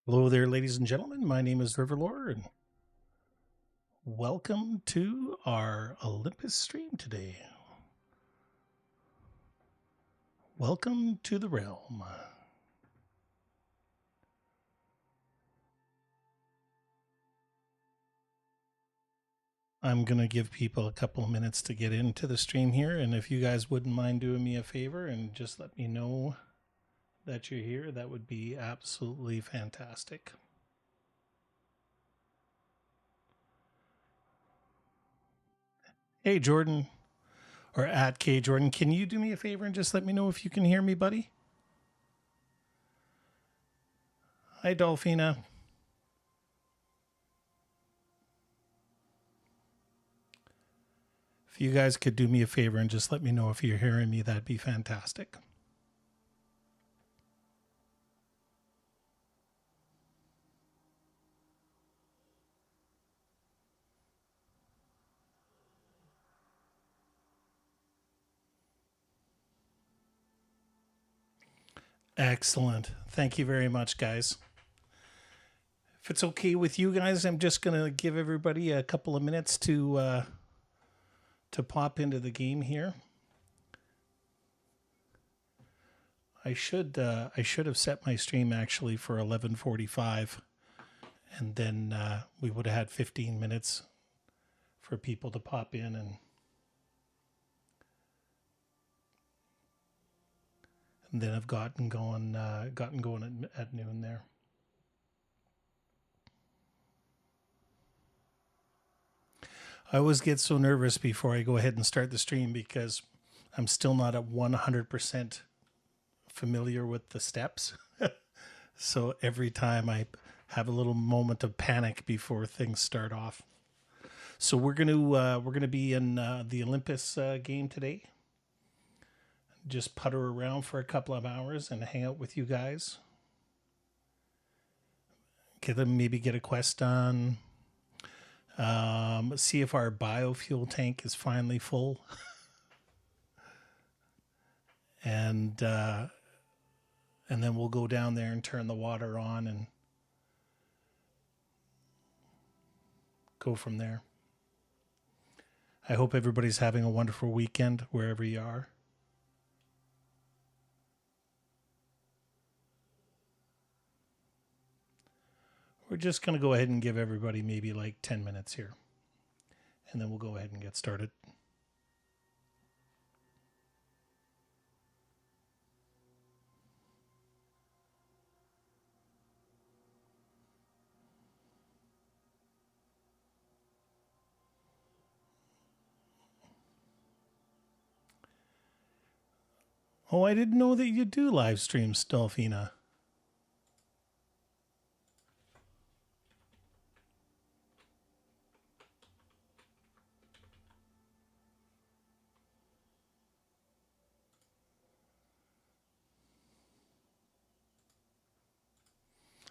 Hello there, ladies and gentlemen. My name is Riverlore, and welcome to our Olympus stream today. Welcome to the realm. I'm going to give people a couple of minutes to get into the stream here, and if you guys wouldn't mind doing me a favor and just let me know that you're here, that would be absolutely fantastic. Hey, Jordan, or at K Jordan, can you do me a favor and just let me know if you can hear me, buddy? Hi, Dolphina. If you guys could do me a favor and just let me know if you're hearing me, that'd be fantastic. Excellent. Thank you very much, guys. If it's okay with you guys, I'm just going to give everybody a couple of minutes to pop into the game here. I should have set my stream actually for 11:45, and then we would have had 15 minutes for people to pop in and then I've gotten going at noon there. I always get so nervous before I go ahead and start the stream because I'm still not at 100% familiar with the steps. So every time I have a little moment of panic before things start off. So we're gonna be in the Olympus game today. Just putter around for a couple of hours and hang out with you guys. Maybe get a quest done. See if our biofuel tank is finally full. and then we'll go down there and turn the water on and go from there. I hope everybody's having a wonderful weekend wherever you are. We're just going to go ahead and give everybody maybe like 10 minutes here. And then we'll go ahead and get started. Oh, I didn't know that you do live streams, Dolphina.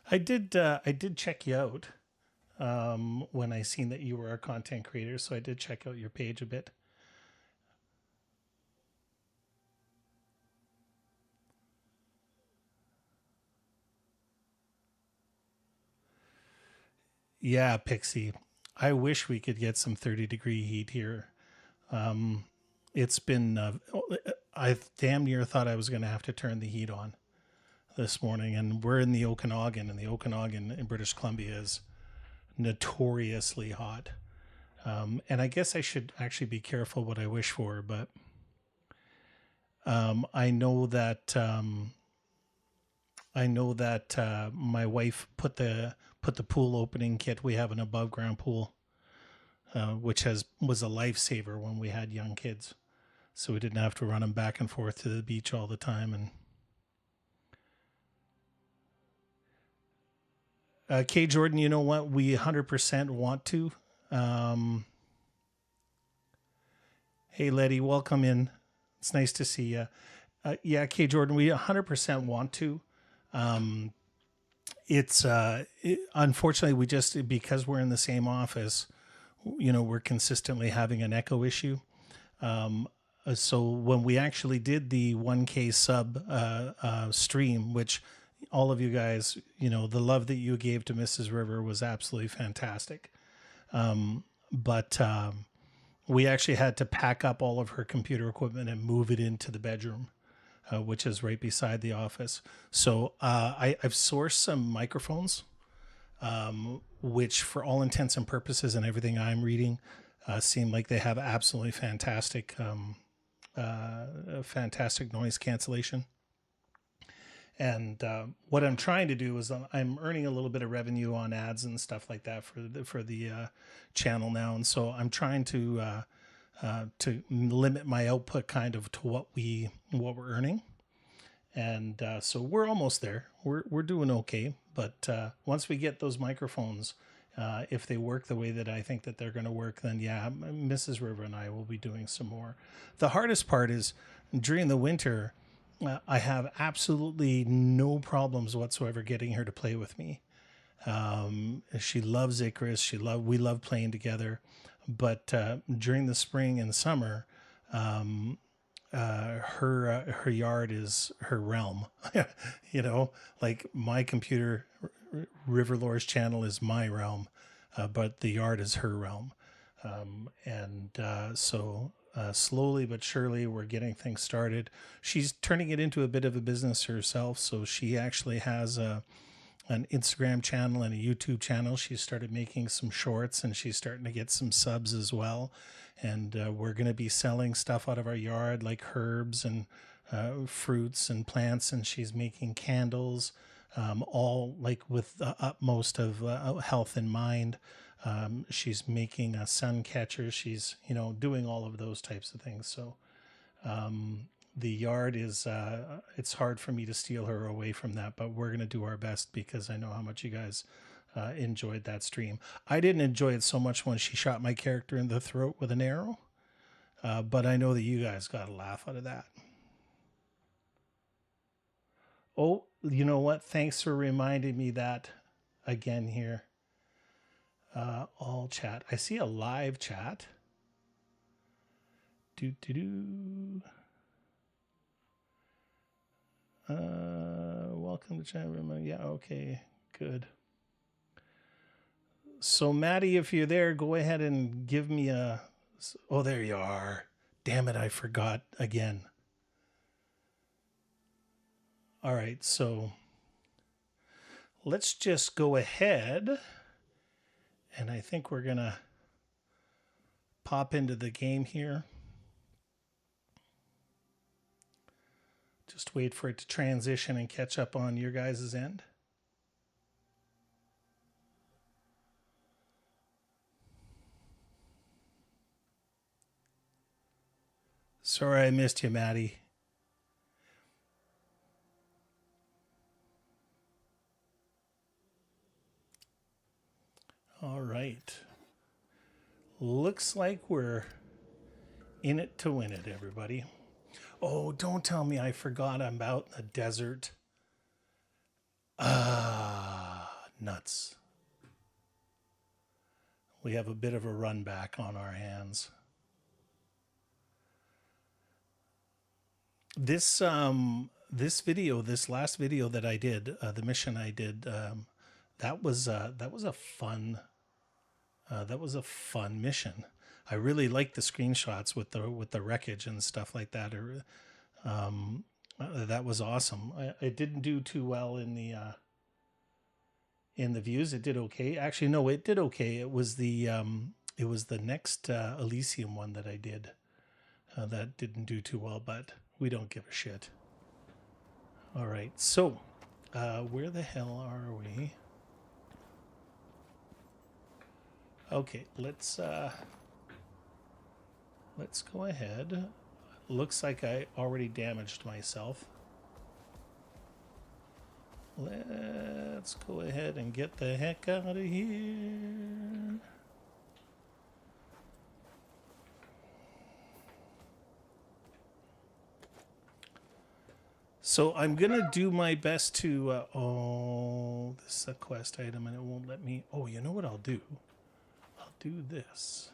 I did check you out when I seen that you were a content creator, so I did check out your page a bit. Yeah, Pixie. I wish we could get some 30-degree heat here. It's been, I damn near thought I was going to have to turn the heat on this morning. And we're in the Okanagan, and the Okanagan in British Columbia is notoriously hot. And I guess I should actually be careful what I wish for, but I know that my wife put the pool opening kit. We have an above ground pool, which was a lifesaver when we had young kids, so we didn't have to run them back and forth to the beach all the time. And K Jordan, you know what? We 100% want to. Hey, Letty, welcome in. It's nice to see you. Yeah, K Jordan, we 100% want to. Unfortunately, we just, because we're in the same office, we're consistently having an echo issue. So when we actually did the 1K sub stream, which all of you guys, you know, the love that you gave to Mrs. River was absolutely fantastic. But we actually had to pack up all of her computer equipment and move it into the bedroom, which is right beside the office. So I've sourced some microphones, which for all intents and purposes and everything I'm reading, seem like they have absolutely fantastic, fantastic noise cancellation. And what I'm trying to do is I'm earning a little bit of revenue on ads and stuff like that for the channel now, and so I'm trying to limit my output kind of to what we're earning, and so we're almost there. We're doing okay, but once we get those microphones, if they work the way that I think that they're going to work, then yeah, Mrs. River and I will be doing some more. The hardest part is during the winter. I have absolutely no problems whatsoever getting her to play with me. She loves Icarus. We love playing together. But during the spring and summer, her yard is her realm. You know, like my computer, Riverlore's channel is my realm, but the yard is her realm. So slowly but surely we're getting things started. She's turning it into a bit of a business herself. So she actually has an Instagram channel and a YouTube channel. She started making some shorts and she's starting to get some subs as well. And we're going to be selling stuff out of our yard like herbs and fruits and plants. And she's making candles, all like with the utmost of health in mind. She's making a sun catcher. She's, you know, doing all of those types of things. So the yard is, it's hard for me to steal her away from that, but we're going to do our best because I know how much you guys enjoyed that stream. I didn't enjoy it so much when she shot my character in the throat with an arrow, but I know that you guys got a laugh out of that. Oh, you know what? Thanks for reminding me that again here. All chat. I see a live chat. Welcome to chat room. Yeah, okay, good. So Maddie, if you're there, go ahead and give me a... Oh, there you are. Damn it, I forgot again. All right, so let's just go ahead. And I think we're going to pop into the game here. Just wait for it to transition and catch up on your guys' end. Sorry I missed you, Maddie. All right. Looks like we're in it to win it, everybody. Oh, don't tell me I forgot about the desert. Nuts. We have a bit of a run back on our hands. This last video that I did, the mission I did, that was a fun mission. I really liked the screenshots with the wreckage and stuff like that. That was awesome. It didn't do too well in the views. It did okay. Actually, no, it did okay. It was the next Elysium one that I did that didn't do too well, but we don't give a shit. All right, so where the hell are we? Okay, let's go ahead. Looks like I already damaged myself. Let's go ahead and get the heck out of here. So I'm going to do my best to... oh, this is a quest item and it won't let me... Oh, you know what I'll do? I'll do this.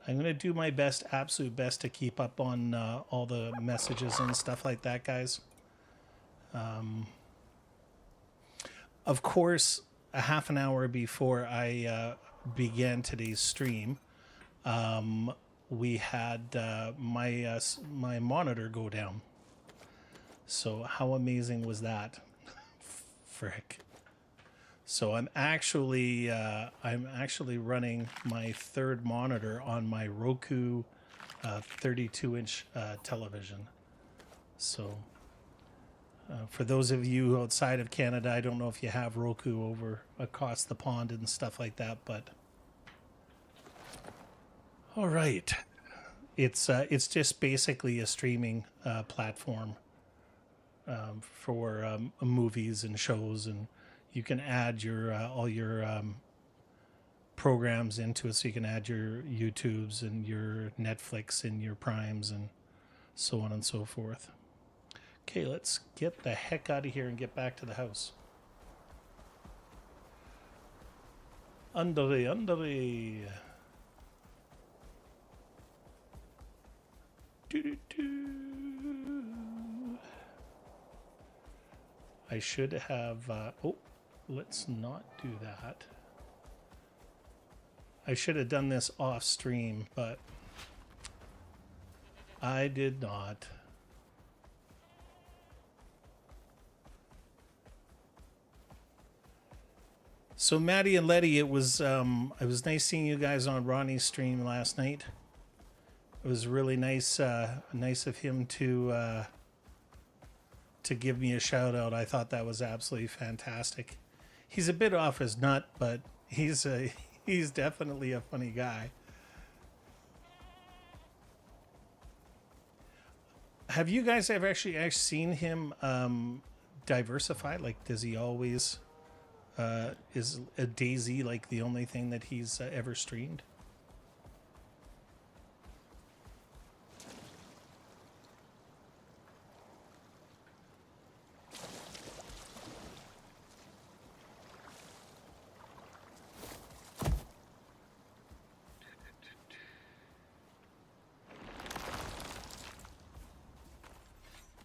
I'm going to do my best, absolute best to keep up on all the messages and stuff like that, guys. Of course, a half an hour before I began today's stream, we had my monitor go down. So how amazing was that? Frick. So I'm actually running my third monitor on my Roku 32-inch television. So for those of you outside of Canada, I don't know if you have Roku over across the pond and stuff like that, but all right, it's just basically a streaming platform for movies and shows, and you can add your all your programs into it. So you can add your YouTubes and your Netflix and your Primes and so on and so forth. Okay, let's get the heck out of here and get back to the house. Andale. I should have... oh, let's not do that. I should have done this off stream, but I did not. So Maddie and Letty, it was nice seeing you guys on Ronnie's stream last night. It was really nice nice of him to give me a shout out. I thought that was absolutely fantastic. He's a bit off his nut, but he's definitely a funny guy. Have you guys ever actually seen him diversify? Like, does he always is a Daisy like the only thing that he's ever streamed?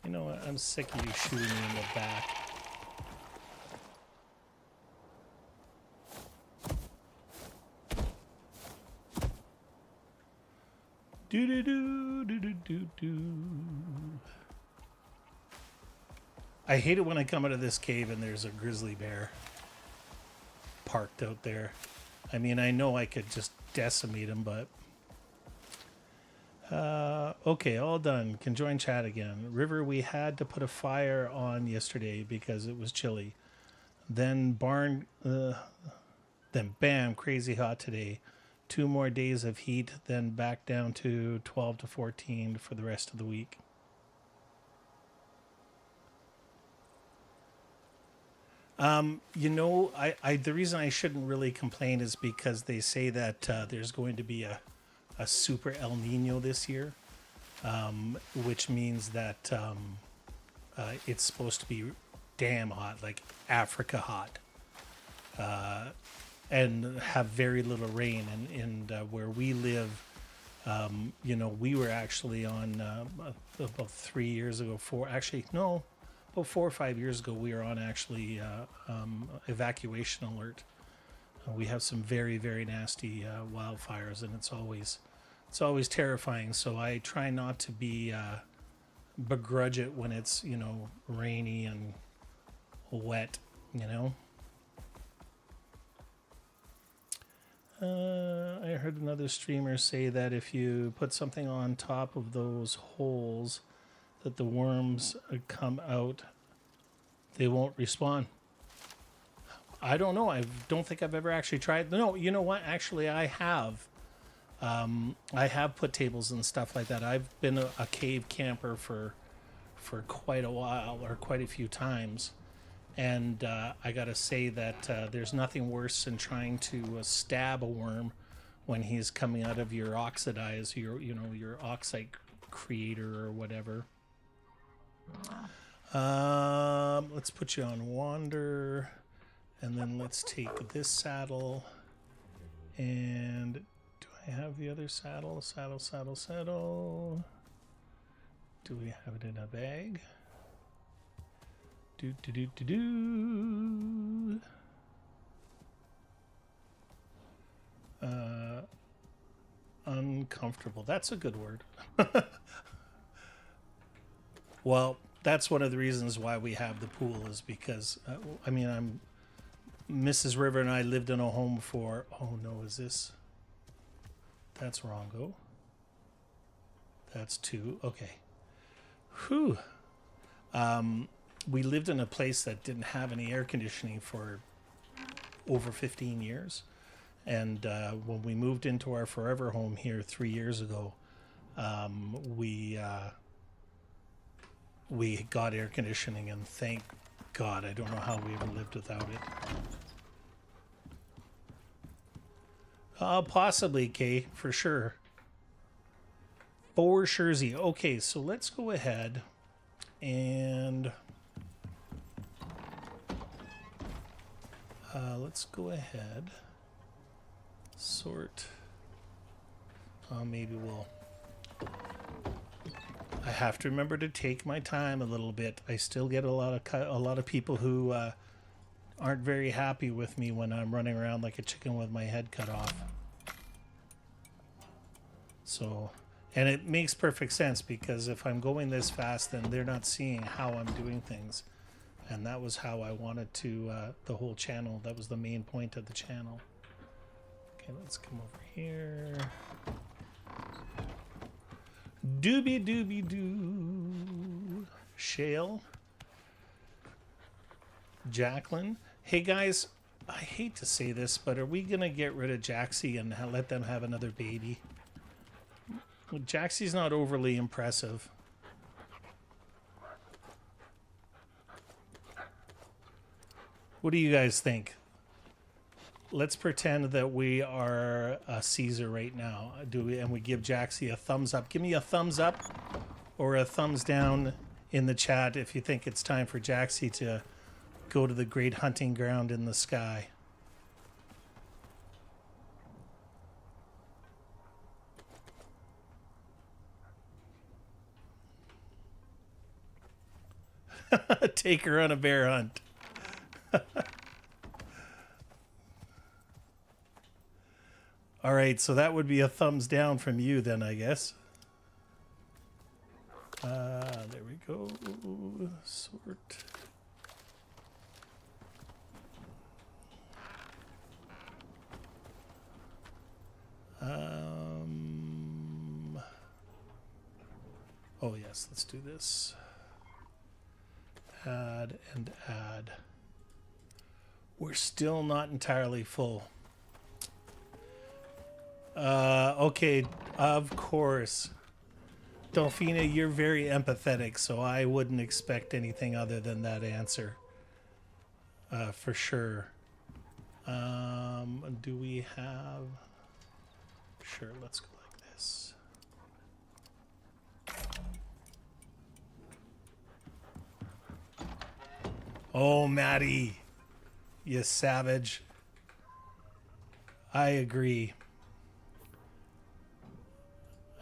You know what? I'm sick of you shooting me in the back. I hate it when I come out of this cave and there's a grizzly bear parked out there. I mean, I know I could just decimate him, but... okay, all done. Can join chat again. River, we had to put a fire on yesterday because it was chilly. Then then bam, crazy hot today. 2 more days of heat, then back down to 12 to 14 for the rest of the week. You know, the reason I shouldn't really complain is because they say that there's going to be a super El Nino this year, which means that it's supposed to be damn hot, like Africa hot, and have very little rain. And where we live, you know, we were actually on about 3 years ago, about 4 or 5 years ago, we were on actually evacuation alert. We have some very, very nasty wildfires, and it's always terrifying. So I try not to begrudge it when it's, you know, rainy and wet, you know. I heard another streamer say that if you put something on top of those holes, that the worms come out, they won't respawn. I don't know. I don't think I've ever actually tried. No, you know what? Actually, I have. I have put tables and stuff like that. I've been a cave camper for quite a while, or quite a few times. And I got to say that there's nothing worse than trying to stab a worm when he's coming out of your oxidize, your oxide creator or whatever. Let's put you on wander, and then let's take this saddle. And do I have the other saddle? Saddle. Do we have it in a bag? Do do do do do. Uncomfortable. That's a good word. Well, that's one of the reasons why we have the pool is because, I mean, Mrs. River and I lived in a home for, oh no, is this, that's wrongo. That's 2. Okay. Whew. We lived in a place that didn't have any air conditioning for over 15 years. And when we moved into our forever home here 3 years ago, we got air conditioning, and thank God, I don't know how we ever lived without it. Possibly, Kay, for sure. For suresy. Okay, so let's go ahead and let's go ahead. Sort. Maybe we'll. I have to remember to take my time a little bit. I still get a lot of people who aren't very happy with me when I'm running around like a chicken with my head cut off. So, and it makes perfect sense because if I'm going this fast, then they're not seeing how I'm doing things, and that was how I wanted to the whole channel. That was the main point of the channel. Okay, let's come over here. Doobie doobie doo. Shale. Jacqueline. Hey guys, I hate to say this, but are we going to get rid of Jaxie and let them have another baby? Jaxie's not overly impressive. What do you guys think? Let's pretend that we are a Caesar right now. And we give Jaxie a thumbs up. Give me a thumbs up or a thumbs down in the chat if you think it's time for Jaxie to go to the great hunting ground in the sky. Take her on a bear hunt. All right, so that would be a thumbs down from you then, I guess. There we go. Sort. Oh yes, let's do this. Add and add. We're still not entirely full. Okay, of course. Delphina, you're very empathetic, so I wouldn't expect anything other than that answer. For sure. Do we have... Sure, let's go like this. Oh, Maddie. You savage. I agree.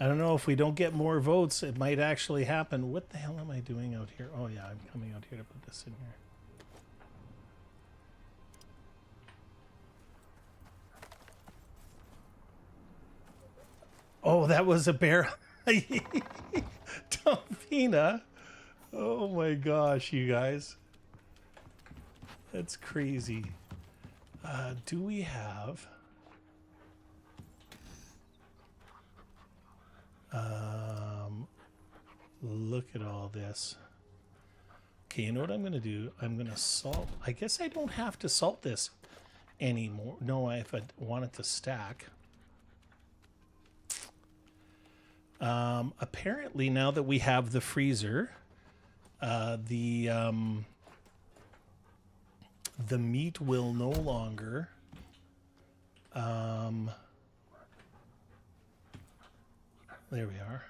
I don't know if we don't get more votes, it might actually happen. What the hell am I doing out here? Oh yeah, I'm coming out here to put this in here. Oh, that was a bear. Delphina. Oh my gosh, you guys. That's crazy. Do we have... look at all this. Okay, you know what I'm going to do? I'm going to salt. I guess I don't have to salt this anymore. No, if I want it to stack. Apparently, now that we have the freezer, the meat will no longer there we are.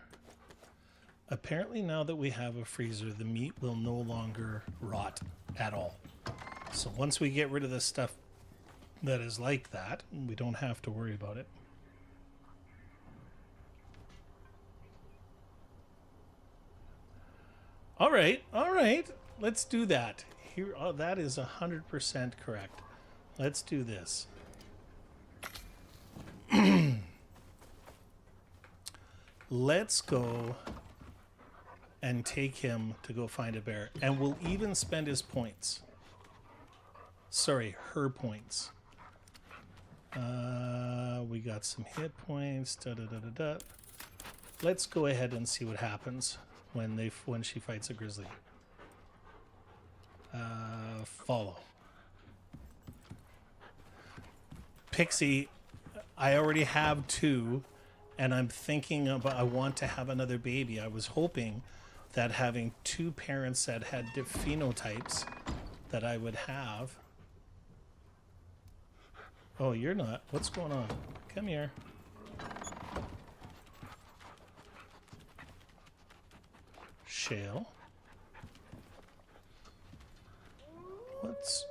Apparently, now that we have a freezer, the meat will no longer rot at all. So once we get rid of the stuff that is like that, we don't have to worry about it. All right, let's do that. here. Oh, that is 100% correct. Let's do this. Let's go and take him to go find a bear. And we'll even spend his points. Sorry, her points. We got some hit points. Da, da, da, da, da. Let's go ahead and see what happens when she fights a grizzly. Follow. Pixie, I already have 2, and I'm thinking about, I want to have another baby. I was hoping that having 2 parents that had phenotypes that I would have. Oh, you're not. What's going on? Come here. Shale. What's...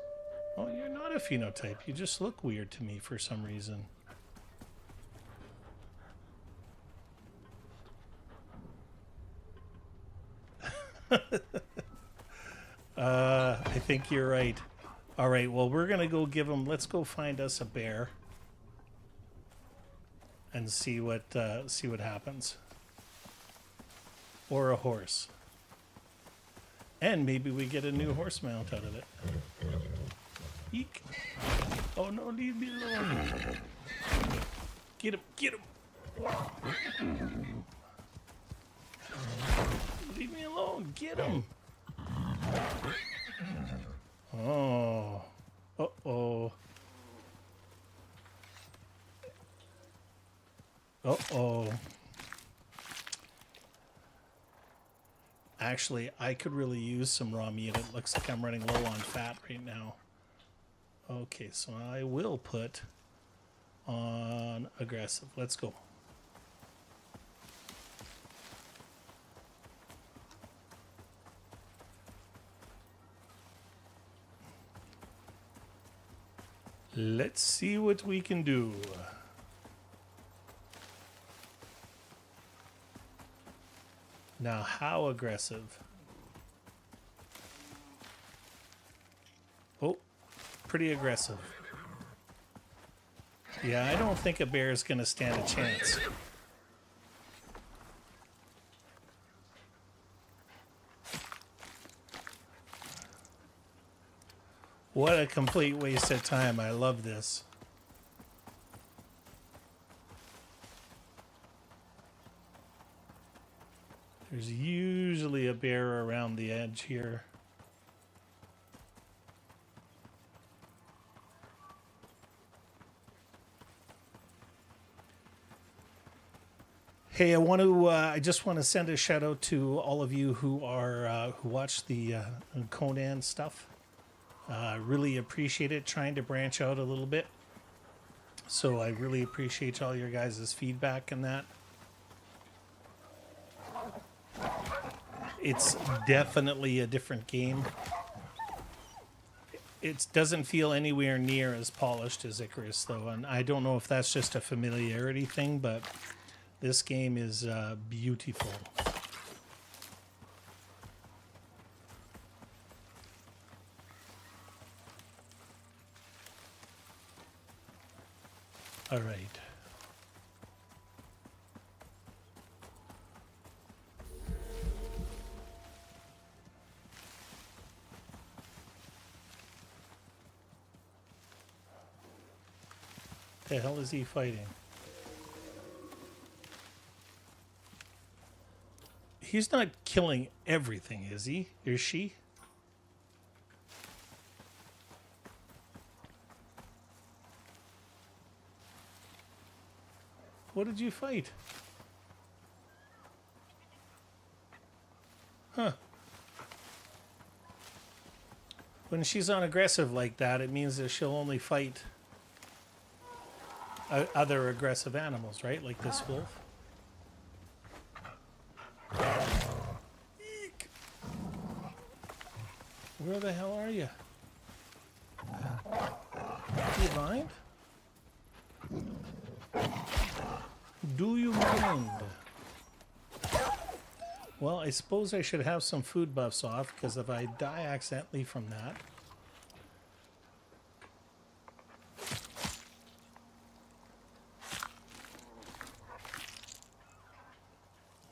Oh, you're not a phenotype. You just look weird to me for some reason. I think you're right. All right, well, we're going to go give him... Let's go find us a bear. And see what happens. Or a horse. And maybe we get a new horse mount out of it. Eek. Oh no, leave me alone. Get him, get him. Leave me alone, get him. Oh. Uh-oh. Uh-oh. Actually, I could really use some raw meat. It looks like I'm running low on fat right now. Okay, so I will put on aggressive. Let's go. Let's see what we can do. Now, how aggressive? Oh, pretty aggressive. Yeah, I don't think a bear is going to stand a chance. What a complete waste of time. I love this. There's usually a bear around the edge here. Hey, I just want to send a shout out to all of you who watch the Conan stuff. Really appreciate it. Trying to branch out a little bit. So I really appreciate all your guys' feedback and that. It's definitely a different game. It doesn't feel anywhere near as polished as Icarus, though, and I don't know if that's just a familiarity thing, but this game is beautiful. All right. The hell is he fighting? He's not killing everything, is he? Is she? What did you fight? Huh. When she's on aggressive like that, it means that she'll only fight other aggressive animals, right? Like this wolf. Eek. Where the hell are you? Do you mind? Do you mind? Well, I suppose I should have some food buffs off, because if I die accidentally from that...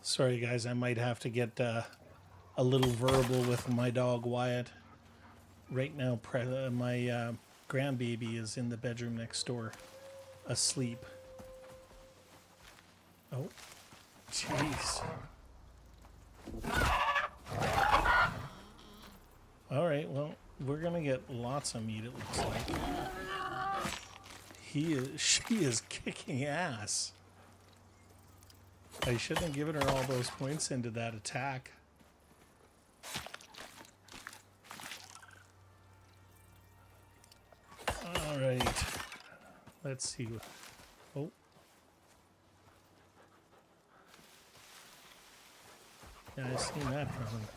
Sorry guys, I might have to get a little verbal with my dog Wyatt. Right now, my grandbaby is in the bedroom next door, asleep. Oh, jeez. All right, well, we're gonna get lots of meat, it looks like. She is kicking ass. I shouldn't have given her all those points into that attack. All right, let's see. Oh. Yeah, I seen that coming.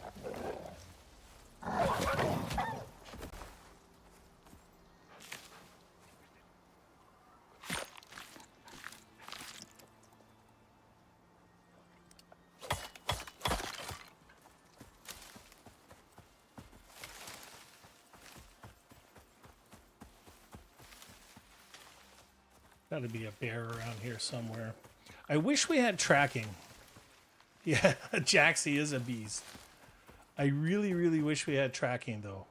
Got to be a bear around here somewhere. I wish we had tracking. Yeah, Jaxie is a beast. I really, really wish we had tracking, though.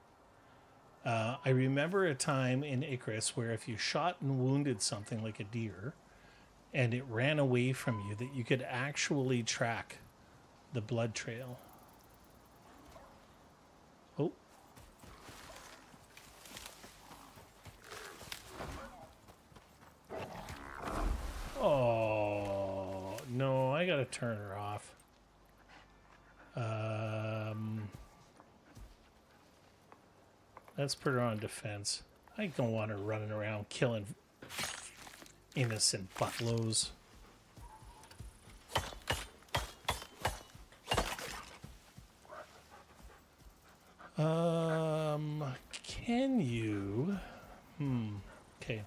I remember a time in Icarus where if you shot and wounded something like a deer and it ran away from you, that you could actually track the blood trail. Oh. Oh, no, I gotta turn her off. Let's put her on defense. I don't want her running around killing innocent buffaloes. Can you? Okay.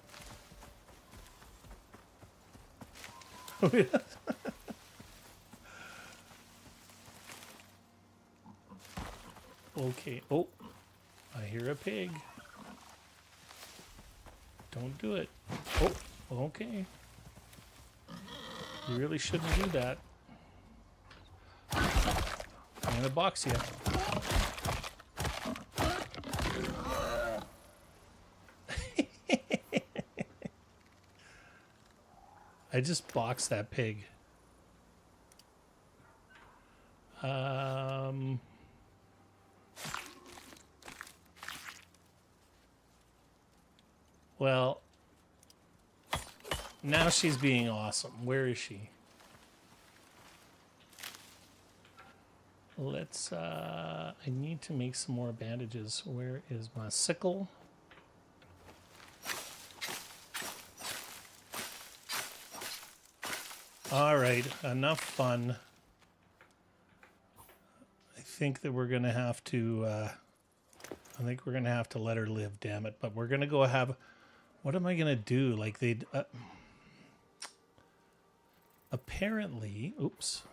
Okay. Oh, I hear a pig. Don't do it. Oh, okay. You really shouldn't do that. I'm gonna box you. I just boxed that pig. Well, now she's being awesome. Where is she? Let's, I need to make some more bandages. Where is my sickle? All right, enough fun. I think that we're going to have to, I think we're going to have to let her live, damn it. But we're going to go have, what am I going to do? Like they'd, apparently, oops,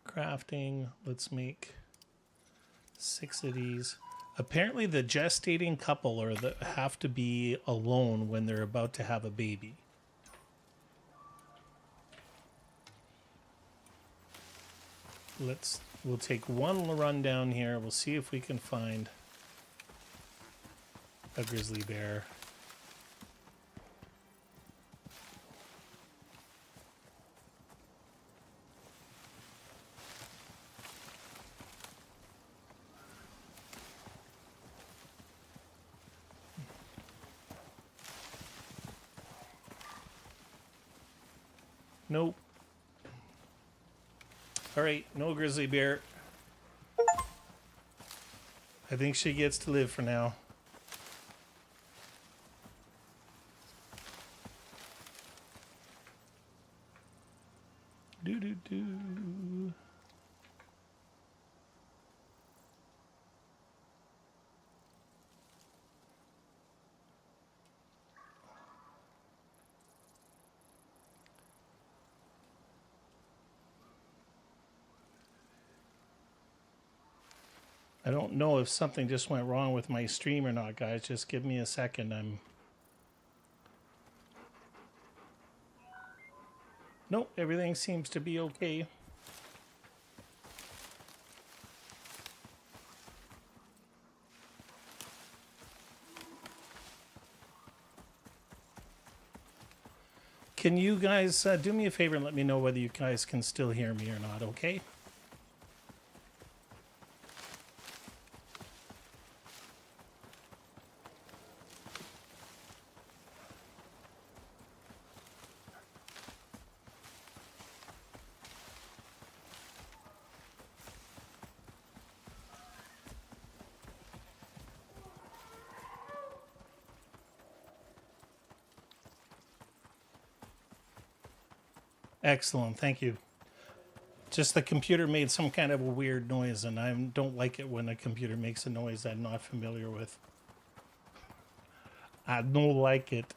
crafting, let's make 6 of these. Apparently the gestating couple or have to be alone when they're about to have a baby. We'll take one run down here. We'll see if we can find a grizzly bear. Nope. All right, no grizzly bear. I think she gets to live for now. Do. I don't know if something just went wrong with my stream or not, guys. Just give me a second. Nope, everything seems to be okay. Can you guys do me a favor and let me know whether you guys can still hear me or not, okay? Excellent, thank you. Just the computer made some kind of a weird noise, and I don't like it when a computer makes a noise I'm not familiar with. I don't like it.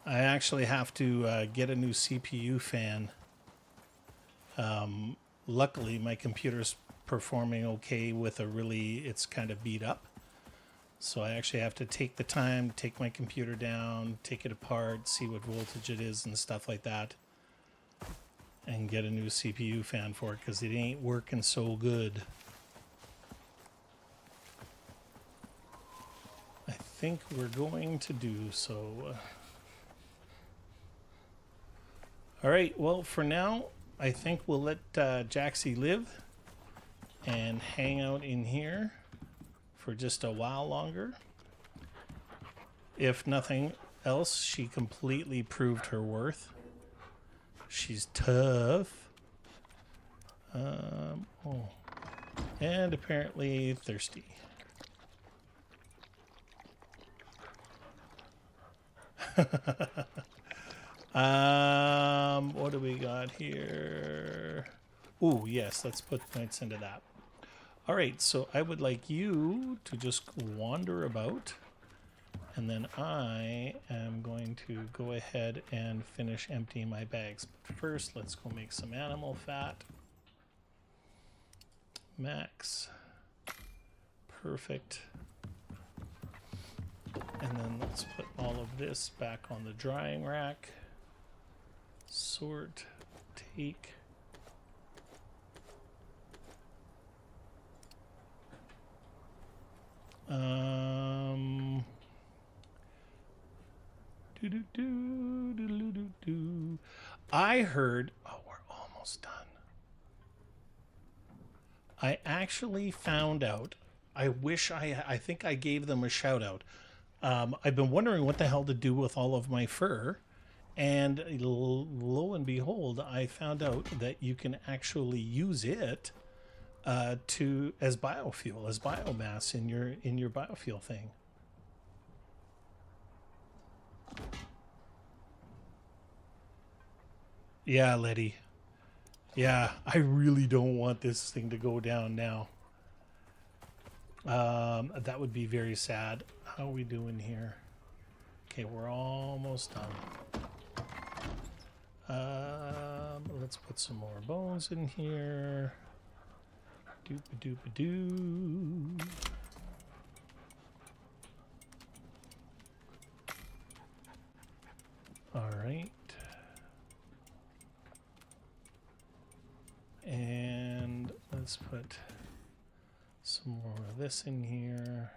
I actually have to get a new CPU fan. Luckily, my computer's performing okay with it's kind of beat up. So I actually have to take the time, take my computer down, take it apart, see what voltage it is and stuff like that. And get a new CPU fan for it because it ain't working so good. I think we're going to do so. All right, well, for now, I think we'll let Jaxie live and hang out in here for just a while longer. If nothing else, she completely proved her worth. She's tough. Oh. And apparently thirsty. What do we got here? Ooh, yes, let's put points into that. All right, so I would like you to just wander about, and then I am going to go ahead and finish emptying my bags. But first, let's go make some animal fat. Max. Perfect. And then let's put all of this back on the drying rack. Sort, take. I heard, oh, we're almost done. I actually found out, I think I gave them a shout out. I've been wondering what the hell to do with all of my fur. And lo and behold, I found out that you can actually use it as biofuel, as biomass in your biofuel thing. Yeah, Letty. Yeah, I really don't want this thing to go down now. That would be very sad. How are we doing here? Okay, we're almost done. Let's put some more bones in here. Doop-a-doop-a-doo. All right. And let's put some more of this in here.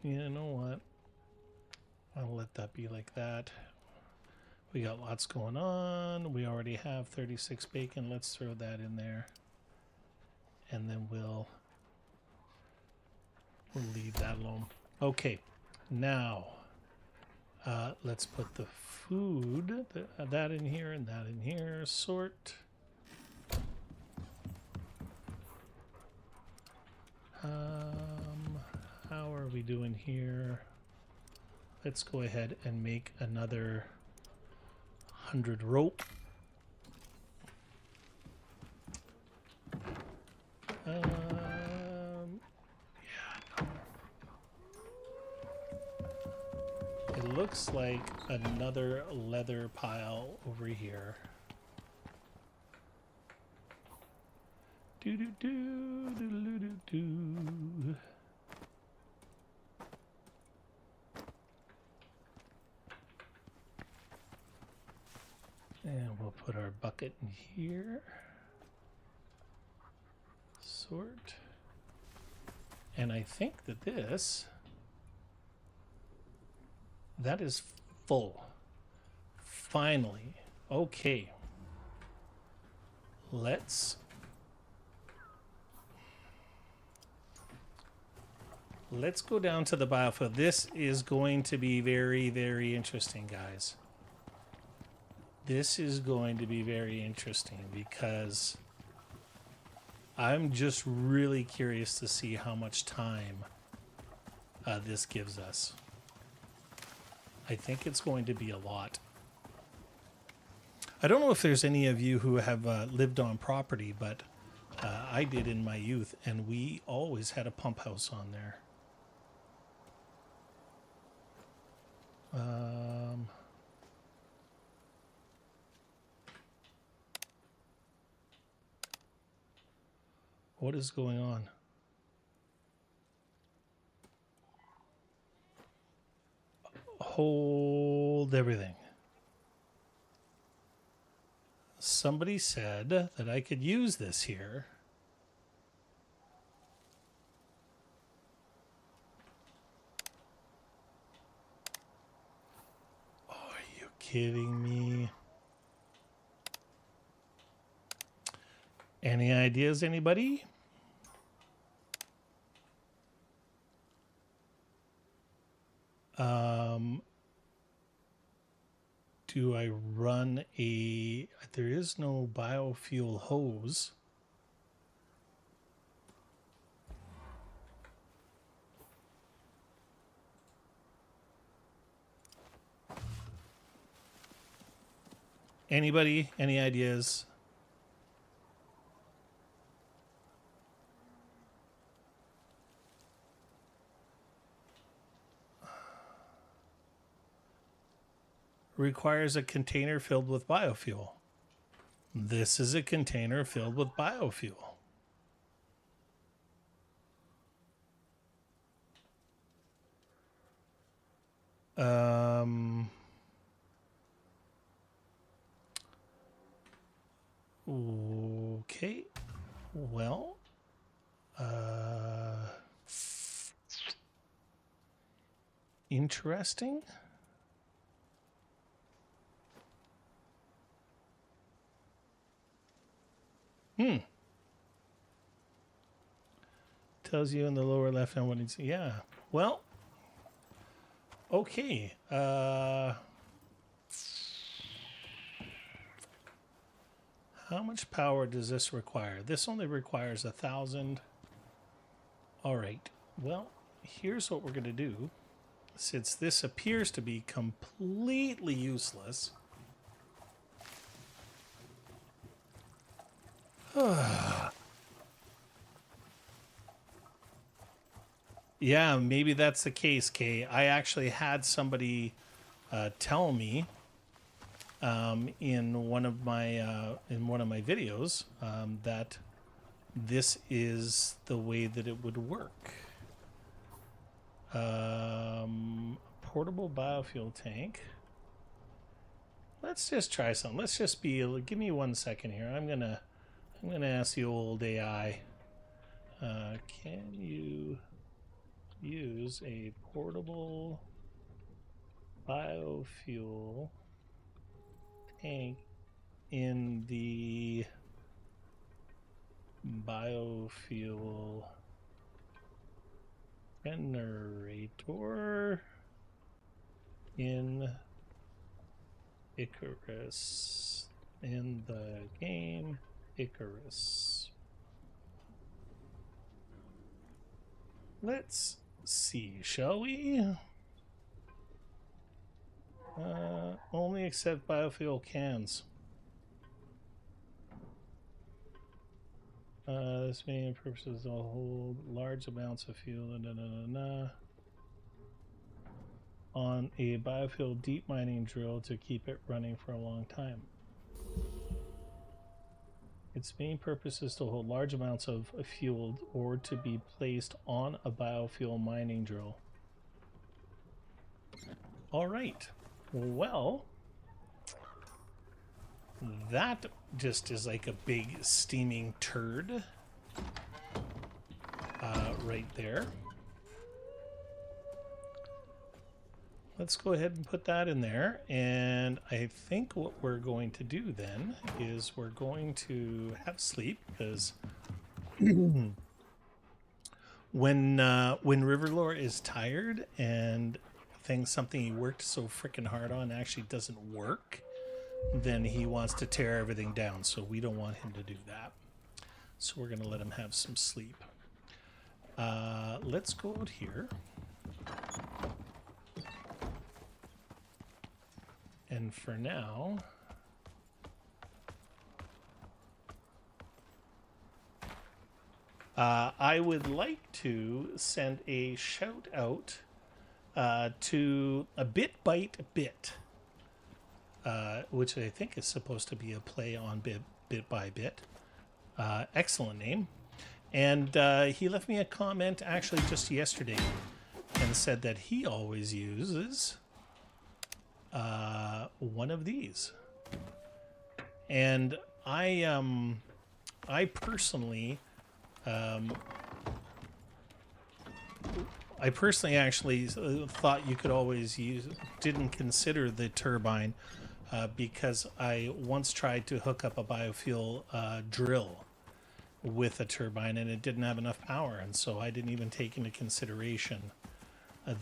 You know what? I'll let that be like that. We got lots going on. We already have 36 bacon. Let's throw that in there. And then we'll leave that alone. Okay, now let's put the food, that in here and that in here. Sort. How are we doing here? Let's go ahead and make another 100 rope. Yeah. It looks like another leather pile over here. Do do do do do do do. And we'll put our bucket in here. Sort. And I think that that is full. Finally. Okay. Let's go down to the biofield. This is going to be very, very interesting, guys. This is going to be very interesting because I'm just really curious to see how much time this gives us. I think it's going to be a lot. I don't know if there's any of you who have lived on property, but I did in my youth, and we always had a pump house on there. What is going on? Hold everything. Somebody said that I could use this here. Oh, are you kidding me? Any ideas, anybody? Do I run there is no biofuel hose. Anybody? Any ideas? Requires a container filled with biofuel. This is a container filled with biofuel. Okay. Well, interesting. Tells you in the lower left hand what it's. Yeah. Well. Okay. How much power does this require? This only requires 1,000. All right. Well, here's what we're going to do. Since this appears to be completely useless. Yeah, maybe that's the case, Kay. I actually had somebody tell me in one of my videos that this is the way that it would work. Portable biofuel tank. Let's just try something. Let's just be. Give me 1 second here. I'm gonna ask the old AI. Can you use a portable biofuel tank in the biofuel generator in Icarus, in the game Icarus? Let's see, shall we? Only accept biofuel cans. This main purposes will hold large amounts of fuel. on a biofuel deep mining drill to keep it running for a long time. Its main purpose is to hold large amounts of fuel or to be placed on a biofuel mining drill. All right. Well, that just is like a big steaming turd right there. Let's go ahead and put that in there. And I think what we're going to do then is we're going to have sleep, because when Riverlore is tired and thinks something he worked so freaking hard on actually doesn't work, then he wants to tear everything down. So we don't want him to do that. So we're going to let him have some sleep. Let's go out here. And for now, I would like to send a shout out to a Bit Bite Bit, which I think is supposed to be a play on Bit by Bit. Excellent name. And he left me a comment actually just yesterday and said that he always uses one of these. And I personally actually thought you could always use, didn't consider the turbine because I once tried to hook up a biofuel drill with a turbine and it didn't have enough power, and so I didn't even take into consideration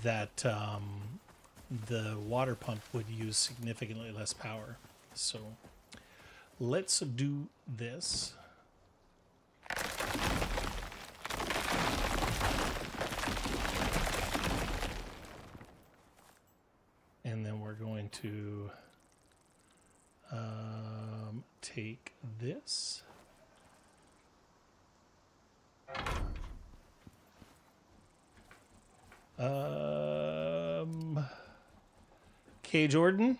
that the water pump would use significantly less power. So let's do this. And then we're going to take this. Okay, Jordan.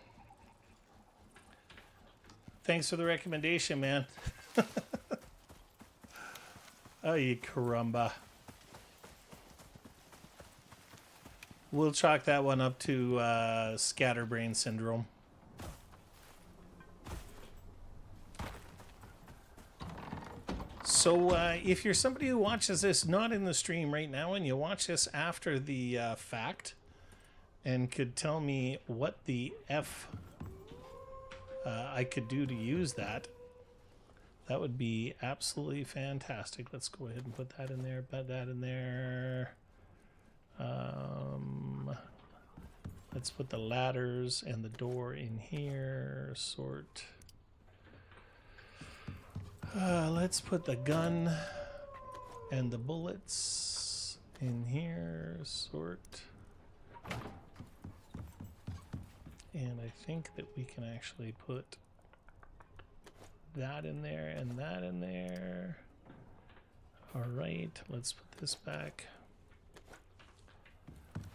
Thanks for the recommendation, man. Oh, you caramba. We'll chalk that one up to scatterbrain syndrome. So if you're somebody who watches this not in the stream right now and you watch this after the fact and could tell me what the F I could do to use that, that would be absolutely fantastic. Let's go ahead and put that in there, put that in there. Let's put the ladders and the door in here, sort. Let's put the gun and the bullets in here, sort. And I think that we can actually put that in there and that in there. All right, let's put this back.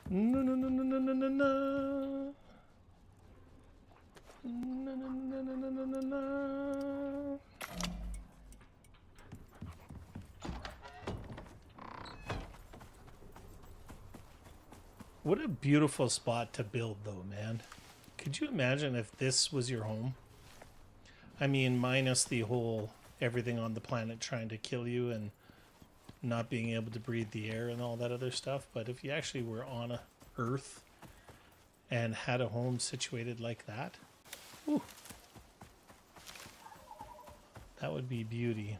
No, no, no, no, no, no, no, no. No, no, no, no, no, no, no. What a beautiful spot to build, though, man. Could you imagine if this was your home? I mean, minus the whole everything on the planet trying to kill you and not being able to breathe the air and all that other stuff. But if you actually were on a Earth and had a home situated like that, whew, that would be beauty.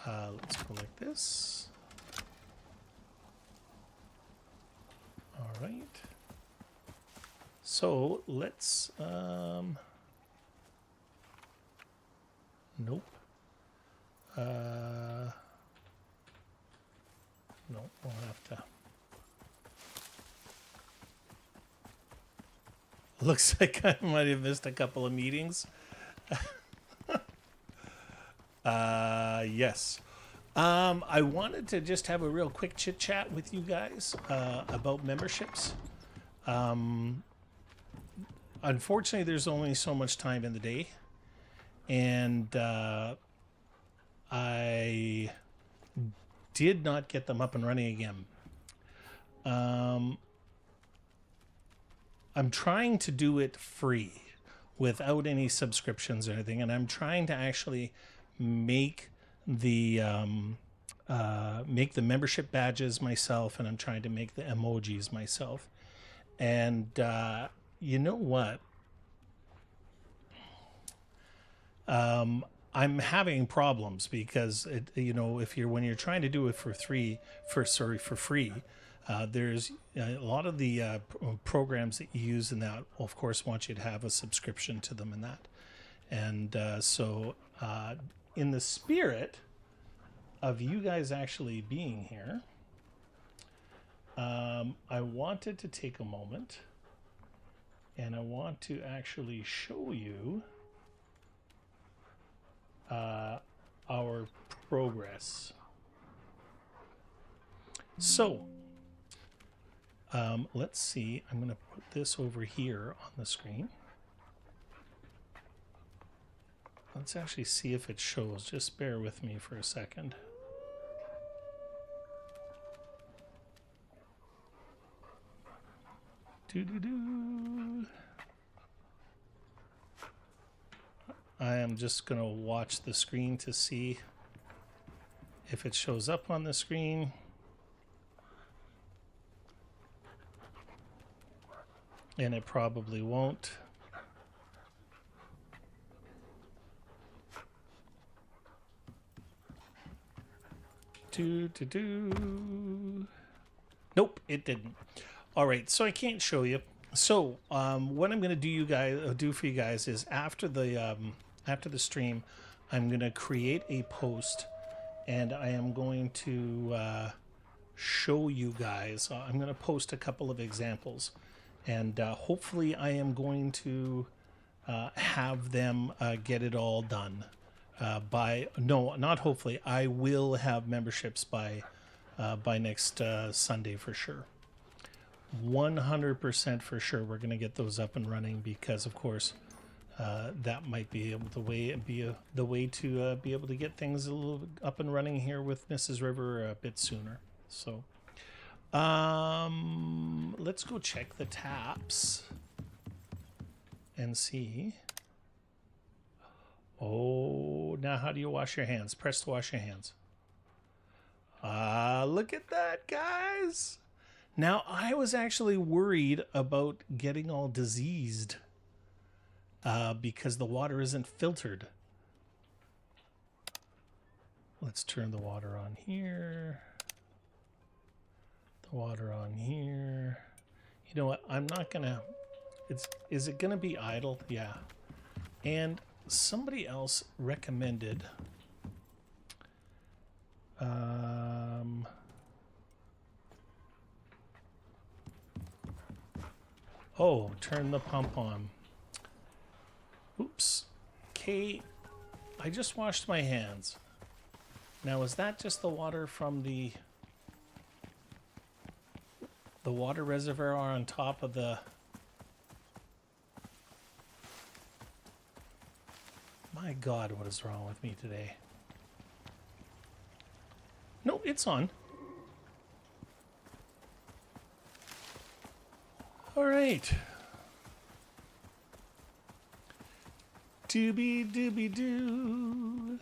Let's go like this. All right. So let's, nope. No, we'll have to. Looks like I might have missed a couple of meetings. Yes. I wanted to just have a real quick chit chat with you guys about memberships. Unfortunately, there's only so much time in the day, and I did not get them up and running again. I'm trying to do it free without any subscriptions or anything, and I'm trying to actually make the membership badges myself, and I'm trying to make the emojis myself. And you know what? I'm having problems because when you're trying to do it for free, there's a lot of the programs that you use in that, of course, want you to have a subscription to them and that. And so in the spirit of you guys actually being here, I wanted to take a moment and I want to actually show you our progress. So let's see. I'm going to put this over here on the screen. Let's actually see if it shows. Just bear with me for a second. I am just going to watch the screen to see if it shows up on the screen. And it probably won't. Nope, it didn't. All right, so I can't show you. So what I'm going to do for you guys is after the stream, I'm going to create a post, and I am going to show you guys. I'm going to post a couple of examples, and hopefully I am going to have them get it all done not hopefully. I will have memberships by next Sunday for sure. 100% for sure we're going to get those up and running, because of course that might be the way to be able to get things a little up and running here with Mrs. River a bit sooner. So let's go check the taps and see. Oh, now how do you wash your hands? Press to wash your hands. Look at that, guys. Now, I was actually worried about getting all diseased because the water isn't filtered. Let's turn the water on here. The water on here. You know what? I'm not going to... Is it going to be idle? Yeah. And somebody else recommended... Oh, turn the pump on. Oops. Okay, I just washed my hands. Now, is that just the water from the water reservoir on top of the... My God, what is wrong with me today? No, it's on. All right. Doobie doobie doo.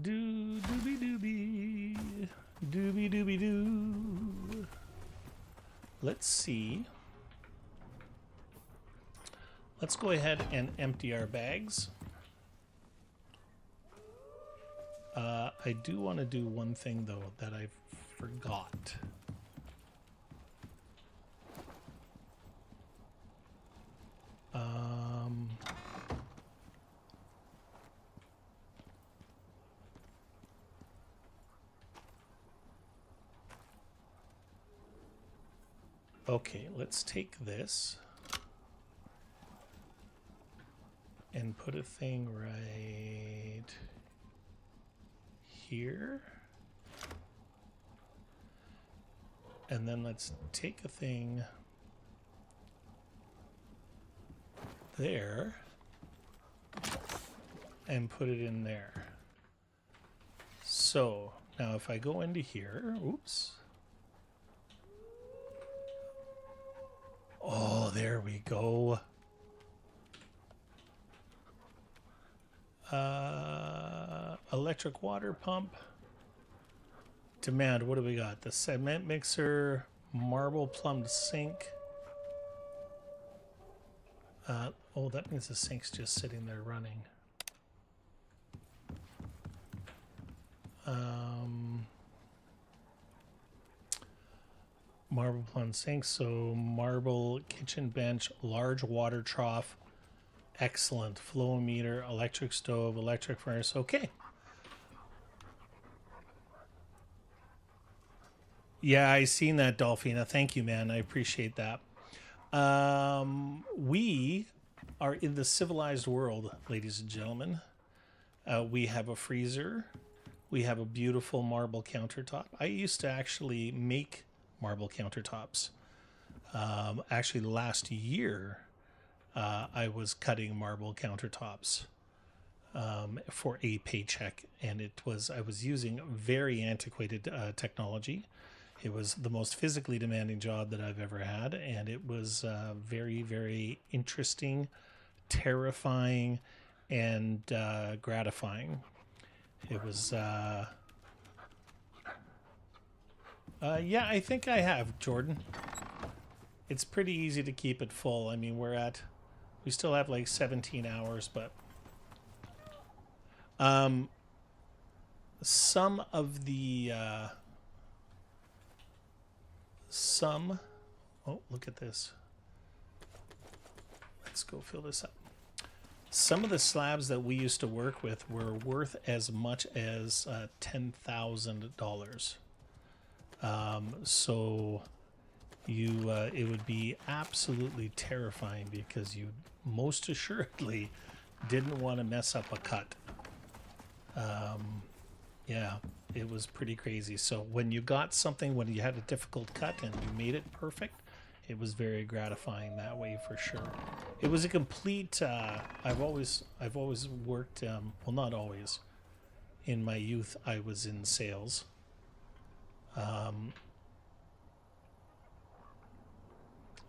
Doo doobie doobie. Doobie doobie doo. Let's see. Let's go ahead and empty our bags. I do want to do one thing, though, that I forgot. Okay, let's take this and put a thing right here. And then let's take a thing there and put it in there. So now if I go into here, oops. Oh, there we go. Electric water pump. Demand, what do we got? The cement mixer, marble plumbed sink. Oh, that means the sink's just sitting there running. Marble plumbed sink, so marble kitchen bench, large water trough. Excellent. Flow meter, electric stove, electric furnace. Okay. Yeah, I seen that, Dolphina. Thank you, man. I appreciate that. We are in the civilized world, ladies and gentlemen. We have a freezer. We have a beautiful marble countertop. I used to actually make marble countertops. Actually, last year, I was cutting marble countertops for a paycheck, and I was using very antiquated technology. It was the most physically demanding job that I've ever had, and it was very, very interesting, terrifying, and gratifying. It was, yeah, I think I have, Jordan. It's pretty easy to keep it full. I mean, we still have like 17 hours, but some of the, oh, look at this. Let's go fill this up. Some of the slabs that we used to work with were worth as much as $10,000. So it would be absolutely terrifying because you most assuredly didn't want to mess up a cut. Yeah, it was pretty crazy. So when you got something, when you had a difficult cut and you made it perfect, it was very gratifying that way for sure. It was a complete, I've always worked, well, not always. In my youth, I was in sales.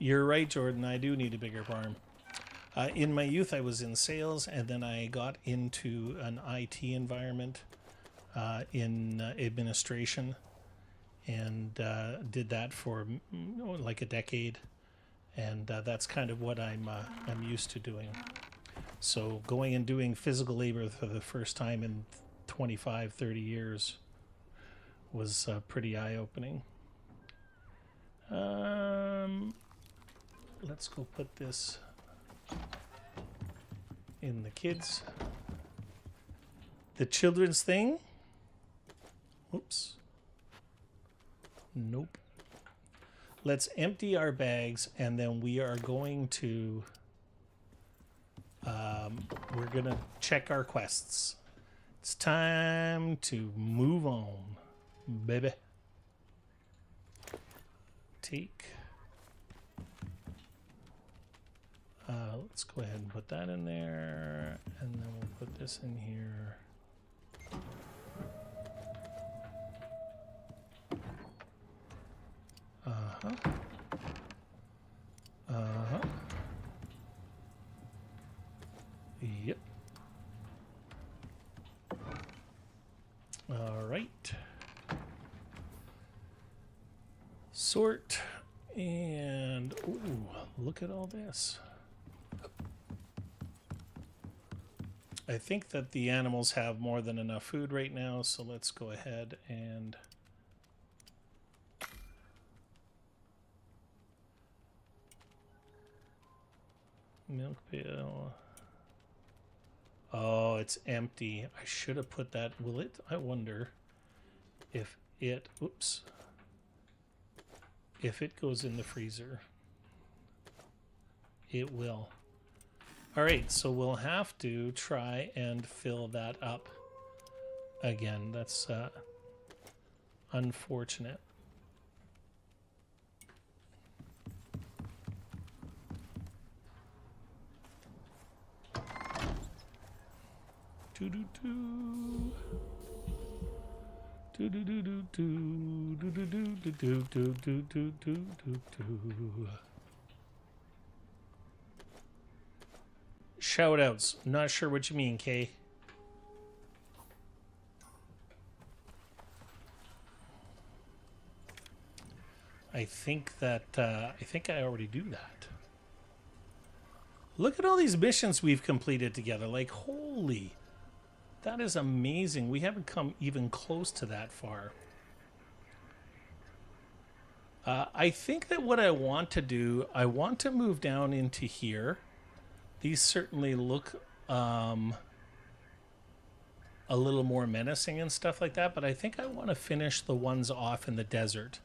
You're right, Jordan. I do need a bigger farm. In my youth, I was in sales, and then I got into an IT environment in administration, and did that for like a decade. And that's kind of what I'm used to doing. So going and doing physical labor for the first time in 25, 30 years was pretty eye-opening. Let's go put this in the kids. The children's thing. Oops. Nope. Let's empty our bags, and then we are going to we're gonna check our quests. It's time to move on, baby. Take. Let's go ahead and put that in there, and then we'll put this in here. Yep. All right. Sort. And, ooh, look at all this. I think that the animals have more than enough food right now, so let's go ahead and milk pail. Oh, it's empty. I should have put that. Will it? I wonder if it, oops, if it goes in the freezer. It will. All right, so we'll have to try and fill that up again. That's unfortunate. Do do do. Do do do do do do do do do do do do do do do. Shout outs. Not sure what you mean, Kay. I think I already do that. Look at all these missions we've completed together. Like, holy, that is amazing. We haven't come even close to that far. I think that what I want to do, I want to move down into here. These certainly look a little more menacing and stuff like that, but I think I want to finish the ones off in the desert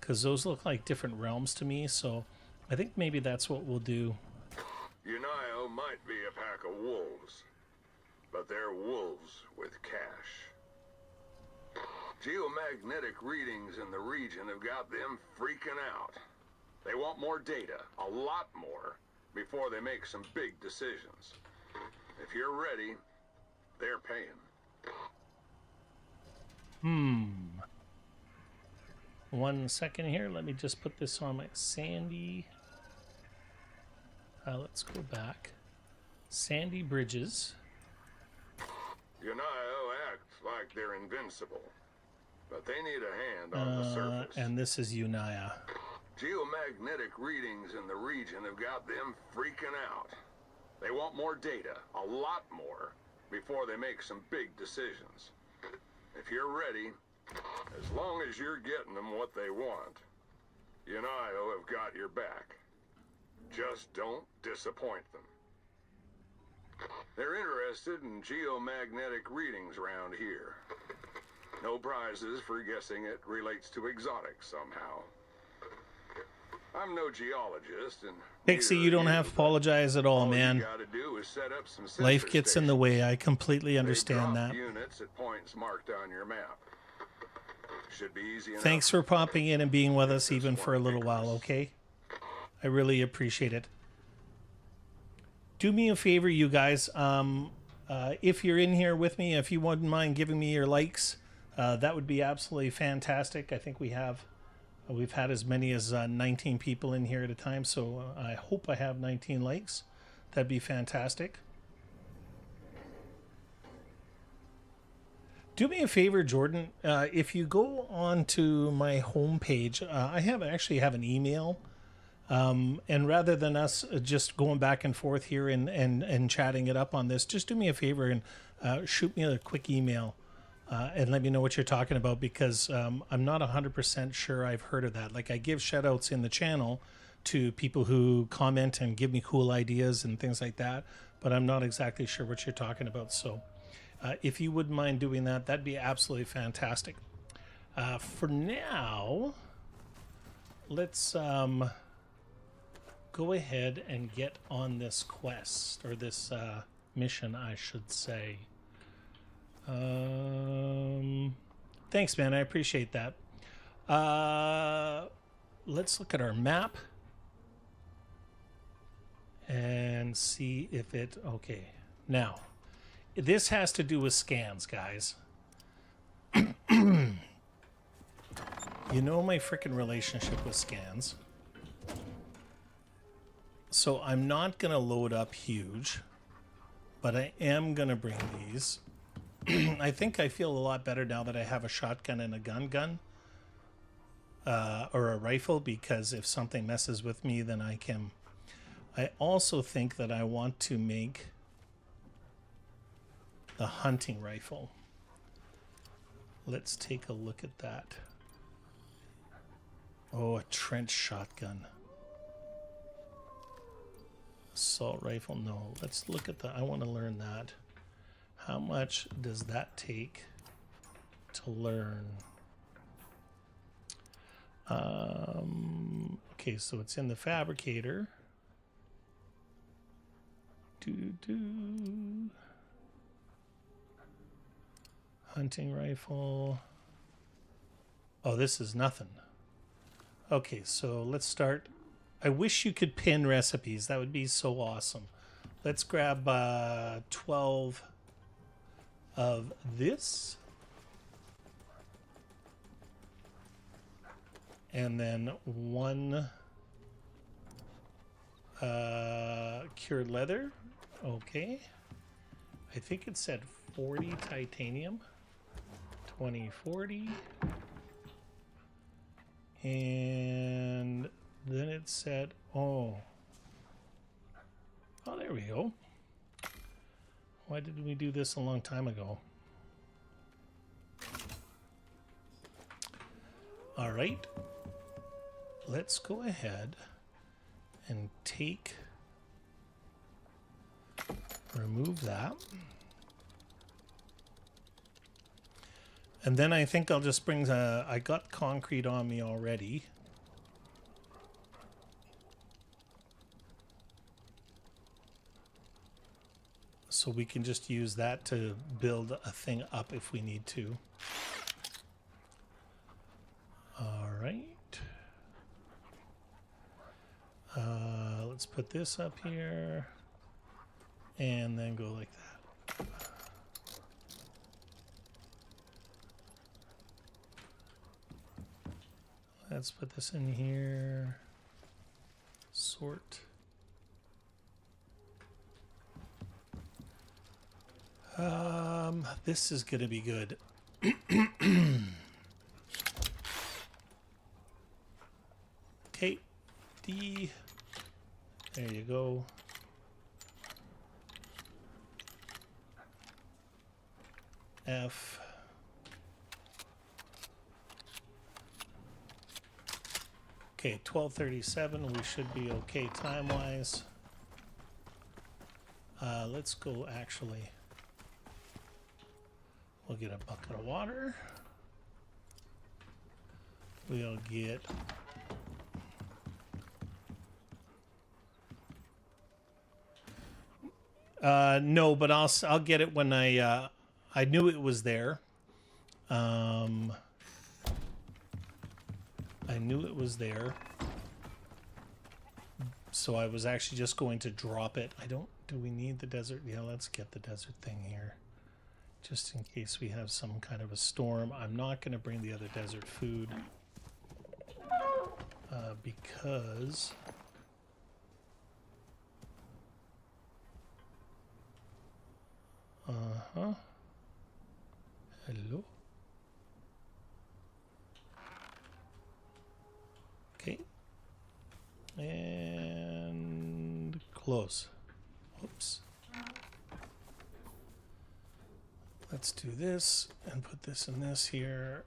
because those look like different realms to me, so I think maybe that's what we'll do. Unio might be a pack of wolves, but they're wolves with cash. Geomagnetic readings in the region have got them freaking out. They want more data, a lot more, before they make some big decisions. If you're ready, they're paying. One second here. Let me just put this on my Sandy. Let's go back. Sandy Bridges. Unio acts like they're invincible, but they need a hand on the surface. And this is Unia. Geomagnetic readings in the region have got them freaking out. They want more data, a lot more, before they make some big decisions. If you're ready, as long as you're getting them what they want, Unio have got your back. Just don't disappoint them. They're interested in geomagnetic readings around here. No prizes for guessing it relates to exotics somehow. I'm no geologist, and Pixie, you don't have to apologize at all, man. You gotta do is set up some Life gets in the way. I completely understand that. Units at points marked on your map. Should be easy enough. Thanks for popping in and being with us even for a little while, okay? I really appreciate it. Do me a favor, you guys. If you're in here with me, if you wouldn't mind giving me your likes, that would be absolutely fantastic. I think we've had as many as 19 people in here at a time, so I hope I have 19 likes. That'd be fantastic. Do me a favor, Jordan. If you go on to my homepage, I actually have an email. And rather than us just going back and forth here and chatting it up on this, just do me a favor and shoot me a quick email and let me know what you're talking about, because I'm not 100% sure I've heard of that. Like, I give shout outs in the channel to people who comment and give me cool ideas and things like that, but I'm not exactly sure what you're talking about. So if you wouldn't mind doing that, that'd be absolutely fantastic. For now, let's go ahead and get on this quest, or this mission, I should say. Thanks, man. I appreciate that. Let's look at our map and see if it... Okay. Now, this has to do with scans, guys. You know my freaking relationship with scans. So I'm not going to load up huge, but I am going to bring these. I think I feel a lot better now that I have a shotgun and a gun, or a rifle, because if something messes with me, then I can... I also think that I want to make the hunting rifle. Let's take a look at that. Oh, a trench shotgun. Assault rifle, no. Let's look at the... I want to learn that. How much does that take to learn? Okay, so it's in the fabricator. Hunting rifle. Oh, this is nothing. Okay, so let's start. I wish you could pin recipes. That would be so awesome. Let's grab 12 of this. And then 1 cured leather. Okay. I think it said 40 titanium. 2040. And then it said, oh, there we go. Why didn't we do this a long time ago? All right. Let's go ahead and remove that. And then I think I'll just bring I got concrete on me already. So we can just use that to build a thing up if we need to. All right. Let's put this up here and then go like that. Let's put this in here. Sort. This is gonna be good. Okay, D. There you go. F. Okay, 12:37. We should be okay time-wise. Let's go actually. We'll get a bucket of water. We'll get no, but I'll get it when I knew it was there. I knew it was there. So I was actually just going to drop it. Do we need the desert? Yeah, let's get the desert thing here. Just in case we have some kind of a storm. I'm not going to bring the other desert food. Because... Uh-huh. Hello. Okay. And close. Oops. Let's do this and put this in this here.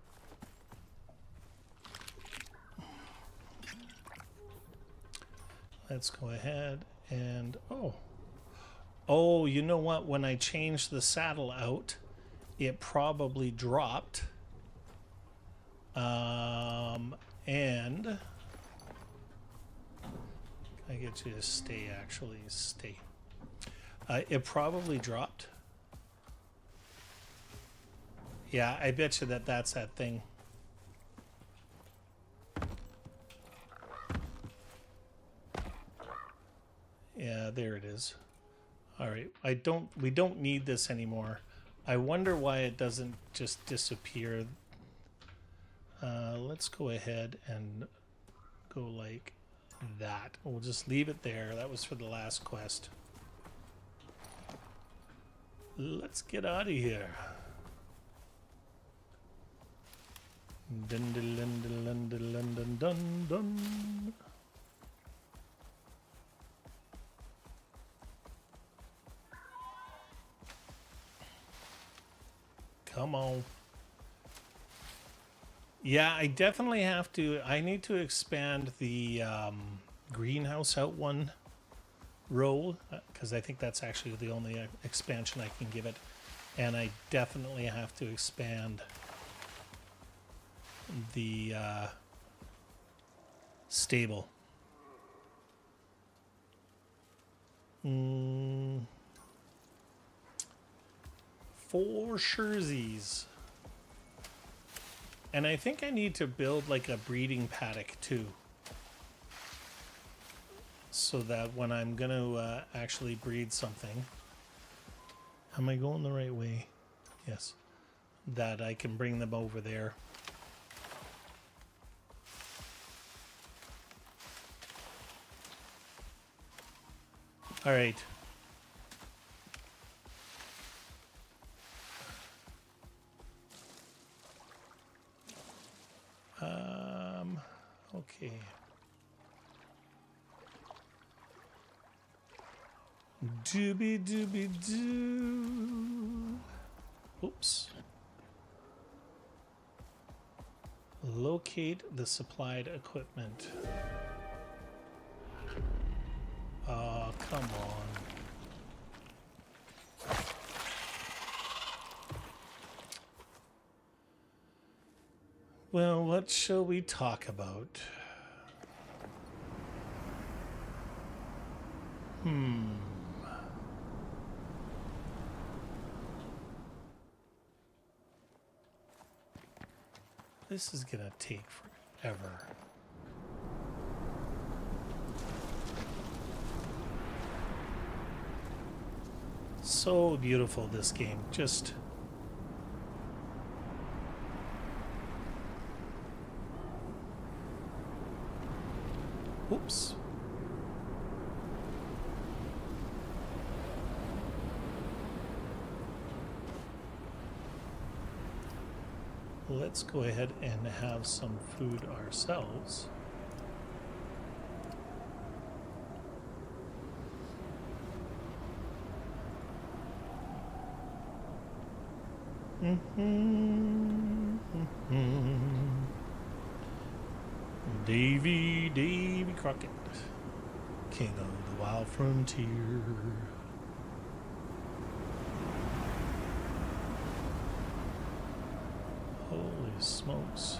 Let's go ahead and oh, you know what? When I changed the saddle out, it probably dropped. And I get you to stay, actually. Stay. It probably dropped. Yeah, I bet you that's that thing. Yeah, there it is. All right, we don't need this anymore. I wonder why it doesn't just disappear. Let's go ahead and go like that. We'll just leave it there. That was for the last quest. Let's get out of here. Dun dun dun dun dun dun dun dun. Come on. Yeah, I definitely have to. I need to expand the greenhouse out one row because I think that's actually the only expansion I can give it. And I definitely have to expand the stable. For surezies. And I think I need to build like a breeding paddock too. So that when I'm going to actually breed something. Am I going the right way? Yes. That I can bring them over there. All right. Okay. Doobie doobie doo. Oops. Locate the supplied equipment. Oh, come on. Well, what shall we talk about? This is gonna take forever. So beautiful, this game. Just... Oops. Let's go ahead and have some food ourselves. Davy Crockett, king of the wild frontier. Holy smokes.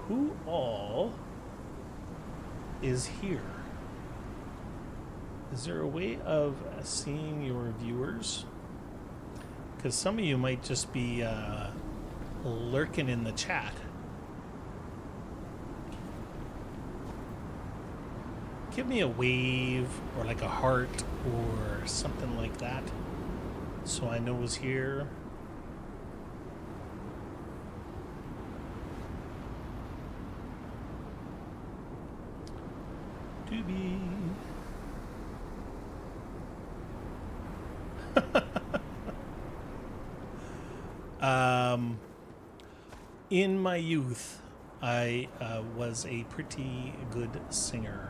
Who all is here? Is there a way of seeing your viewers? Because some of you might just be lurking in the chat. Give me a wave or like a heart or something like that so I know who's here. Doobie. In my youth, I was a pretty good singer.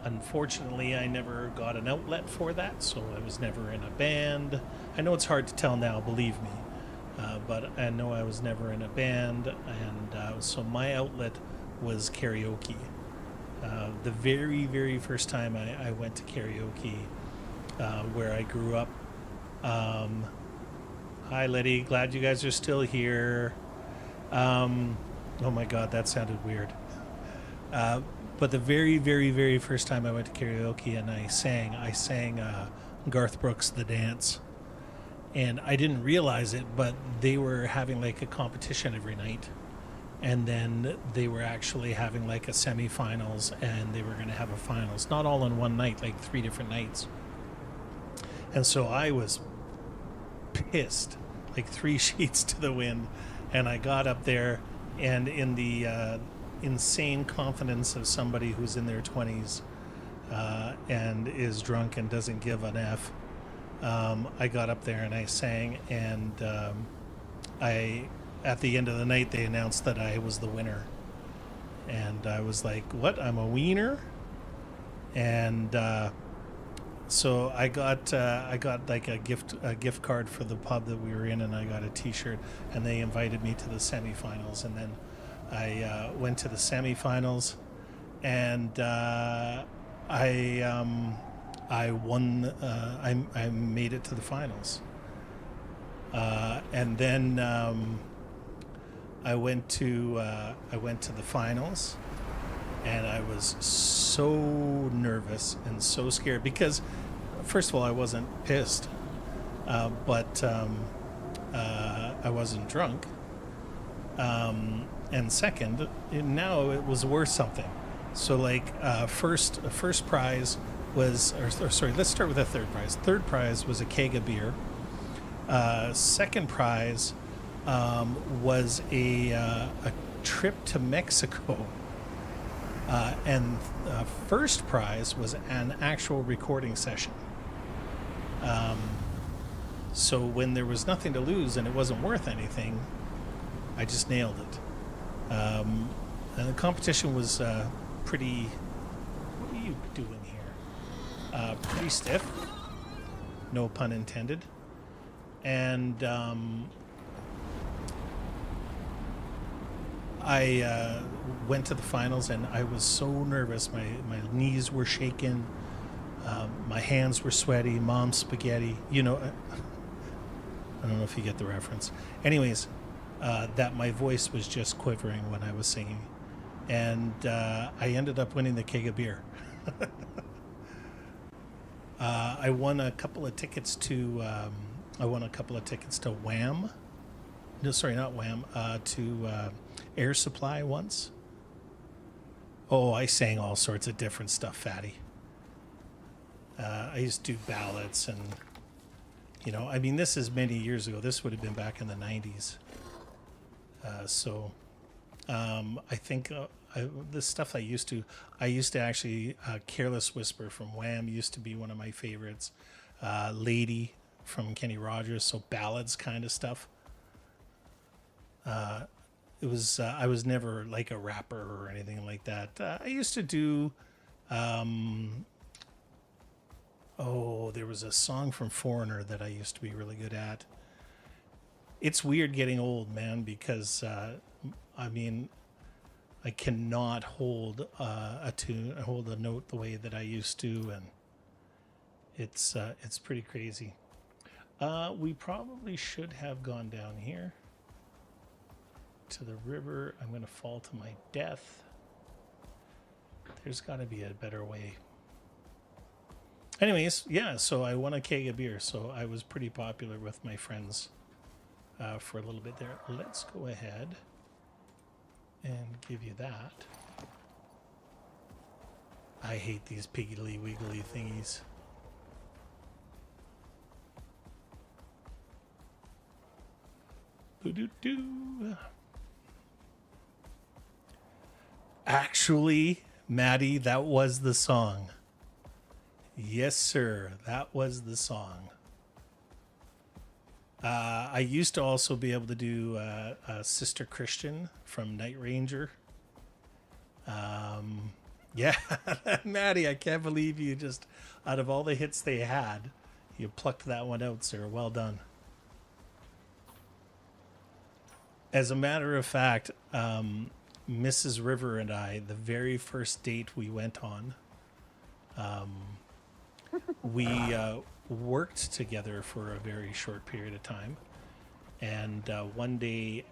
Unfortunately, I never got an outlet for that, so I was never in a band. I know it's hard to tell now, believe me, but I know I was never in a band, and so my outlet was karaoke. The very, very first time I went to karaoke, where I grew up. Hi, Letty. Glad you guys are still here. Oh my God, that sounded weird. But the very, very, very first time I went to karaoke and I sang Garth Brooks' The Dance. And I didn't realize it, but they were having like a competition every night. And then they were actually having like a semifinals, and they were going to have a finals. Not all in one night, like 3 different nights. And so I was pissed, like 3 sheets to the wind. And I got up there, and in the insane confidence of somebody who's in their 20s and is drunk and doesn't give an F, I got up there and I sang, and at the end of the night they announced that I was the winner, and I was like, what, I'm a wiener? And so I got like a gift card for the pub that we were in, and I got a t-shirt, and they invited me to the semifinals, and then I went to the semifinals, and I won. I made it to the finals, and then I went to the finals, and I was so nervous and so scared because, first of all, I wasn't pissed, but I wasn't drunk. and second, now it was worth something. So like first prize was, or sorry, let's start with the third prize. Third prize was a keg of beer. Second prize was a trip to Mexico. And first prize was an actual recording session. So when there was nothing to lose and it wasn't worth anything, I just nailed it. And the competition was pretty... What are you doing here? Pretty stiff. No pun intended. And I went to the finals, and I was so nervous. My knees were shaking. My hands were sweaty. Mom's spaghetti. You know, I don't know if you get the reference. Anyways, that my voice was just quivering when I was singing. And I ended up winning the keg of beer. I won a couple of tickets to Wham. No, sorry, not Wham. To Air Supply once. Oh, I sang all sorts of different stuff, Fatty. I used to do ballads, and I mean, this is many years ago. This would have been back in the 90s. I think the stuff I used to actually, Careless Whisper from Wham used to be one of my favorites. Lady from Kenny Rogers, so ballads kind of stuff. It was I was never like a rapper or anything like that. I used to do there was a song from Foreigner that I used to be really good at. It's weird getting old, man, because I mean, I cannot hold a tune, hold a note the way that I used to, and it's pretty crazy. We probably should have gone down here to the river. I'm going to fall to my death. There's got to be a better way. Anyways, yeah, so I won a keg of beer, so I was pretty popular with my friends for a little bit there. Let's go ahead and give you that. I hate these piggly wiggly thingies. Boo-doo-doo. Actually, Maddie, that was the song. Yes, sir. That was the song. I used to also be able to do Sister Christian from Night Ranger. Yeah, Maddie, I can't believe you just, out of all the hits they had, you plucked that one out, sir. Well done. As a matter of fact, Mrs. River and I, the very first date we went on, we worked together for a very short period of time. And one day,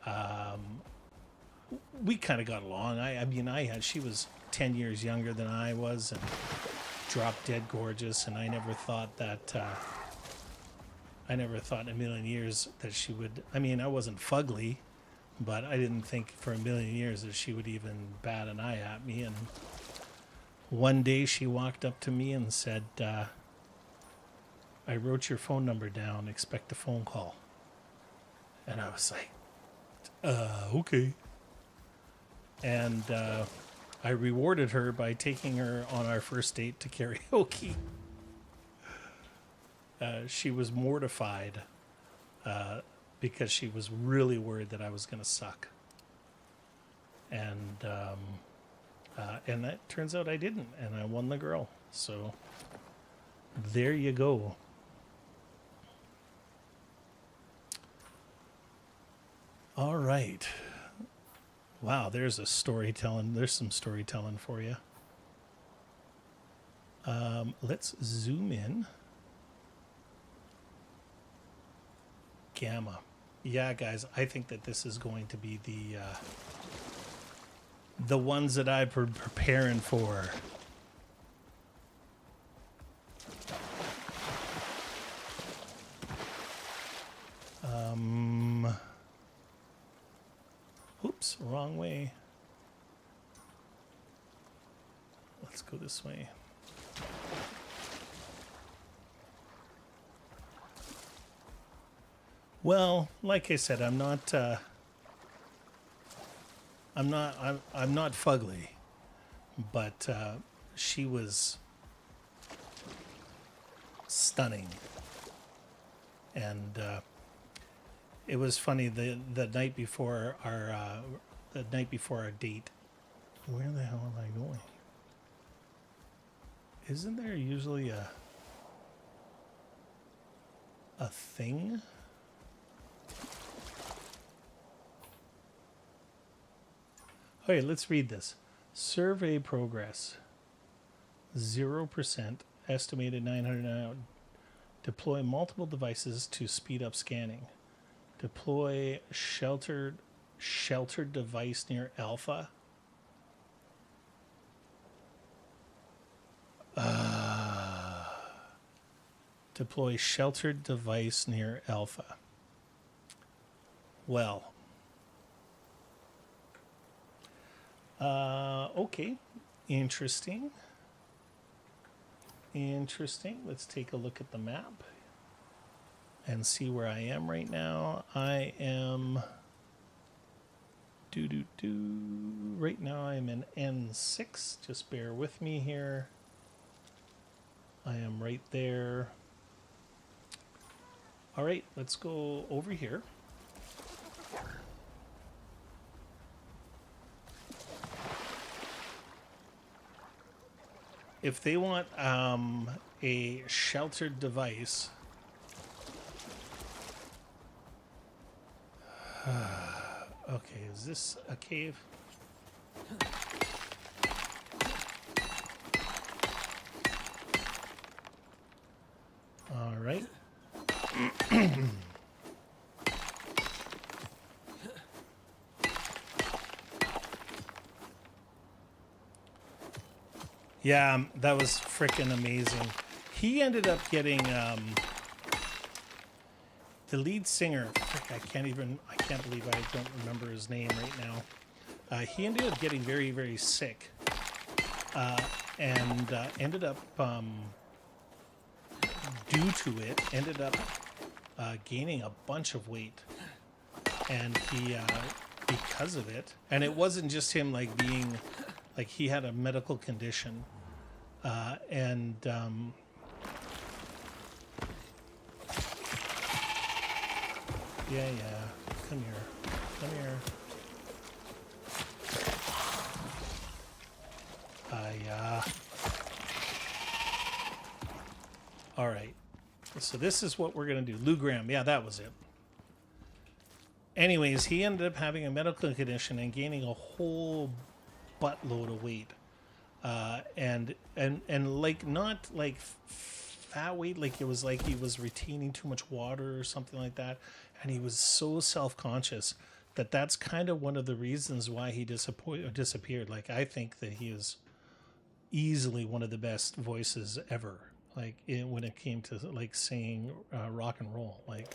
we kind of got along. She was 10 years younger than I was, and dropped dead gorgeous. And I never thought in a million years that she would, I wasn't fugly, but I didn't think for a million years that she would even bat an eye at me. And one day she walked up to me and said, I wrote your phone number down, expect a phone call. And I was like, okay. And I rewarded her by taking her on our first date to karaoke. She was mortified because she was really worried that I was going to suck. And that turns out I didn't, and I won the girl. So there you go. All right. Wow, there's some storytelling for you. Let's zoom in. Gamma. Yeah, guys, I think that this is going to be the ones that I've been preparing for. Oops. Oops, wrong way. Let's go this way. Well, like I said, I'm not fugly, but she was stunning, and it was funny the night before our date. Where the hell am I going? Isn't there usually a thing? Okay, let's read this. Survey progress. 0%. Estimated 900. Deploy multiple devices to speed up scanning. Deploy sheltered device near Alpha. Deploy sheltered device near Alpha. Well. Okay. Interesting. Let's take a look at the map and see where I am right now. I am right now I'm in N6. Just bear with me here. I am right there. All right, let's go over here. If they want a sheltered device, okay, is this a cave? All right. Yeah, that was freaking amazing. He ended up getting the lead singer. Frick, I can't believe I don't remember his name right now. He ended up getting very, very sick, and ended up due to it ended up gaining a bunch of weight, and he because of it. And it wasn't just him like being. Like he had a medical condition, and yeah, come here. All right. So this is what we're gonna do. Lou Graham, yeah, that was it. Anyways, he ended up having a medical condition and gaining a whole buttload of weight, and like not like fat weight, like it was like he was retaining too much water or something like that, and he was so self-conscious that's kind of one of the reasons why he disappeared. Like I think that he is easily one of the best voices ever, like when it came to like singing rock and roll. Like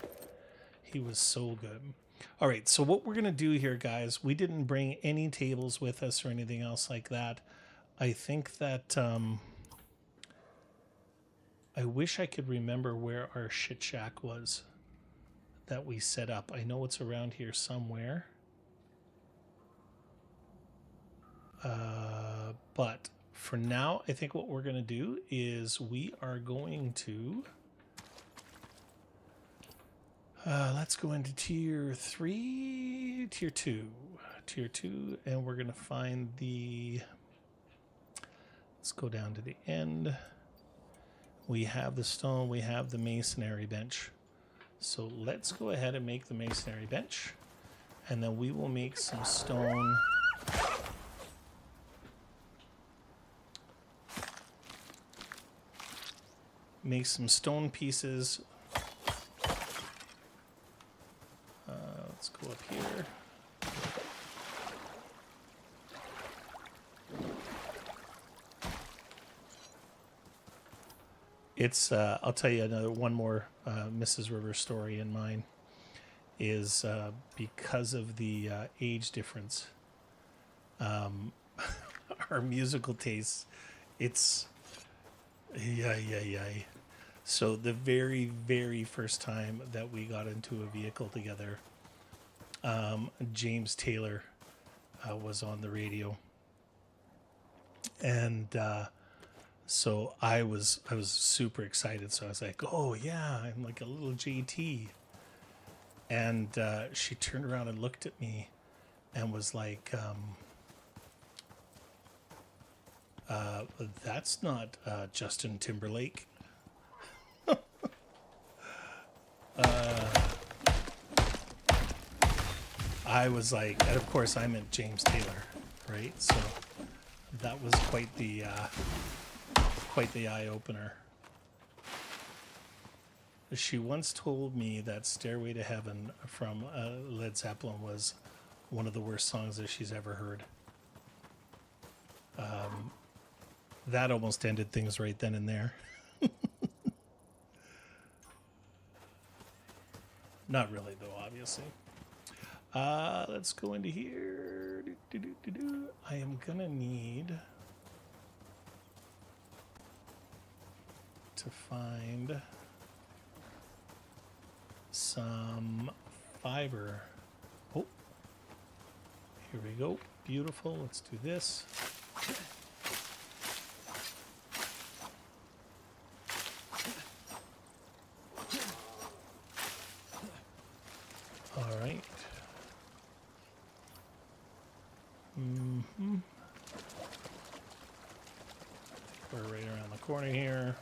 he was so good. All right, so what we're going to do here, guys, we didn't bring any tables with us or anything else like that. I think that I wish I could remember where our shit shack was that we set up. I know it's around here somewhere. But for now, I think what we're going to do is we are going to... let's go into tier 3, tier 2, and we're going to find the... Let's go down to the end. We have the stone, we have the masonry bench. So let's go ahead and make the masonry bench, and then we will make some stone. Make some stone pieces. Let's go up here. It's, I'll tell you one more Mrs. River story in mine. is because of the age difference. Our musical tastes, it's yeah. So the very, very first time that we got into a vehicle together, James Taylor was on the radio, and so I was super excited. So I was like, "Oh yeah, I'm like a little JT," and she turned around and looked at me, and was like, "That's not Justin Timberlake." I was like, and of course I meant James Taylor, right? So that was quite the eye opener. She once told me that "Stairway to Heaven" from Led Zeppelin was one of the worst songs that she's ever heard. That almost ended things right then and there. Not really, though, obviously. Let's go into here. I am going to need to find some fiber. Oh, here we go. Beautiful. Let's do this. All right. We're right around the corner here.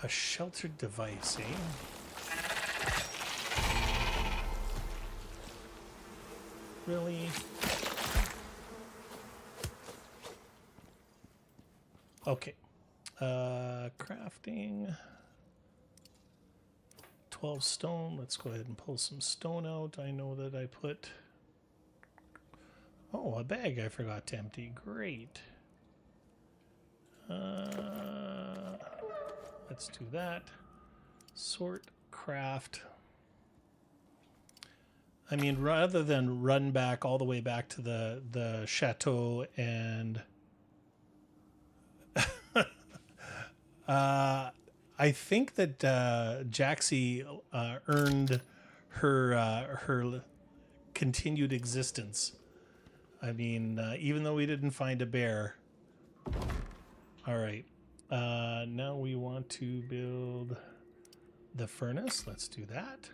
A sheltered device, eh? Really? Okay. Crafting. 12 stone. Let's go ahead and pull some stone out. I know that I put... Oh, a bag I forgot to empty. Great. Let's do that. Sort, craft. I mean, rather than run back all the way back to the chateau and... I think that Jaxie earned her continued existence. I mean, even though we didn't find a bear. All right. Now we want to build the furnace. Let's do that.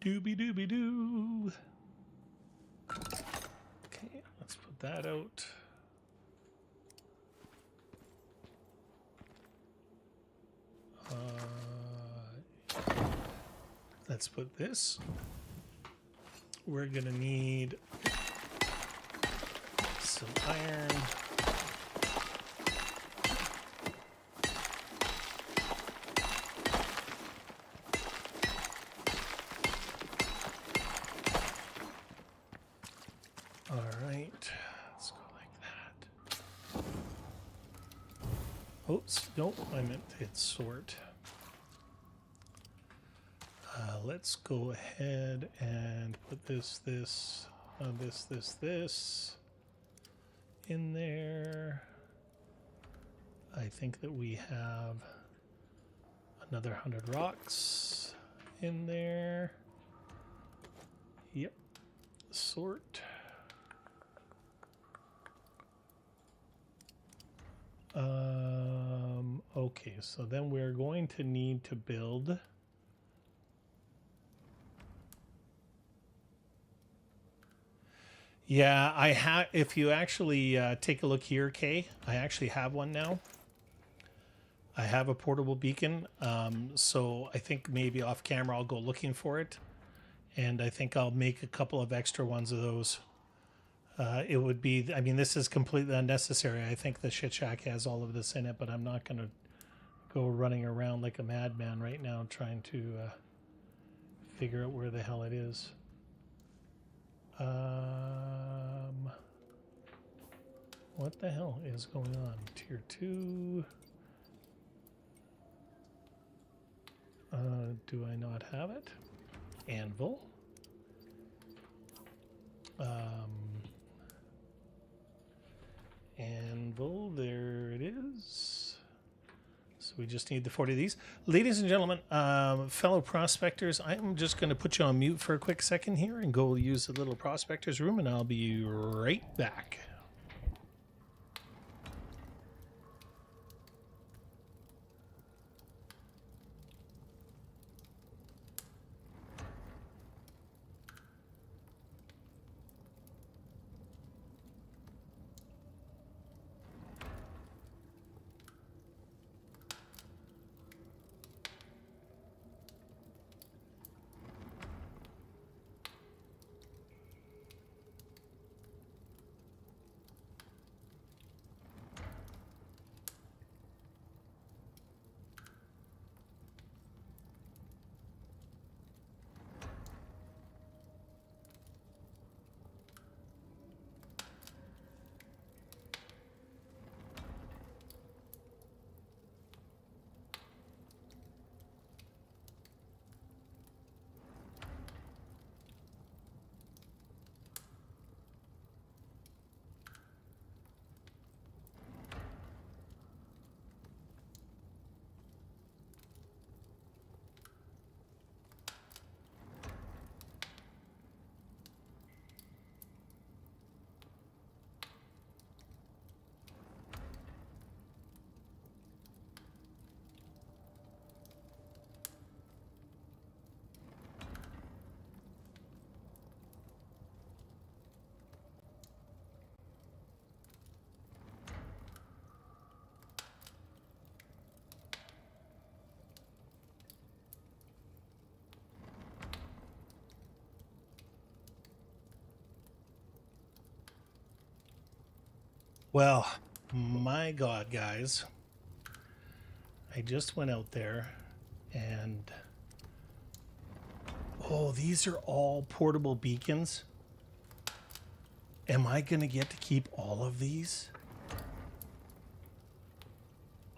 Doobie-doobie-doo. Okay, let's put that out. Let's put this. We're gonna need some iron. All right, let's go like that. Oops, nope, I meant to hit sort. Let's go ahead and put this in there. I think that we have another 100 rocks in there. Yep. Sort. Okay, so then we're going to need to build Yeah, I have. If you actually take a look here, Kay, I actually have one now. I have a portable beacon. So I think maybe off camera I'll go looking for it, and I think I'll make a couple of extra ones of those. It would be. I mean, this is completely unnecessary. I think the shit shack has all of this in it, but I'm not gonna go running around like a madman right now trying to figure out where the hell it is. What the hell is going on? Tier 2. Do I not have it? Anvil. Anvil, there it is. So we just need the 40 of these. Ladies and gentlemen, fellow prospectors, I'm just going to put you on mute for a quick second here and go use the little prospector's room, and I'll be right back. Well, my God, guys. I just went out there and... Oh, these are all portable beacons. Am I going to get to keep all of these?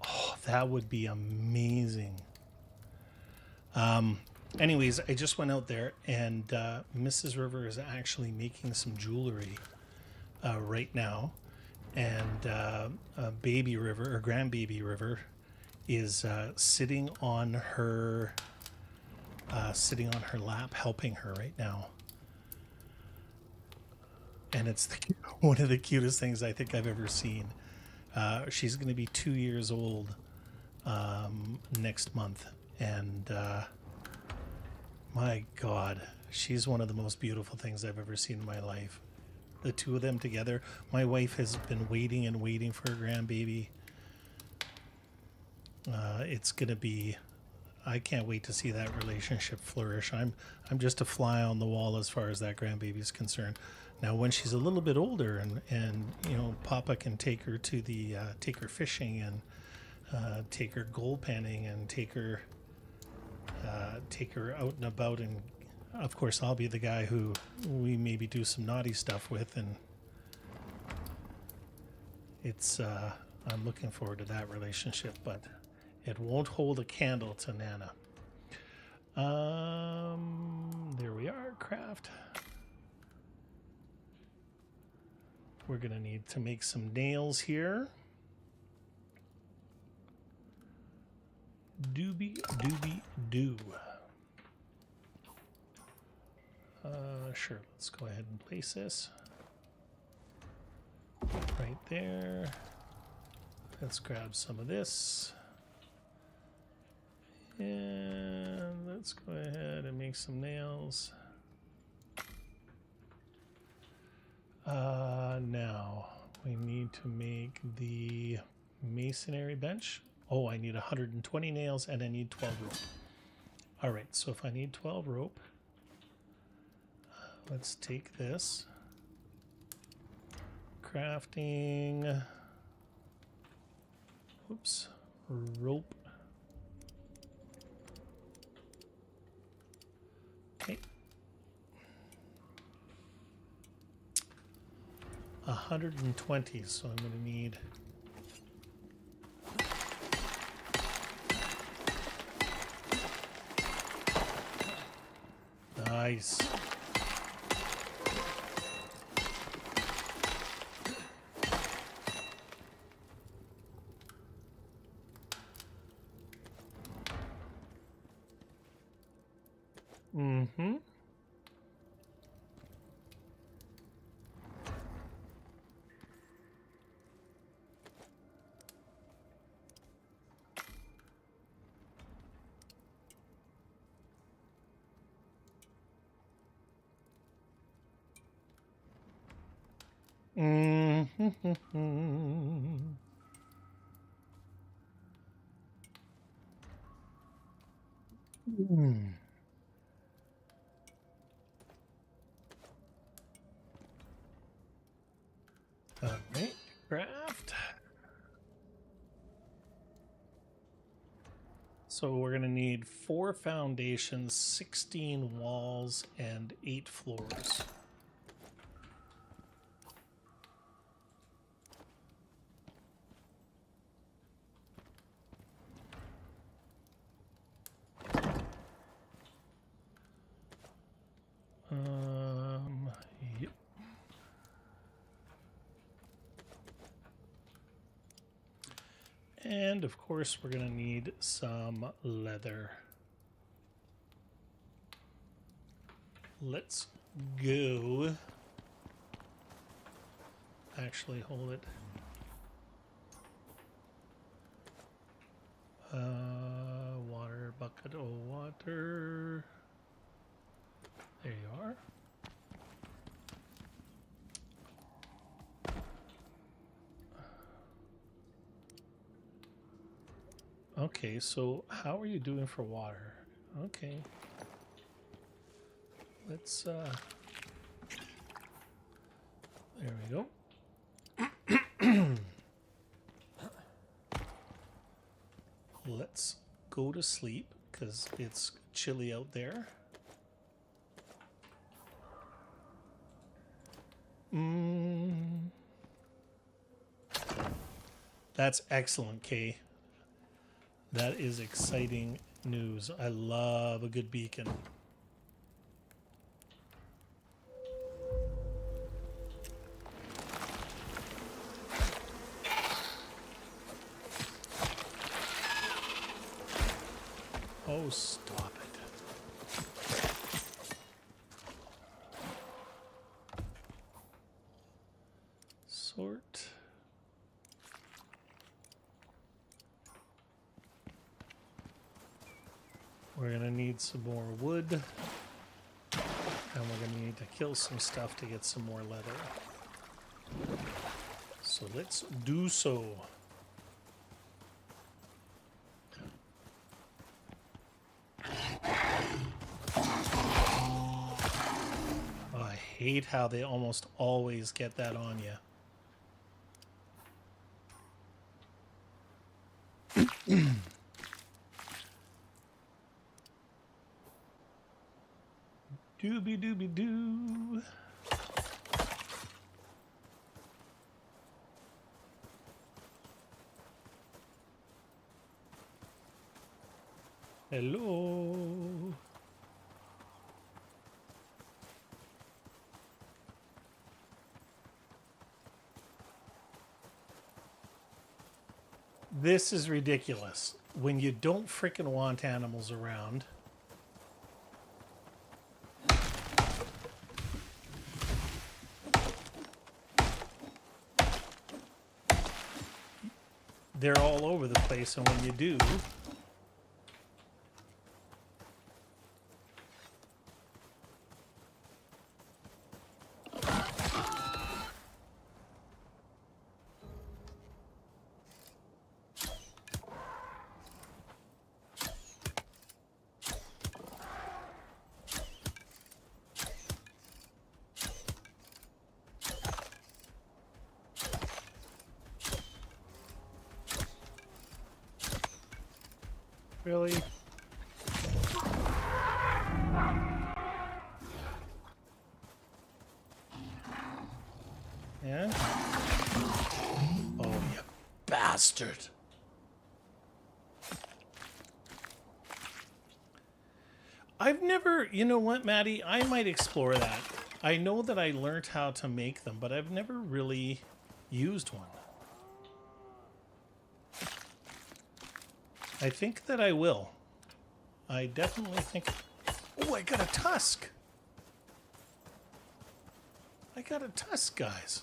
Oh, that would be amazing. Anyways, I just went out there and Mrs. River is actually making some jewelry right now. And Baby River, or Grandbaby River, is sitting on her lap, helping her right now. And it's one of the cutest things I think I've ever seen. She's going to be 2 years old next month, and my God, she's one of the most beautiful things I've ever seen in my life. The two of them together. My wife has been waiting and waiting for a grandbaby. It's gonna be... I can't wait to see that relationship flourish. I'm just a fly on the wall as far as that grandbaby is concerned. Now, when she's a little bit older and you know, Papa can take her to the take her fishing and take her gold panning and take her out and about, and of course I'll be the guy who we maybe do some naughty stuff with, and it's I'm looking forward to that relationship, but it won't hold a candle to Nana. There we are, craft. We're gonna need to make some nails here. Doobie doobie doo. Sure, let's go ahead and place this right there. Let's grab some of this. And let's go ahead and make some nails. Now we need to make the masonry bench. Oh, I need 120 nails and I need 12 rope. All right, so if I need 12 rope, let's take this. Crafting. Oops. Rope. Okay. 120, so I'm going to need... Nice. Mm-hmm. Mm-hmm. All right, craft. So we're going to need 4 foundations, 16 walls, and 8 floors. Yep. And of course, we're going to need some leather. Let's go. Actually, hold it. Water, bucket of water. There you are. Okay, so how are you doing for water? Okay. Let's, there we go. Let's go to sleep because it's chilly out there. That's excellent, Kay. That is exciting news. I love a good beacon. Oh, stop it. Sort. We're going to need some more wood. And we're going to need to kill some stuff to get some more leather. So let's do so. Oh, I hate how they almost always get that on you. Doobie doobie doo. Hello. This is ridiculous. When you don't frickin' want animals around. They're all over the place, and when you do, really? Yeah? Oh, you bastard. I've never, you know what, Maddie? I might explore that. I know that I learned how to make them, but I've never really used one. I think that I will. I definitely think... Oh, I got a tusk. I got a tusk, guys.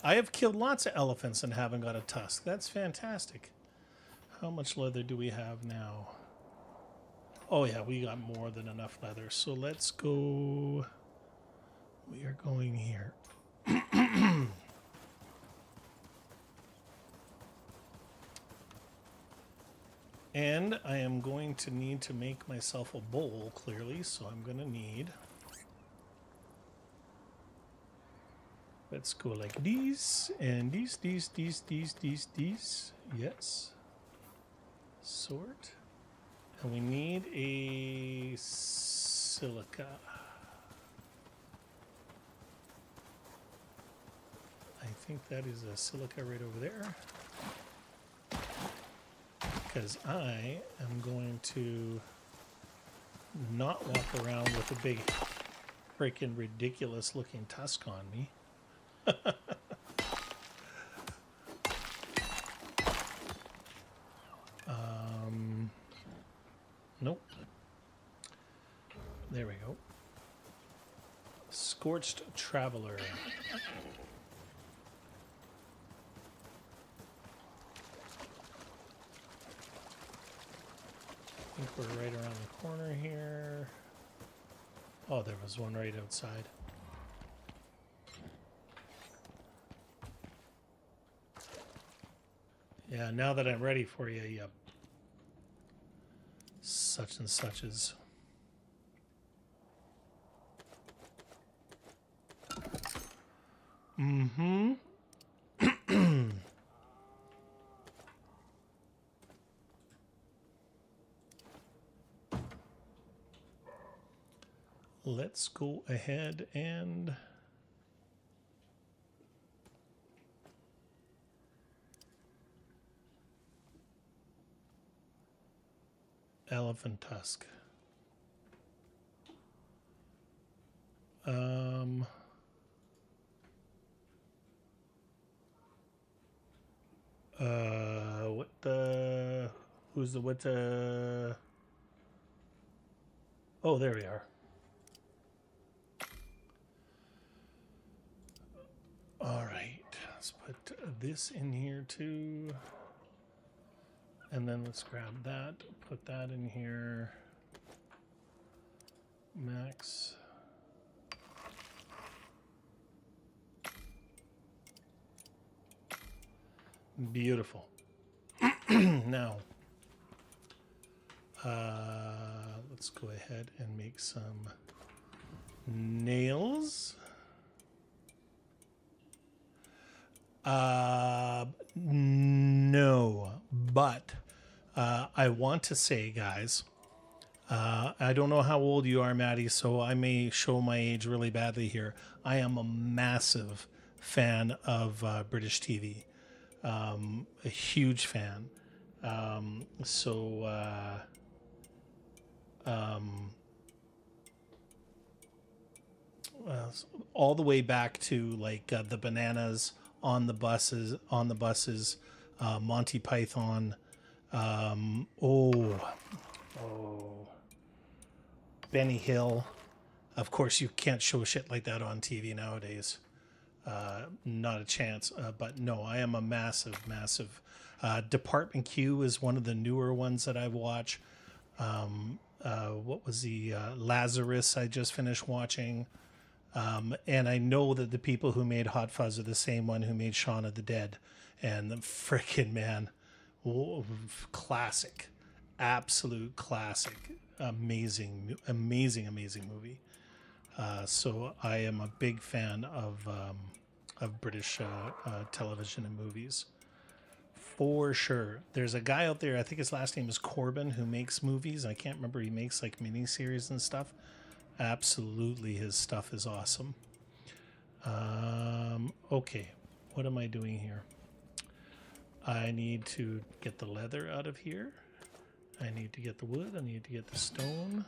I have killed lots of elephants and haven't got a tusk. That's fantastic. How much leather do we have now? Oh yeah, we got more than enough leather. So let's go. We are going here. And I am going to need to make myself a bowl, clearly. So I'm going to need... Let's go like these, and these. Yes. Sort. And we need a silica. I think that is a silica right over there. Because I am going to not walk around with a big freaking ridiculous looking tusk on me. Nope. There we go. Scorched Traveler. I think we're right around the corner here. Oh, there was one right outside. Yeah, now that I'm ready for you, yep. Such and such is. Mm-hmm. Let's go ahead and elephant tusk. What the? Who's the what the? Oh, there we are. All right, let's put this in here too. And then let's grab that, put that in here. Max. Beautiful. Now, let's go ahead and make some nails. No, but I want to say, guys, I don't know how old you are, Maddie, so I may show my age really badly here. I am a massive fan of British TV, a huge fan. All the way back to like the Bananas on the buses, Monty Python. Benny Hill. Of course, you can't show shit like that on TV nowadays. Not a chance. But no, I am a massive. Department Q is one of the newer ones that I've watched. What was the Lazarus I just finished watching? And I know that the people who made Hot Fuzz are the same one who made Shaun of the Dead. And the frickin' man, classic, absolute classic, amazing movie. So I am a big fan of British television and movies. For sure. There's a guy out there, I think his last name is Corbin, who makes movies. I can't remember. He makes like miniseries and stuff. Absolutely, his stuff is awesome. Okay, what am I doing here? I need to get the leather out of here. I need to get the wood. I need to get the stone.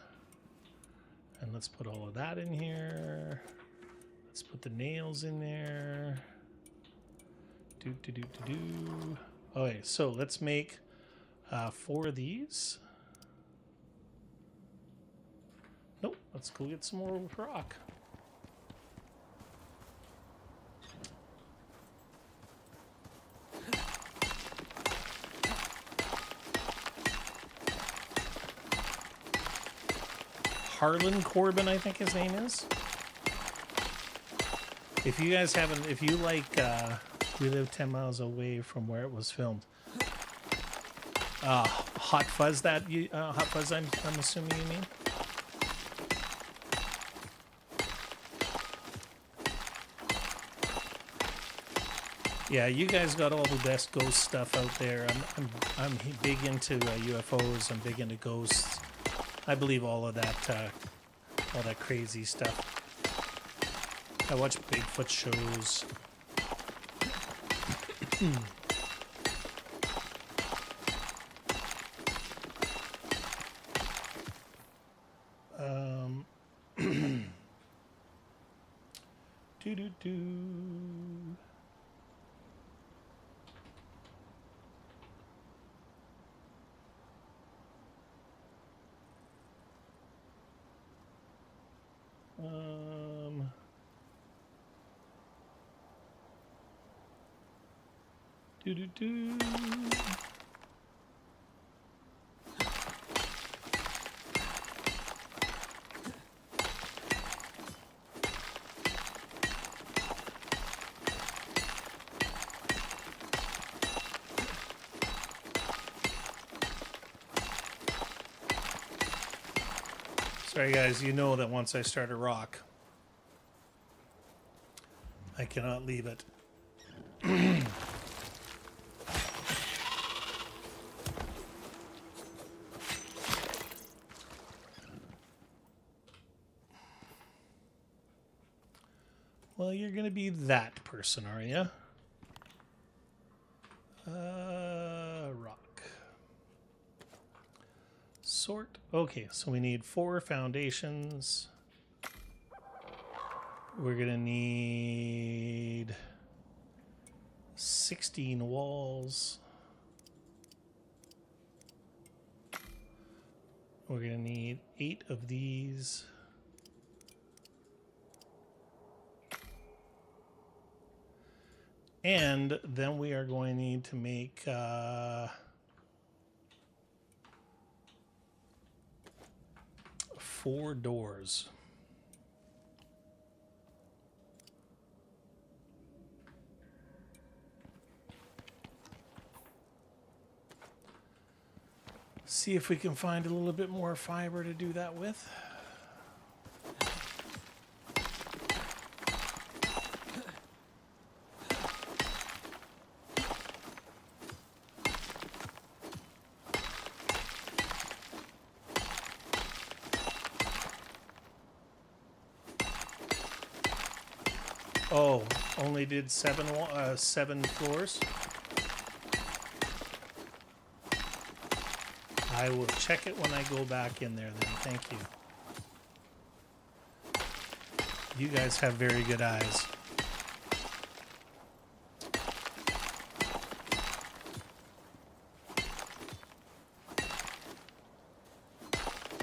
And let's put all of that in here. Let's put the nails in there. Okay, so let's make 4 of these. Nope, let's go get some more rock. Harlan Corbin, I think his name is. If you guys haven't, if you like, we live 10 miles away from where it was filmed. Hot Fuzz, Hot Fuzz, I'm assuming you mean? Yeah, you guys got all the best ghost stuff out there. I'm big into UFOs. I'm big into ghosts. I believe all that crazy stuff. I watch Bigfoot shows. Sorry guys, you know that once I start a rock, I cannot leave it. Well, you're going to be that person, are you? Rock. Sort. Okay, so we need 4 foundations. We're going to need 16 walls. We're going to need 8 of these. And then we are going to need to make 4 doors. See if we can find a little bit more fiber to do that with. Oh, only did 7 floors. I will check it when I go back in there then. Thank you. You guys have very good eyes.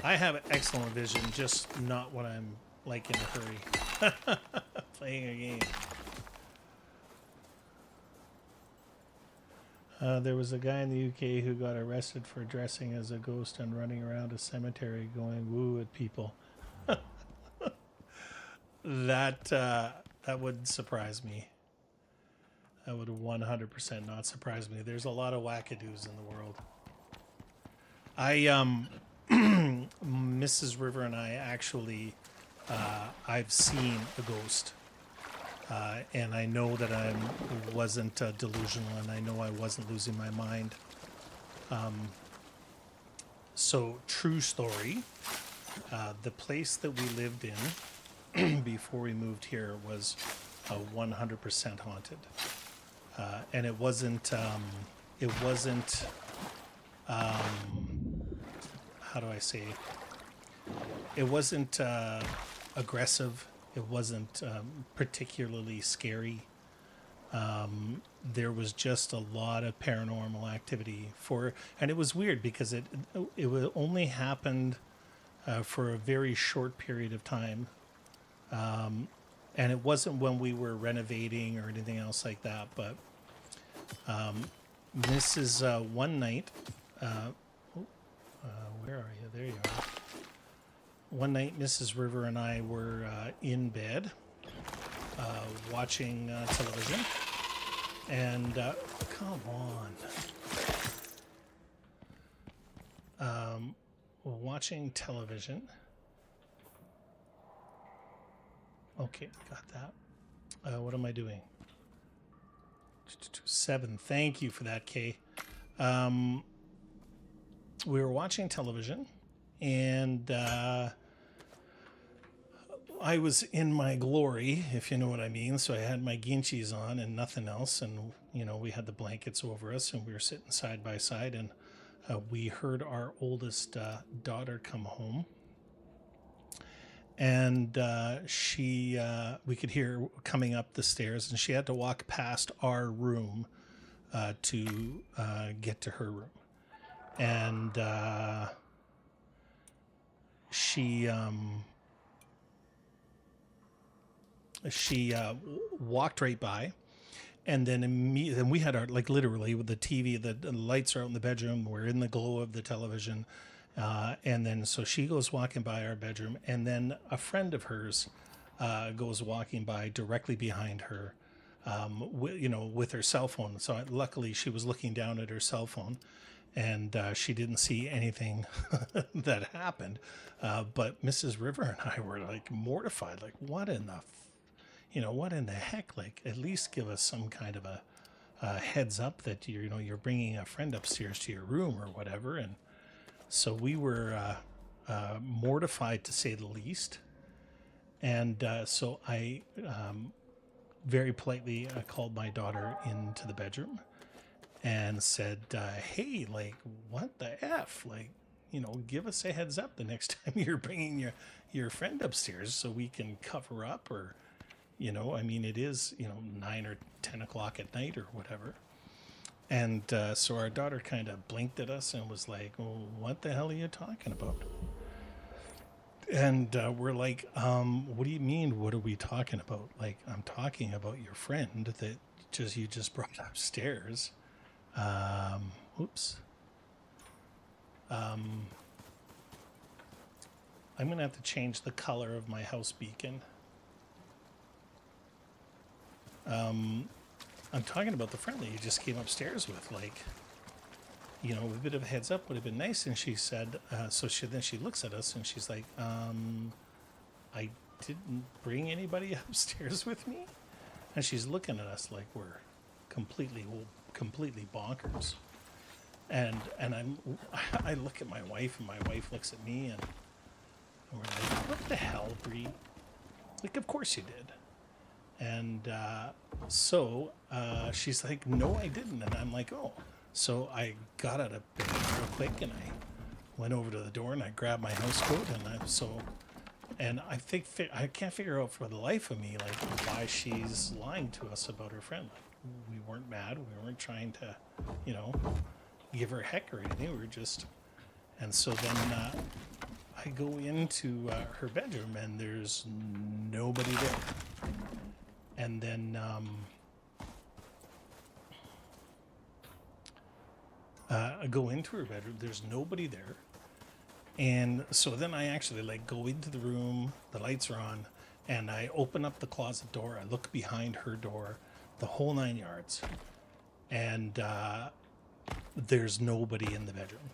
I have excellent vision, just not when I'm like in a hurry. Playing a game. There was a guy in the UK who got arrested for dressing as a ghost and running around a cemetery going woo at people. That would surprise me. That would 100% not surprise me. There's a lot of wackadoos in the world. Mrs. River and I actually, I've seen a ghost. And I know that I wasn't delusional, and I know I wasn't losing my mind. So, true story. The place that we lived in before we moved here was 100% haunted, and it wasn't. How do I say? It wasn't aggressive. It wasn't particularly scary. There was just a lot of paranormal activity and it was weird because it only happened for a very short period of time, and it wasn't when we were renovating or anything else like that. But this is one night. Where are you? There you are. One night, Mrs. River and I were in bed watching television, and come on, watching television. Okay, got that. What am I doing? 7. Thank you for that, Kay. We were watching television, and I was in my glory, if you know what I mean. So I had my ginchis on and nothing else, and we had the blankets over us, and we were sitting side by side, and we heard our oldest daughter come home, and we could hear her coming up the stairs, and she had to walk past our room to get to her room, and she walked right by, and then we had our, like, literally with the TV, the lights are out in the bedroom, we're in the glow of the television, and then so she goes walking by our bedroom, and then a friend of hers goes walking by directly behind her, with her cell phone. So luckily she was looking down at her cell phone, and she didn't see anything that happened, but Mrs. River and I were like mortified, like, what in the heck? Like, at least give us some kind of a heads up that you're bringing a friend upstairs to your room or whatever. And so we were mortified, to say the least. And so I very politely called my daughter into the bedroom and said, hey, like, what the F? Like, give us a heads up the next time you're bringing your friend upstairs so we can cover up, or, I mean, it is, 9 or 10 o'clock at night or whatever. And so our daughter kind of blinked at us and was like, well, what the hell are you talking about? And we're like, what do you mean? What are we talking about? Like, I'm talking about your friend that you just brought upstairs. Oops. I'm going to have to change the color of my house beacon. I'm talking about the friend that you just came upstairs with, like, a bit of a heads up would have been nice. And she said, then she looks at us and she's like, I didn't bring anybody upstairs with me. And she's looking at us like we're completely bonkers. And I look at my wife, and my wife looks at me, and we're like, what the hell, Bree? Like, of course you did. And so she's like, no, I didn't. And I'm like, oh. So I got out of bed real quick, and I went over to the door, and I grabbed my house coat, and I can't figure out for the life of me, like, why she's lying to us about her friend. Like, we weren't mad. We weren't trying to, give her heck or anything. We were just, and so then I go into her bedroom, and there's nobody there. And then I go into her bedroom. There's nobody there. And so then I actually, like, go into the room. The lights are on, and I open up the closet door. I look behind her door, the whole 9 yards, and there's nobody in the bedroom.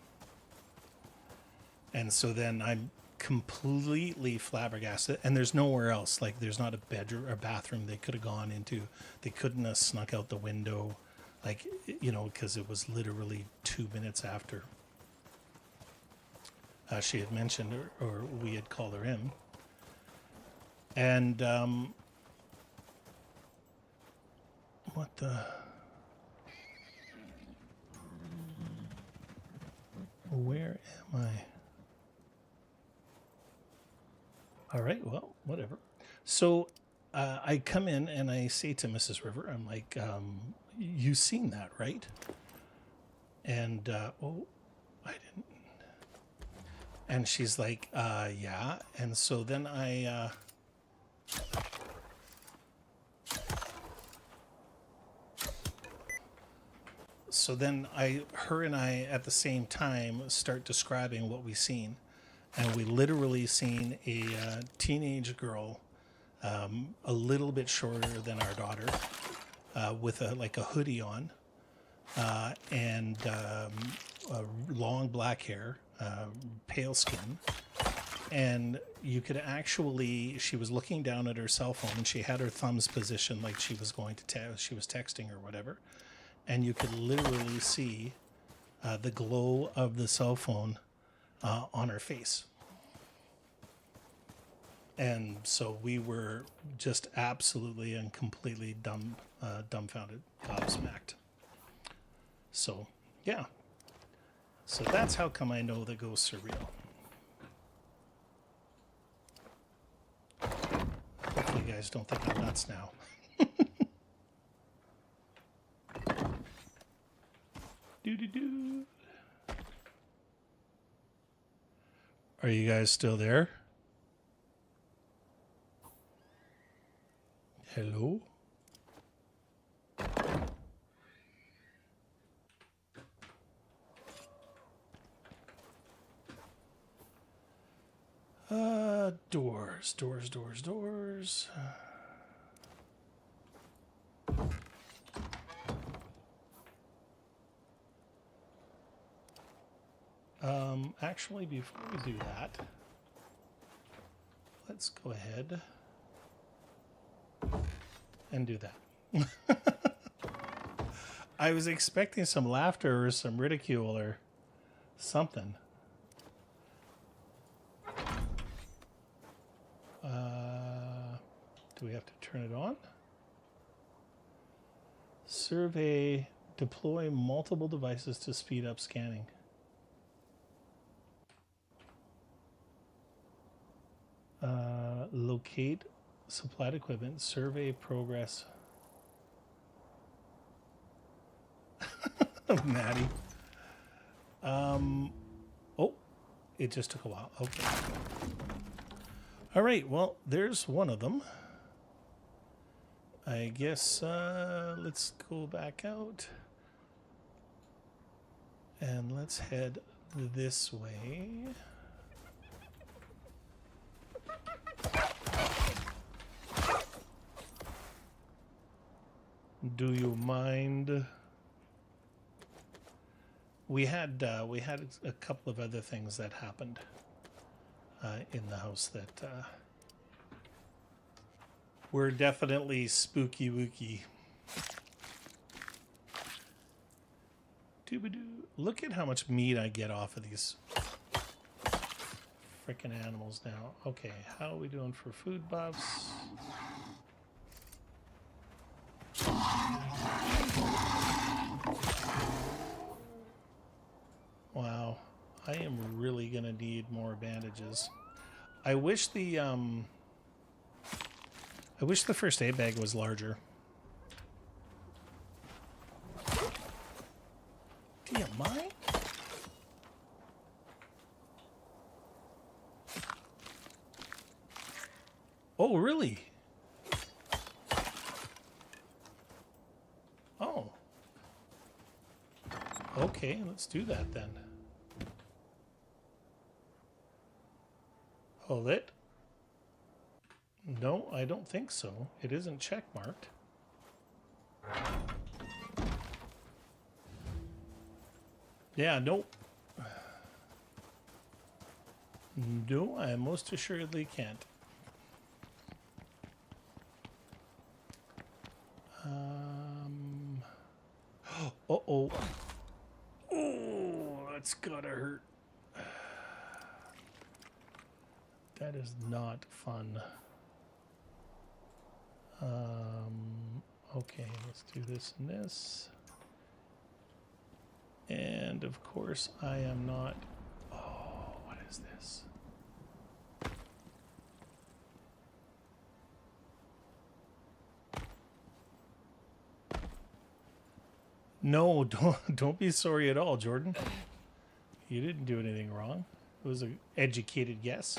And so then I'm completely flabbergasted. And there's nowhere else. Like, there's not a bedroom or bathroom they could have gone into. They couldn't have snuck out the window, like, you know, because it was literally 2 minutes after she had mentioned, or we had called her in. And what the... Where am I? All right, well, whatever. So I come in and I say to Mrs. River, I'm like, you seen that, right? And, oh, I didn't. And she's like, yeah. And so then her and I at the same time start describing what we seen. And we literally seen a teenage girl, a little bit shorter than our daughter, with a hoodie on, and long black hair, pale skin. And you could actually, she was looking down at her cell phone and she had her thumbs positioned like she was going to she was texting or whatever. And you could literally see the glow of the cell phone on her face. And so we were just absolutely and completely dumbfounded, gobsmacked. So, yeah. So that's how come I know the ghosts are real. Hopefully you guys don't think I'm nuts now. Do. Are you guys still there? Hello? Doors. Actually, before we do that, let's go ahead and do that. I was expecting some laughter or some ridicule or something. Do we have to turn it on? Survey, deploy multiple devices to speed up scanning. Locate supplied equipment, survey progress. Maddie. Oh, it just took a while. Okay. All right, well, there's one of them. I guess let's go back out. And let's head this way. Do you mind? We had a couple of other things that happened in the house that were definitely spooky wooky. Doobadoo. Look at how much meat I get off of these freaking animals now. Okay, how are we doing for food buffs? Wow, I am really gonna need more bandages. I wish the first aid bag was larger. Do you mind? Oh, really? Oh. Okay, let's do that then. Hold it. No, I don't think so. It isn't checkmarked. Yeah, nope. No, I most assuredly can't. Uh-oh. Oh, that's gotta hurt. That is not fun. Okay, let's do this and this. And of course, I am not. Oh, what is this? No, don't be sorry at all, Jordan. You didn't do anything wrong. It was an educated guess.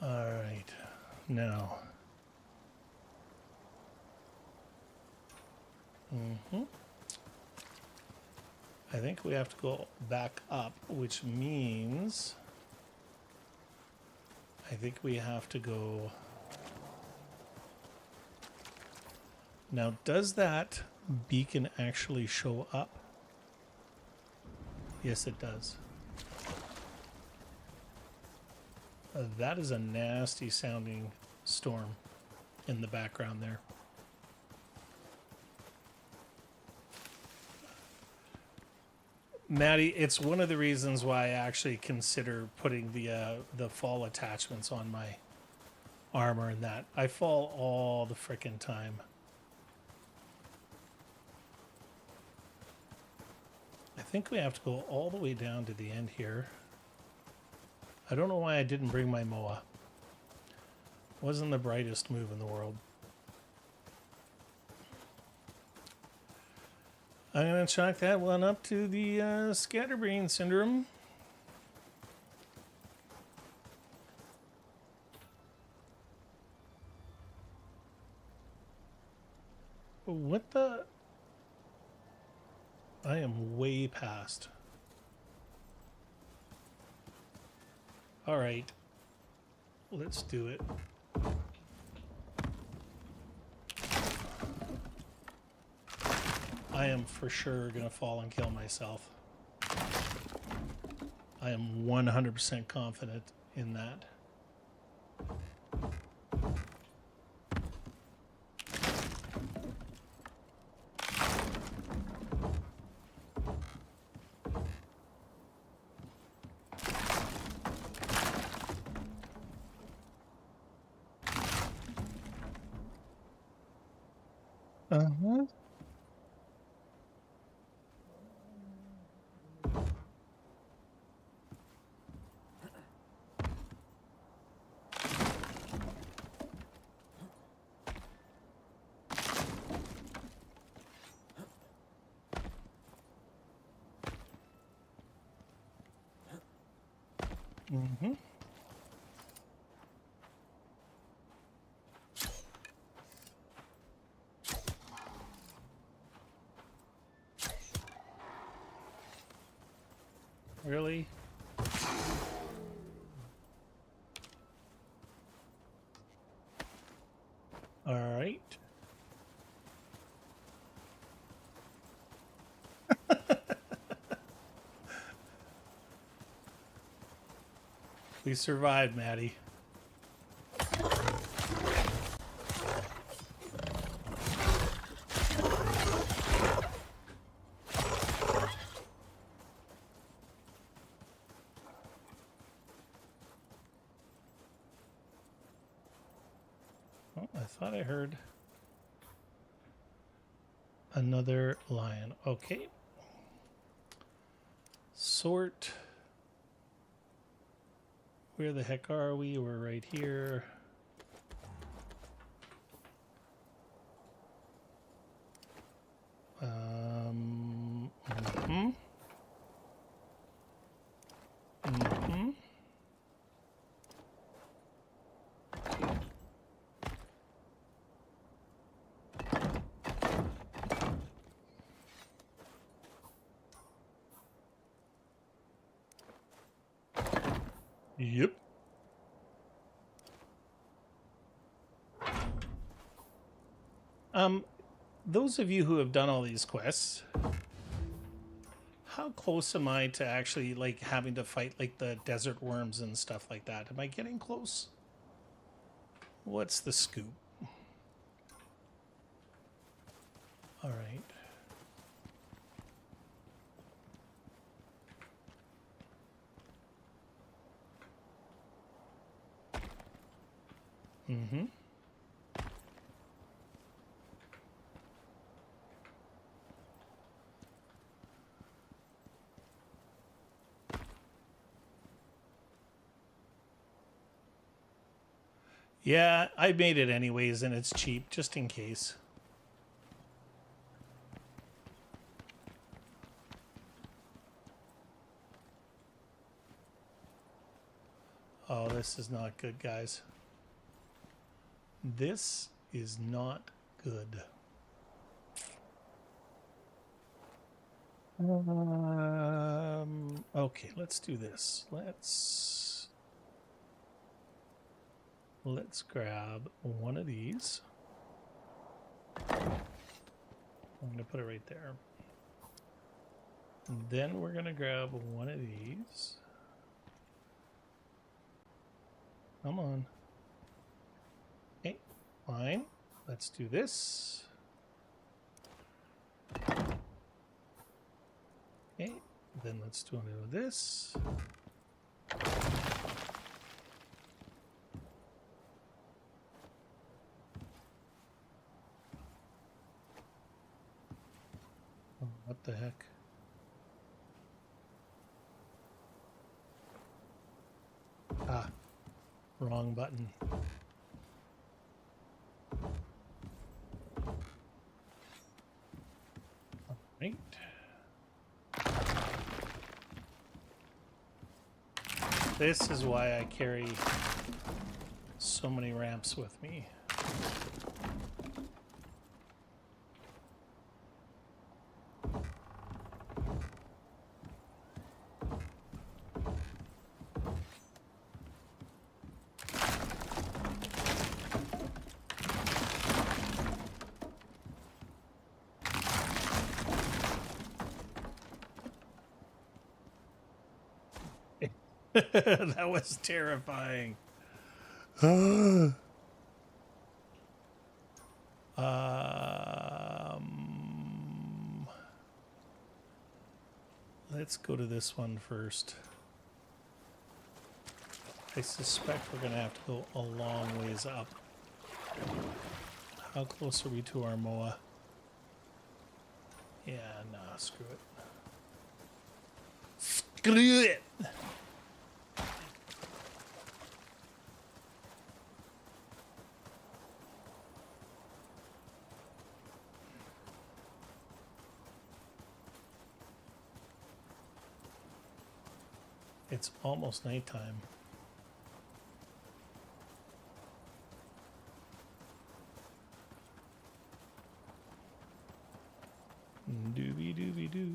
All right, now. I think we have to go back up, which means I think we have to go. Now, does that beacon actually show up? Yes, it does. That is a nasty sounding storm in the background there. Maddie, it's one of the reasons why I actually consider putting the fall attachments on my armor and that. I fall all the frickin' time. I think we have to go all the way down to the end here. I don't know why I didn't bring my moa. Wasn't the brightest move in the world. I'm going to chalk that one up to the scatterbrain syndrome. What the? I am way past. All right. Let's do it. I am for sure going to fall and kill myself. I am 100% confident in that. Uh-huh. Mm-hmm. Really? All right. We survived, Maddie. Oh, I thought I heard another lion. Okay. Sort. Where the heck are we? We're right here. Mm-hmm. Mm-hmm. Yep. those of you who have done all these quests, how close am I to actually like having to fight like the desert worms and stuff like that? Am I getting close? What's the scoop? All right. Mm-hmm. Yeah, I made it anyways, and it's cheap, just in case. Oh, this is not good, guys. This is not good. Okay, let's do this. Let's grab one of these. I'm going to put it right there. And then we're going to grab one of these. Come on. Okay, fine. Let's do this. Okay, then let's do this. Oh, what the heck? Ah, wrong button. All right. This is why I carry so many ramps with me. That was terrifying. Let's go to this one first. I suspect we're going to have to go a long ways up. How close are we to our moa? Yeah, nah, screw it. Screw it! It's almost nighttime. Doobie doobie doo,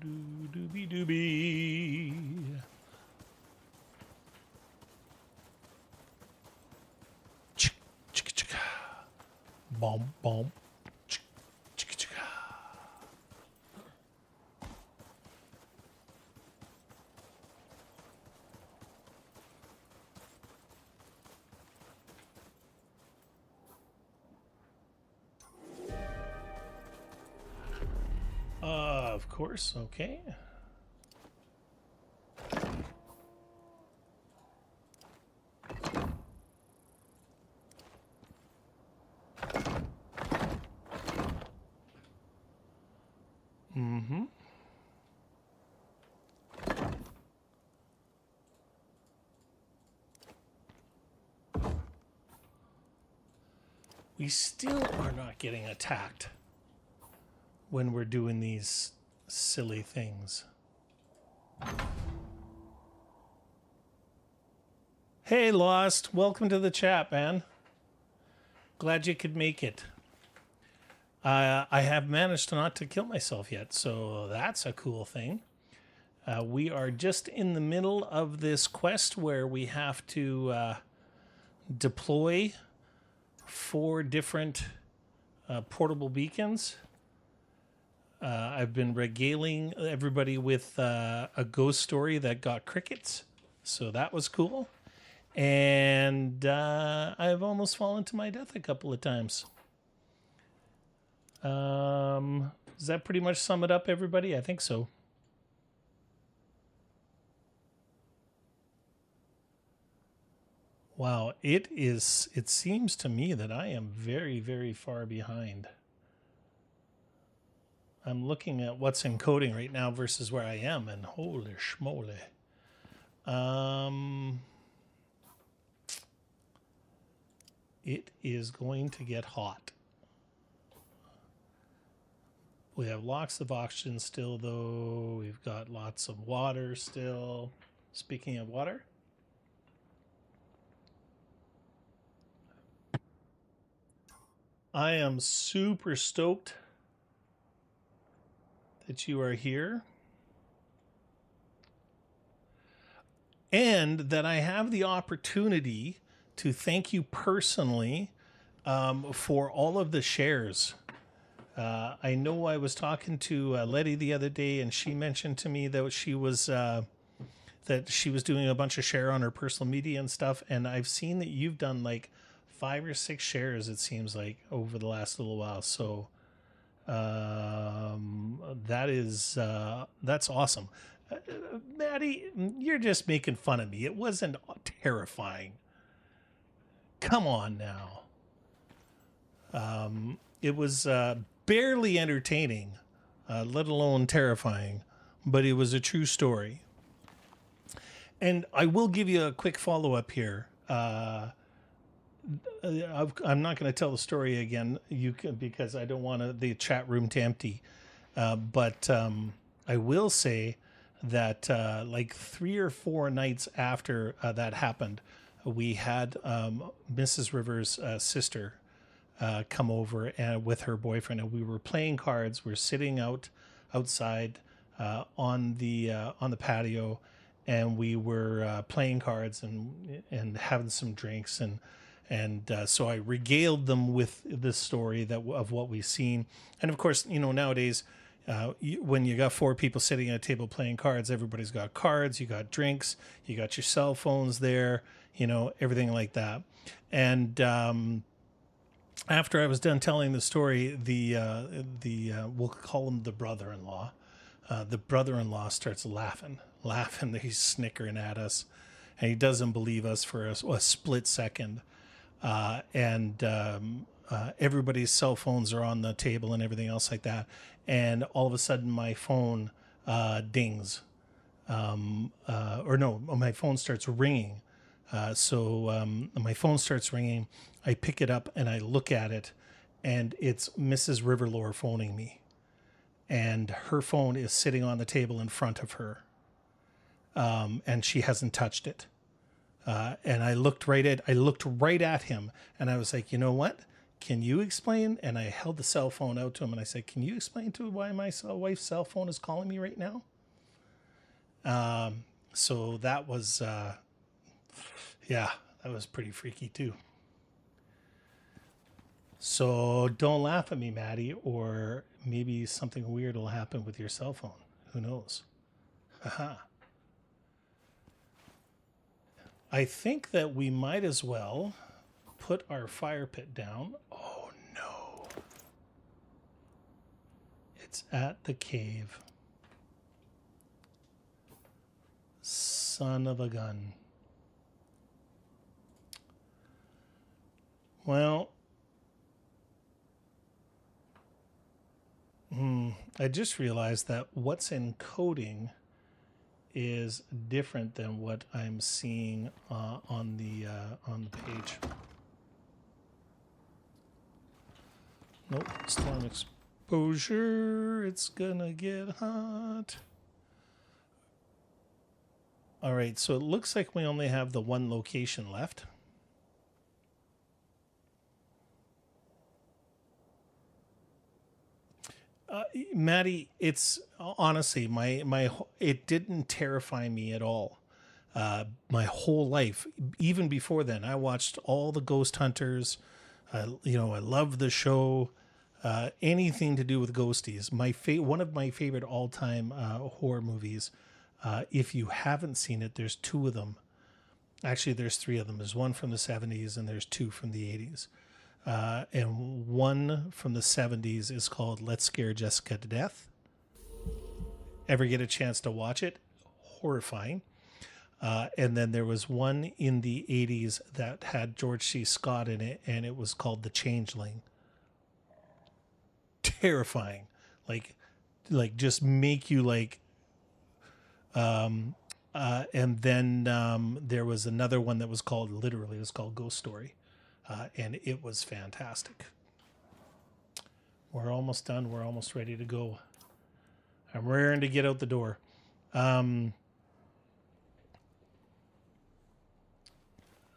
doo doobie doobie. Chick chick chick. Bomb bomb. Chick chick chick. Of course, okay. Mm-hmm. We still are not getting attacked when we're doing these silly things. Hey, Lost. Welcome to the chat, man. Glad you could make it. I have managed not to kill myself yet, so that's a cool thing. We are just in the middle of this quest where we have to deploy 4 different portable beacons. I've been regaling everybody with a ghost story that got crickets, so that was cool. And I've almost fallen to my death a couple of times. Does that pretty much sum it up, everybody? I think so. Wow, it seems to me that I am very, very far behind. I'm looking at what's encoding right now versus where I am, and holy schmoly. It is going to get hot. We have lots of oxygen still, though. We've got lots of water still. Speaking of water, I am super stoked that you are here and that I have the opportunity to thank you personally for all of the shares. I know I was talking to Letty the other day, and she mentioned to me that she was doing a bunch of share on her personal media and stuff. And I've seen that you've done like 5 or 6 shares, it seems like, over the last little while. So that's awesome. Maddie, you're just making fun of me. It wasn't terrifying. Come on now. It was barely entertaining, let alone terrifying, but it was a true story. And I will give you a quick follow-up here. I'm not going to tell the story again, because I don't want the chat room to empty. But I will say that like 3 or 4 nights after that happened, we had Mrs. Rivers' sister come over and with her boyfriend, and we were playing cards. We're sitting outside on the patio, and we were playing cards and having some drinks, and so I regaled them with this story of what we've seen. And of course, nowadays, when you got 4 people sitting at a table playing cards, everybody's got cards, you got drinks, you got your cell phones there, everything like that. And after I was done telling the story, we'll call him the brother-in-law. The brother-in-law starts laughing. He's snickering at us, and he doesn't believe us for a split second. And everybody's cell phones are on the table and everything else like that. And all of a sudden, my phone dings, or no, my phone starts ringing. So my phone starts ringing. I pick it up and I look at it, and it's Mrs. Riverlore phoning me, and her phone is sitting on the table in front of her, and she hasn't touched it. And I looked right at him, and I was like, you know what? Can you explain? And I held the cell phone out to him, and I said, can you explain to me why my wife's cell phone is calling me right now? So that was, yeah, that was pretty freaky too. So don't laugh at me, Maddie, or maybe something weird will happen with your cell phone. Who knows? Haha. I think that we might as well put our fire pit down. Oh no. It's at the cave. Son of a gun. Well, I just realized that what's encoding is different than what I'm seeing on the page. Nope, storm exposure. It's gonna get hot. All right, so it looks like we only have the one location left. Maddie, it's honestly it didn't terrify me at all. My whole life, even before then, I watched all the Ghost Hunters. I love the show. anything to do with ghosties. One of my favorite all-time horror movies. If you haven't seen it, there's two of them. Actually, there's three of them. There's one from the 70s and there's two from the 80s. And one from the 70s is called Let's Scare Jessica to Death. Ever get a chance to watch it? Horrifying. And then there was one in the 80s that had George C. Scott in it, and it was called The Changeling. Terrifying. Like just make you like. And then there was another one that was called, literally, it was called Ghost Story. And it was fantastic. We're almost done. We're almost ready to go. I'm raring to get out the door.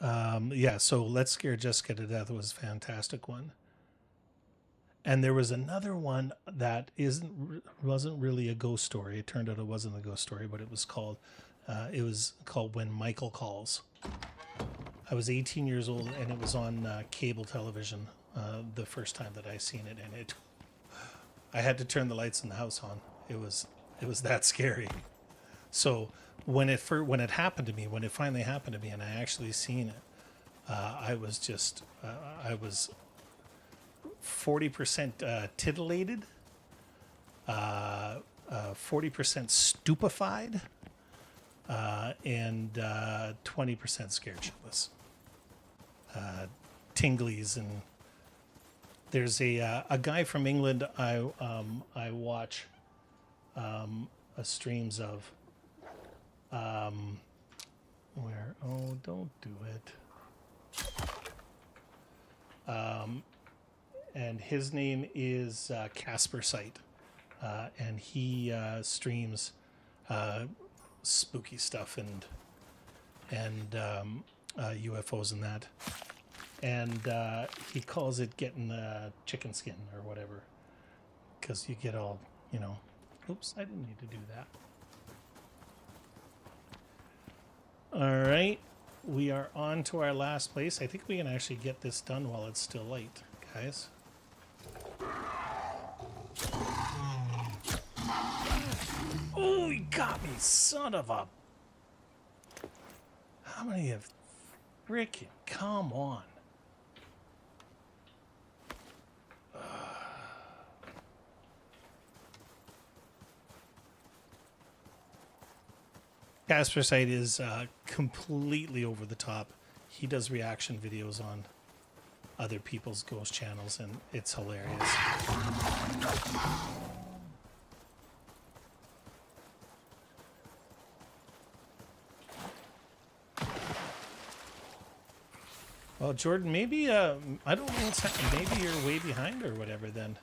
Yeah, so Let's Scare Jessica to Death was a fantastic one. And there was another one that wasn't really a ghost story. It turned out it wasn't a ghost story, but it was called When Michael Calls. I was 18 years old, and it was on cable television the first time that I seen it, and I had to turn the lights in the house on. It was that scary. So when it happened to me, when it finally happened to me, and I actually seen it, I was 40% titillated, 40% stupefied, and 20% scared shitless. Tinglies, and there's a guy from England I watch streams of. Where? Oh, don't do it. And his name is Casper Sight, and he streams spooky stuff and UFOs and that. And he calls it getting chicken skin or whatever, because you get all, oops, I didn't need to do that. All right, we are on to our last place. I think we can actually get this done while it's still light, guys. Oh, he got me, son of a... How many have... Frickin' come on. Casper Sight is completely over the top. He does reaction videos on other people's ghost channels, and it's hilarious. Well, Jordan, maybe, I don't know what's happening. Maybe you're way behind or whatever then.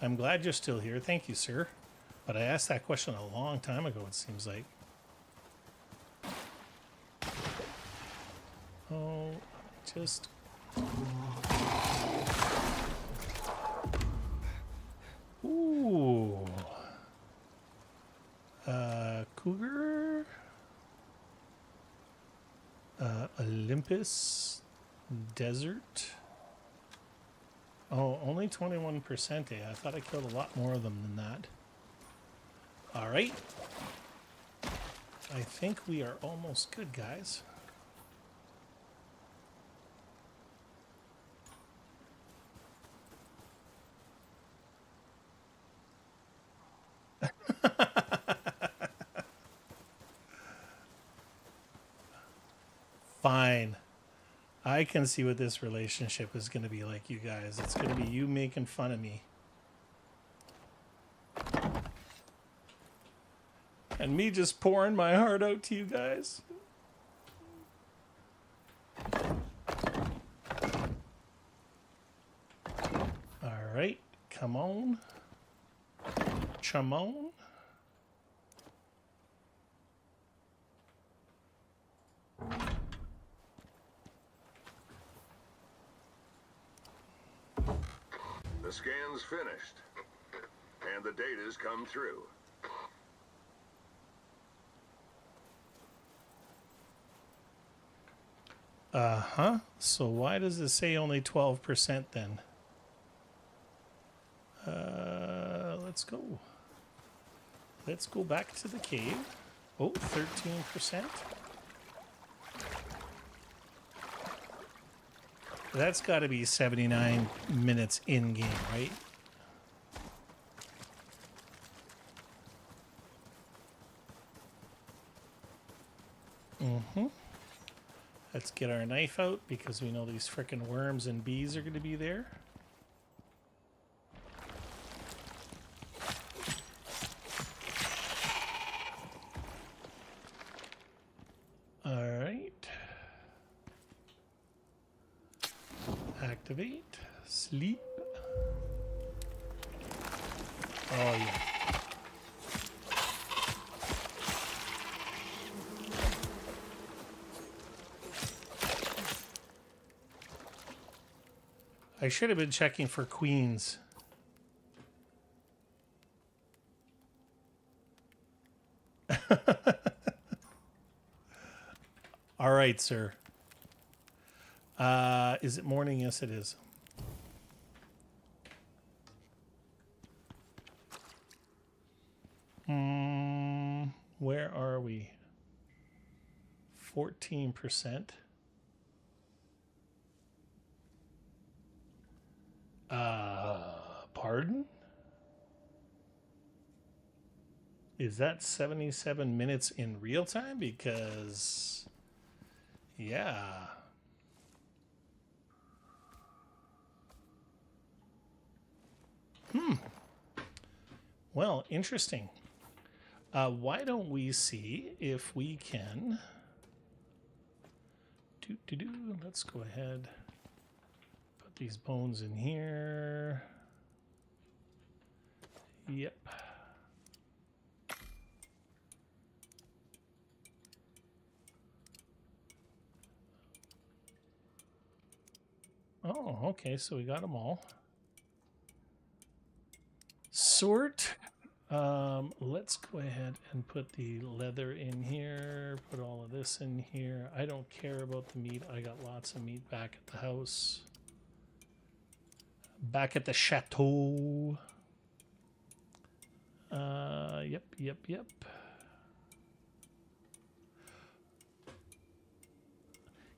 I'm glad you're still here. Thank you, sir. But I asked that question a long time ago, it seems like. Oh, just... Ooh. Cougar? Olympus Desert? Oh, only 21%. I thought I killed a lot more of them than that. All right. I think we are almost good, guys. Fine. I can see what this relationship is going to be like, you guys. It's going to be you making fun of me. And me just pouring my heart out to you guys. All right. Come on. Chum on. The scan's finished, and the data's come through. Uh-huh. So why does it say only 12% then? Let's go. Let's go back to the cave. Oh, 13%. That's got to be 79 minutes in game, right? Mm-hmm. Let's get our knife out because we know these frickin' worms and bees are going to be there. All right. Activate. Sleep. Oh, yeah. I should have been checking for queens. All right, sir. Is it morning? Yes, it is. Where are we? 14%. Pardon? Is that 77 minutes in real time? Because, yeah. Well, interesting. Why don't we see if we can... Let's go ahead. Put these bones in here. Yep. Oh, okay, so we got them all. Sort. Let's go ahead and put the leather in here. Put all of this in here. I don't care about the meat. I got lots of meat back at the house. Back at the chateau. Yep.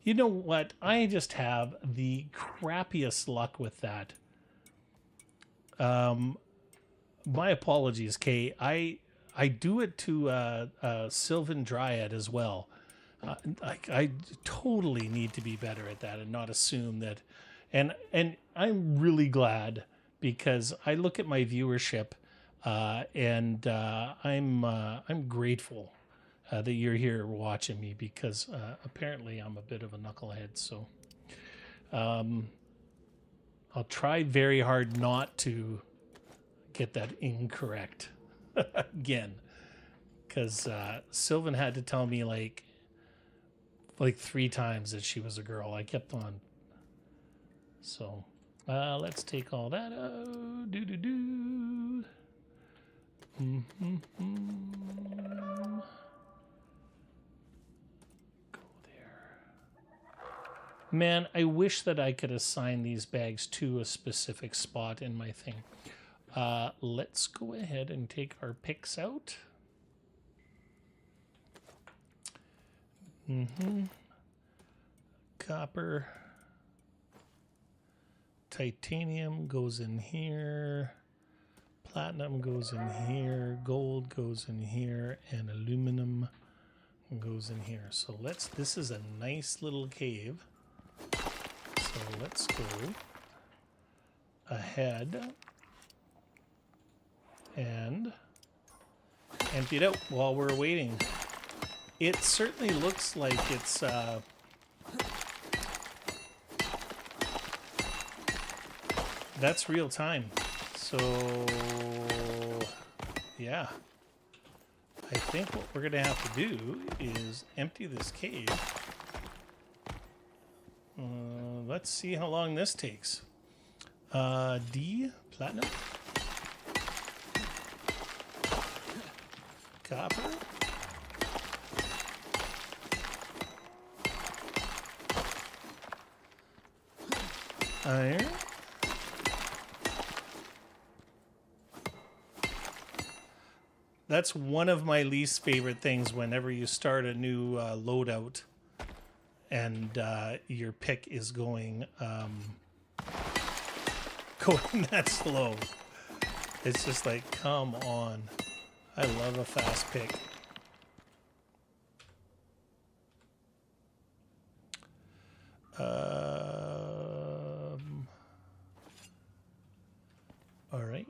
You know what? I just have the crappiest luck with that. My apologies, Kay. I do it to Sylvan Dryad as well. I totally need to be better at that and not assume that. And I'm really glad because I look at my viewership and I'm grateful that you're here watching me because apparently I'm a bit of a knucklehead. So I'll try very hard not to get that incorrect again, because Sylvan had to tell me like 3 times that she was a girl. I kept on. So let's take all that out. Go there. Man, I wish that I could assign these bags to a specific spot in my thing. Let's go ahead and take our picks out. Copper. Titanium goes in here. Platinum goes in here. Gold goes in here. And aluminum goes in here. So this is a nice little cave. So let's go ahead and empty it out while we're waiting. It certainly looks like it's that's real time. So yeah, I think what we're gonna have to do is empty this cave. Let's see how long this takes. D, platinum. Copper. Iron. That's one of my least favorite things whenever you start a new loadout and your pick is going going that slow. It's just like, come on. I love a fast pick. All right.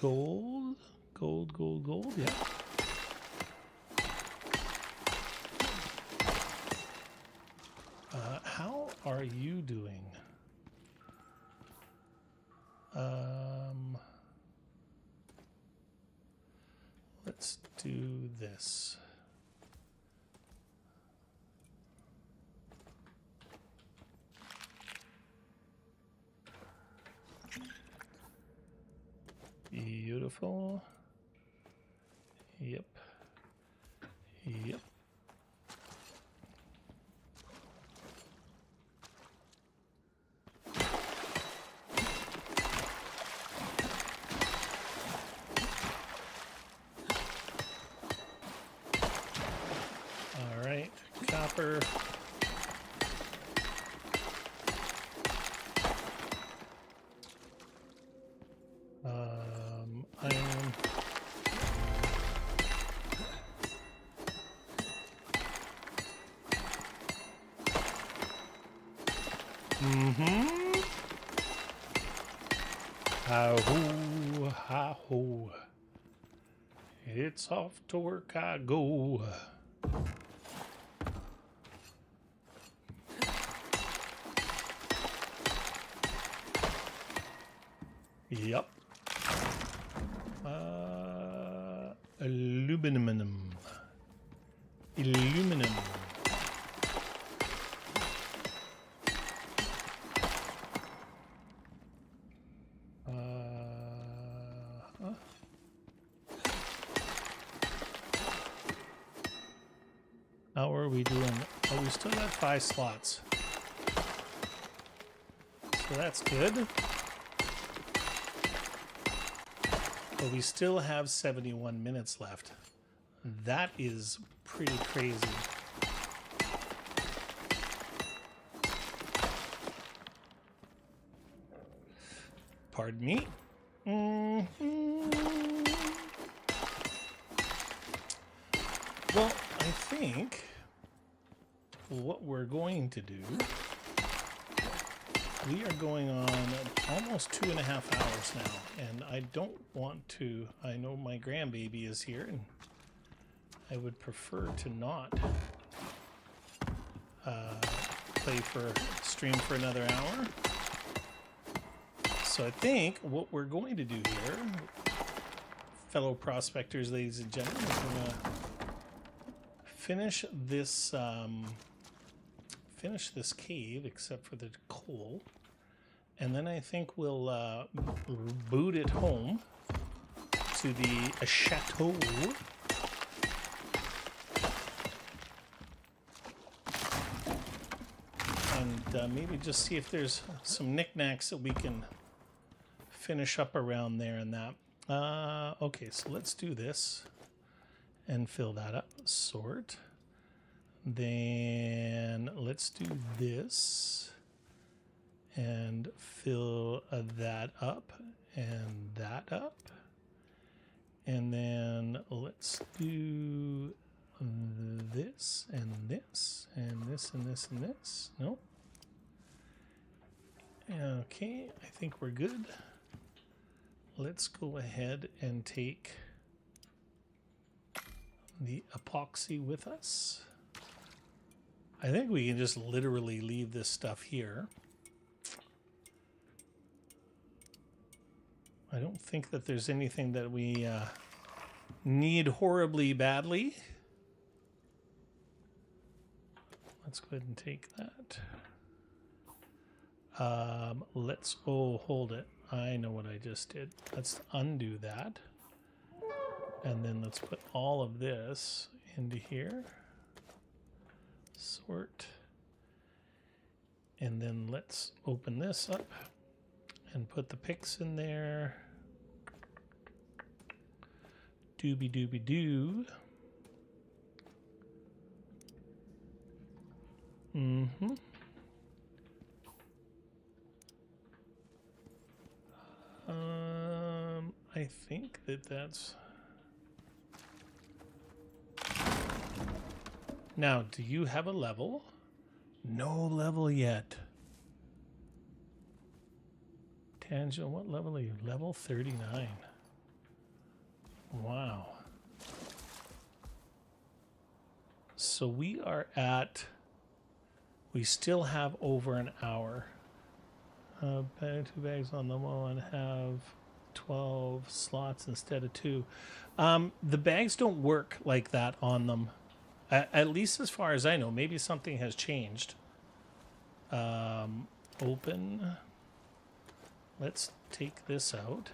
Gold, gold, yeah. How are you doing? Let's do this. Beautiful. Yep. Yep. All right, copper. Iron. Ha-hoo, ha-hoo. It's off to work I go. Yep. Aluminum. Aluminum. How are we doing? Oh, we still got 5 slots. So that's good. But we still have 71 minutes left. That is pretty crazy. Pardon me. Well, I think what we're going to do, we are going on almost 2.5 hours now, and I don't want to, I know my grandbaby is here, and I would prefer to not stream for another hour. So I think what we're going to do here, fellow prospectors, ladies and gentlemen, is we're going to finish this cave, except for the coal, and then I think we'll boot it home to the chateau. And maybe just see if there's some knickknacks that we can finish up around there and that. Okay, so let's do this and fill that up. Sort. Then let's do this and fill that up and that up. And then let's do this and this and this and this and this. Nope. Okay, I think we're good. Let's go ahead and take the epoxy with us. I think we can just literally leave this stuff here. I don't think that there's anything that we need horribly badly. Let's go ahead and take that. Let's, oh, hold it. I know what I just did. Let's undo that. And then let's put all of this into here. Sort. And then let's open this up and put the picks in there. Doobie doobie doo. Mm-hmm. I think that's... Now, do you have a level? No level yet. Tangent, what level are you? Level 39. Wow. So we are at... We still have over an hour. 2 bags on the wall and have 12 slots instead of 2. The bags don't work like that on them. At least as far as I know. Maybe something has changed. Open. Let's take this out.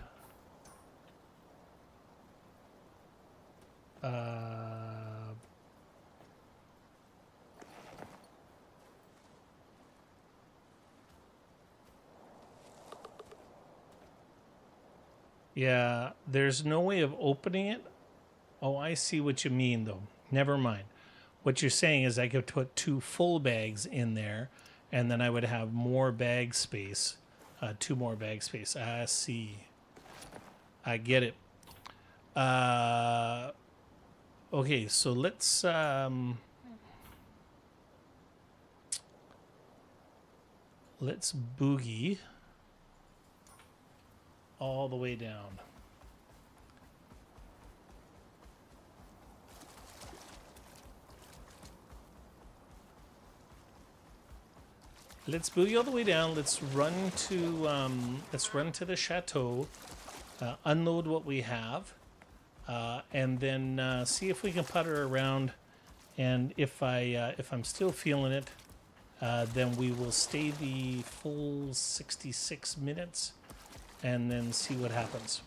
Yeah, there's no way of opening it. Oh, I see what you mean, though. Never mind. What you're saying is I could put 2 full bags in there, and then I would have more bag space. 2 more bag space. I see. I get it. Okay, so let's boogie all the way down. Let's boogie all the way down. Let's run to the chateau, unload what we have, and then see if we can putter around. And if I'm still feeling it, then we will stay the full 66 minutes, and then see what happens.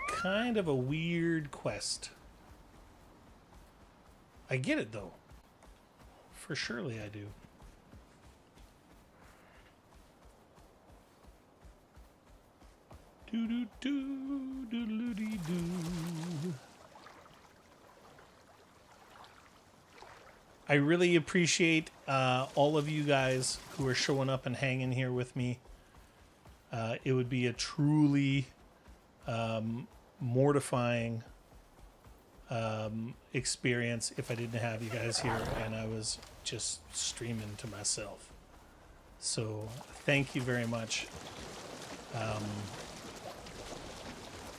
Kind of a weird quest. I get it though. For surely I do. Do do do do do do do. I really appreciate all of you guys who are showing up and hanging here with me. It would be a truly mortifying experience if I didn't have you guys here and I was just streaming to myself. So thank you very much.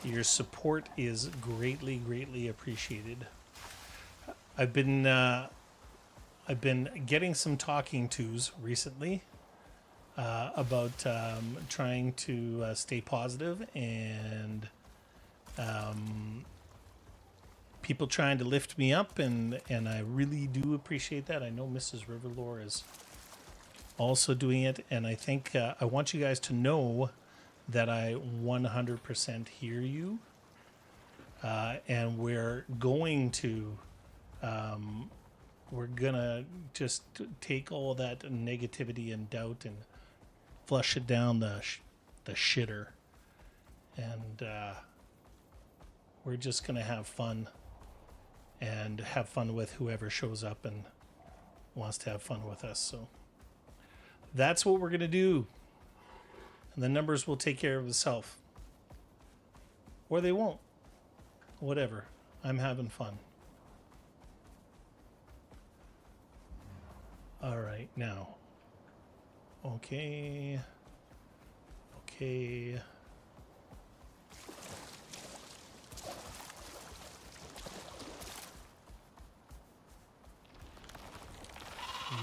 Your support is greatly, greatly appreciated. I've been getting some talking tos recently about trying to stay positive and people trying to lift me up, and I really do appreciate that. I know Mrs. Riverlore is also doing it, and I think I want you guys to know that I 100% hear you, and we're gonna just take all that negativity and doubt and flush it down the shitter, and we're just gonna have fun and have fun with whoever shows up and wants to have fun with us. So that's what we're gonna do, and the numbers will take care of itself, or they won't. Whatever. I'm having fun. All right, now. Okay.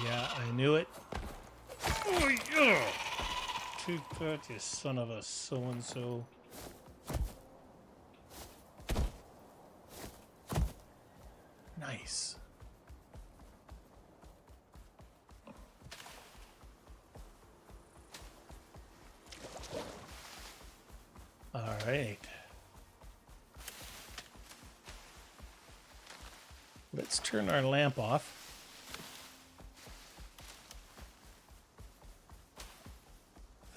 Yeah, I knew it. Oh, yeah. Too good, you son of a so-and-so. Nice. All right. Let's turn our lamp off.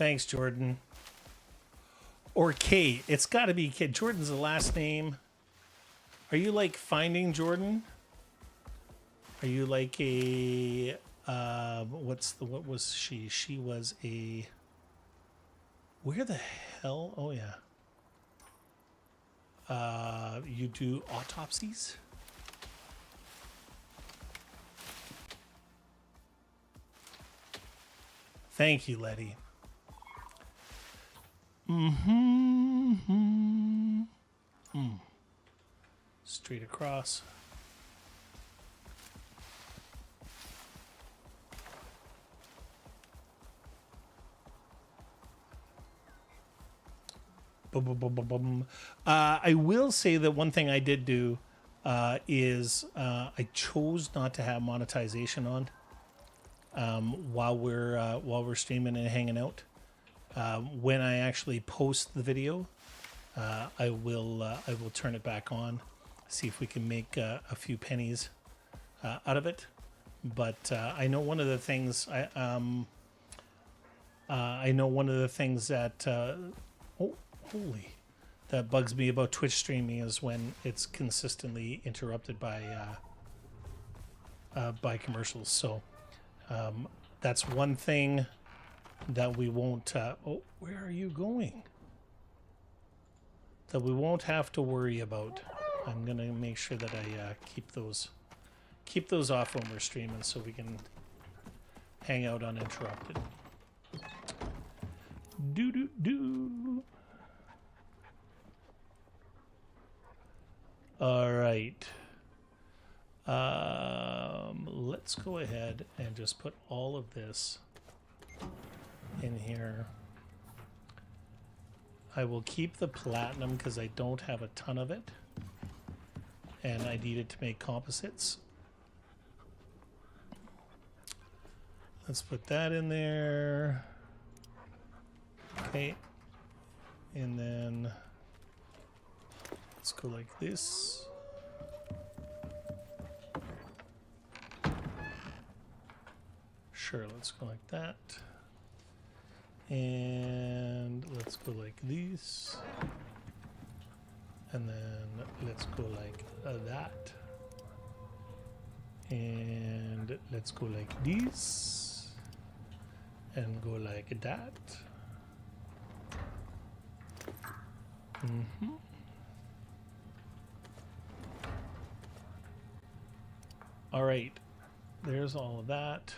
Thanks, Jordan. Or K. It's got to be K. Jordan's the last name. Are you like Finding Jordan? Are you like a what was she? She was a where the hell? Oh yeah. You do autopsies? Thank you, Letty. Straight across. I will say that one thing I did do is I chose not to have monetization on while we're streaming and hanging out. When I actually post the video, I will turn it back on, see if we can make a few pennies out of it. But I know one of the things I know one of the things that that bugs me about Twitch streaming is when it's consistently interrupted by commercials. So that's one thing that we won't. Where are you going? That we won't have to worry about. I'm gonna make sure that I keep those off when we're streaming, so we can hang out uninterrupted. Do. All right. Let's go ahead and just put all of this in here. I will keep the platinum because I don't have a ton of it, and I need it to make composites. Let's put that in there. Okay. And then let's go like this. Sure, let's go like that. And let's go like this. And then let's go like that. And let's go like this. And go like that. All right, there's all of that.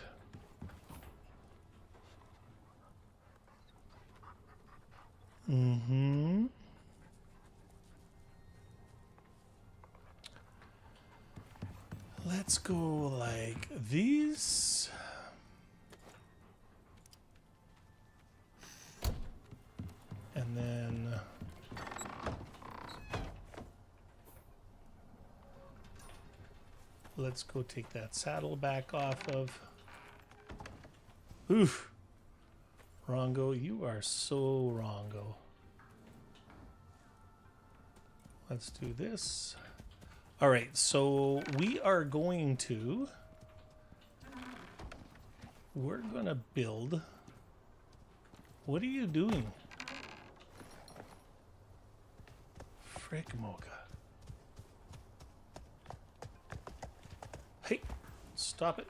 Let's go like these. And then let's go take that saddle back off of. Oof. Rongo, you are so wrongo. Let's do this. All right, so we're going to build. What are you doing? Frick, Mocha. Hey, stop it.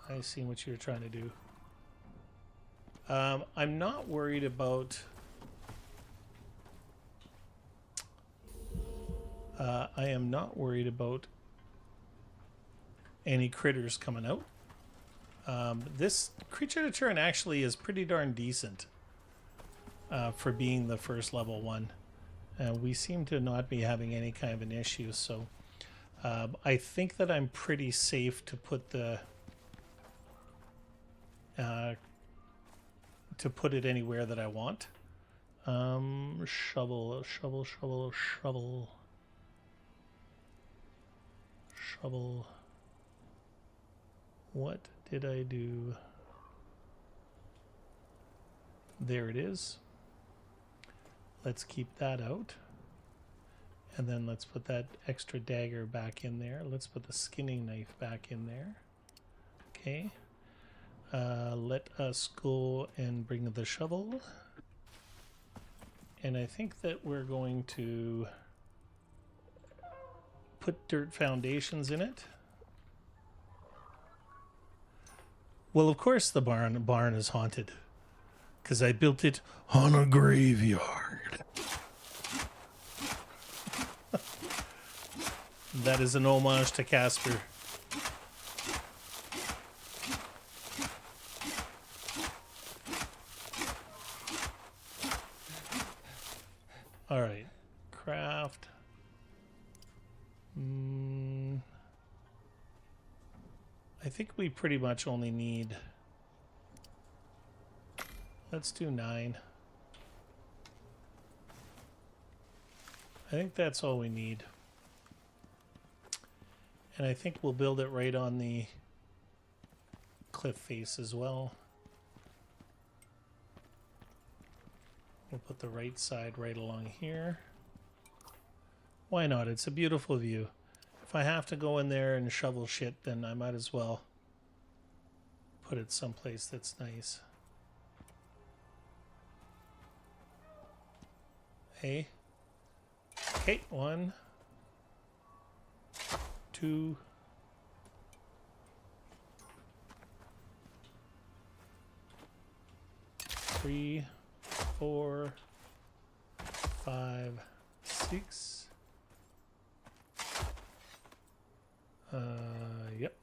I see what you're trying to do. I'm not worried about... I am not worried about any critters coming out. This creature to turn actually is pretty darn decent for being the first level one. We seem to not be having any kind of an issue, so I think that I'm pretty safe to put the put it anywhere that I want. Shovel. What did I do? There it is. Let's keep that out. And then let's put that extra dagger back in there. Let's put the skinning knife back in there. Okay. Let us go and bring the shovel. And I think that we're going to put dirt foundations in it. Well, of course the barn is haunted, because I built it on a graveyard. That is an homage to Casper. All right, craft. I think we pretty much only need, let's do 9. I think that's all we need. And I think we'll build it right on the cliff face as well. We'll put the right side right along here. Why not? It's a beautiful view. If I have to go in there and shovel shit, then I might as well put it someplace that's nice. Hey. Okay, 1, 2, 3, 4, 5, 6. Yep.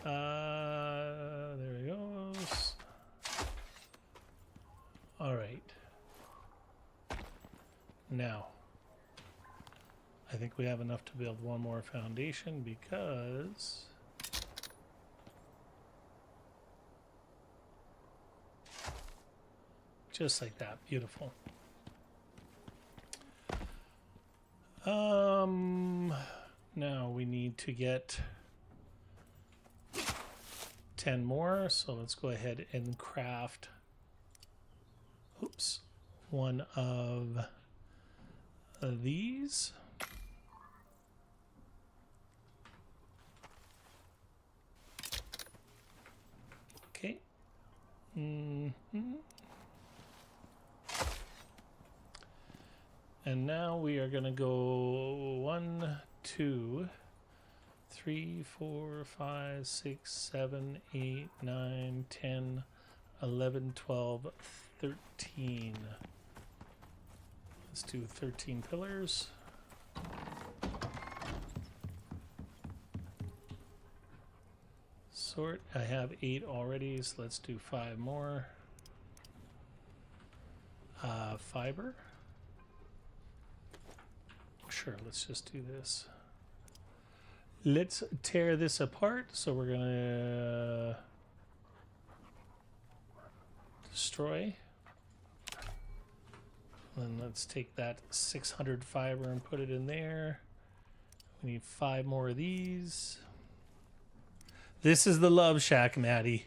There he goes. All right. Now, I think we have enough to build one more foundation because just like that. Beautiful. Now we need to get 10 more, so let's go ahead and craft, oops, one of these. Okay. And now we are going to go 1, 2, 3, 4, 5, 6, 7, 8, 9, 10, 11, 12, 13. Let's do 13 pillars. Sort. I have 8 already, so let's do 5 more. Fiber. Sure, let's just do this. Let's tear this apart. So we're gonna destroy. And let's take that 600 fiber and put it in there. We need 5 more of these. This is the love shack, Maddie.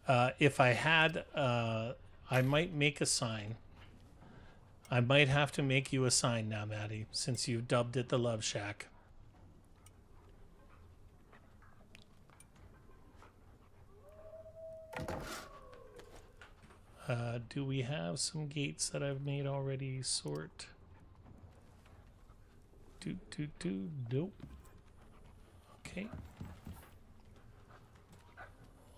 If I had, I might make a sign. I might have to make you a sign now, Maddie, since you've dubbed it the Love Shack. Do we have some gates that I've made already? Sort. Nope. Okay.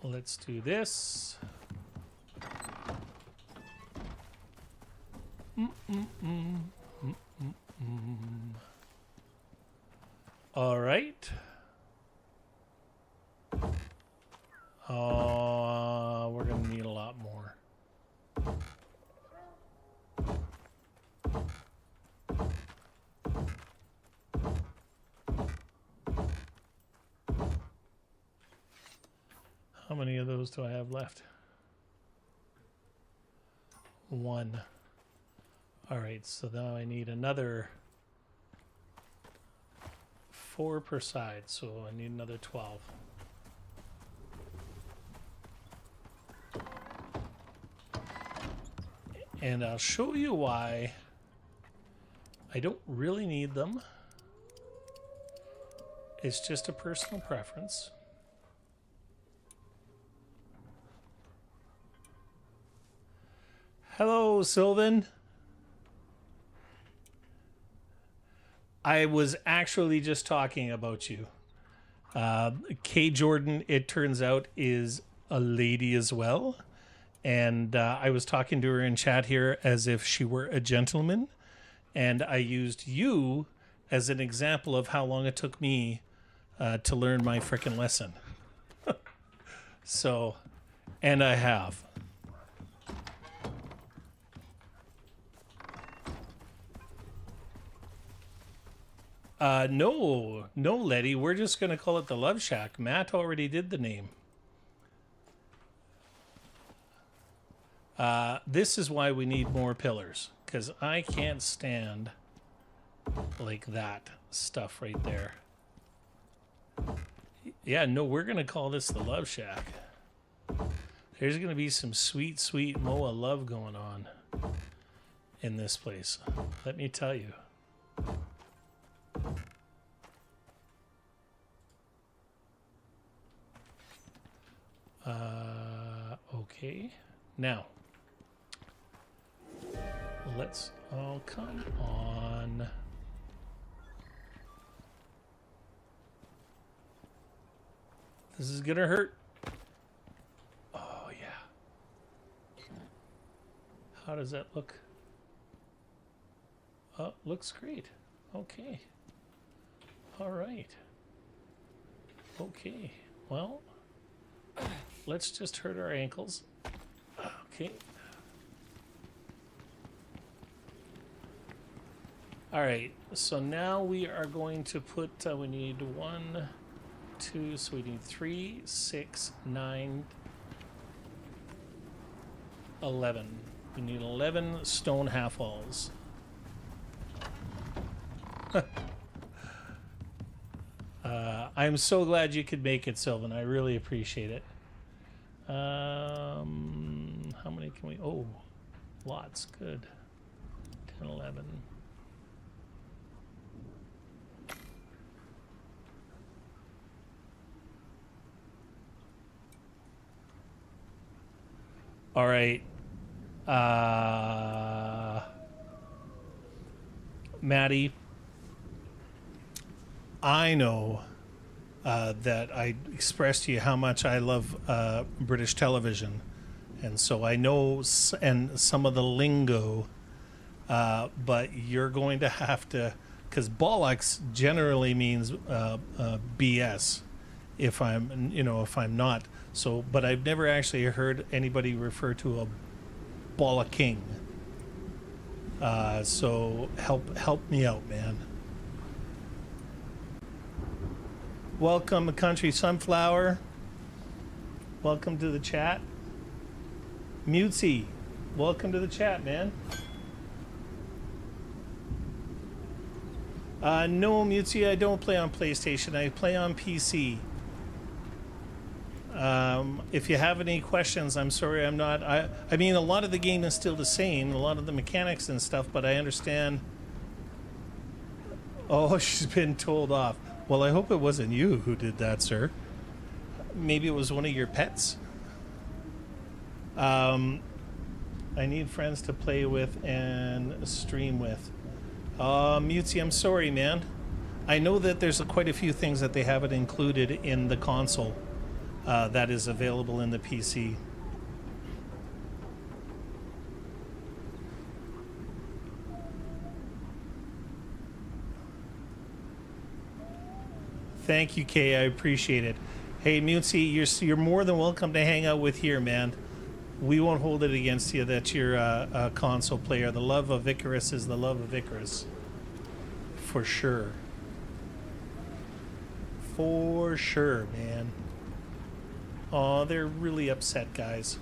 Let's do this. All right. We're gonna need a lot more. How many of those do I have left? 1. All right, so now I need another 4 per side, so I need another 12. And I'll show you why I don't really need them. It's just a personal preference. Hello, Sylvan. I was actually just talking about you. Kay Jordan, it turns out, is a lady as well. And I was talking to her in chat here as if she were a gentleman. And I used you as an example of how long it took me to learn my frickin' lesson. So, and I have. No, Letty. We're just going to call it the Love Shack. Matt already did the name. This is why we need more pillars, because I can't stand like that stuff right there. Yeah, no, we're going to call this the Love Shack. There's going to be some sweet, sweet Moa love going on in this place. Let me tell you. Okay. Now, let's... Oh, come on. This is gonna hurt. Oh, yeah. How does that look? Oh, looks great. Okay. All right. Okay. Well, let's just hurt our ankles. Okay. All right. So now we are going to put, we need 1, 2, so we need 3, 6, 9, 11. We need 11 stone half-walls. I'm so glad you could make it, Sylvan. I really appreciate it. How many can we... Oh, lots. Good. 10, 11. All right. Maddie, I know that I expressed to you how much I love British television. And so I know some of the lingo, but you're going to have to, because bollocks generally means BS if I'm not. So, but I've never actually heard anybody refer to a bollocking. So help me out, man. Welcome, Country Sunflower. Welcome to the chat. Mutesy, welcome to the chat, man. No, Mutesy, I don't play on PlayStation. I play on PC. If you have any questions, I'm sorry I'm not... I mean, a lot of the game is still the same, a lot of the mechanics and stuff, but I understand... Oh, she's been told off. Well, I hope it wasn't you who did that, sir. Maybe it was one of your pets. I need friends to play with and stream with. Mutesy, I'm sorry, man. I know that there's quite a few things that they haven't included in the console. That is available in the PC. Thank you, Kay. I appreciate it. Hey, Mutesy, you're more than welcome to hang out with here, man. We won't hold it against you that you're a console player. The love of Icarus is the love of Icarus. For sure. For sure, man. Oh, they're really upset, guys.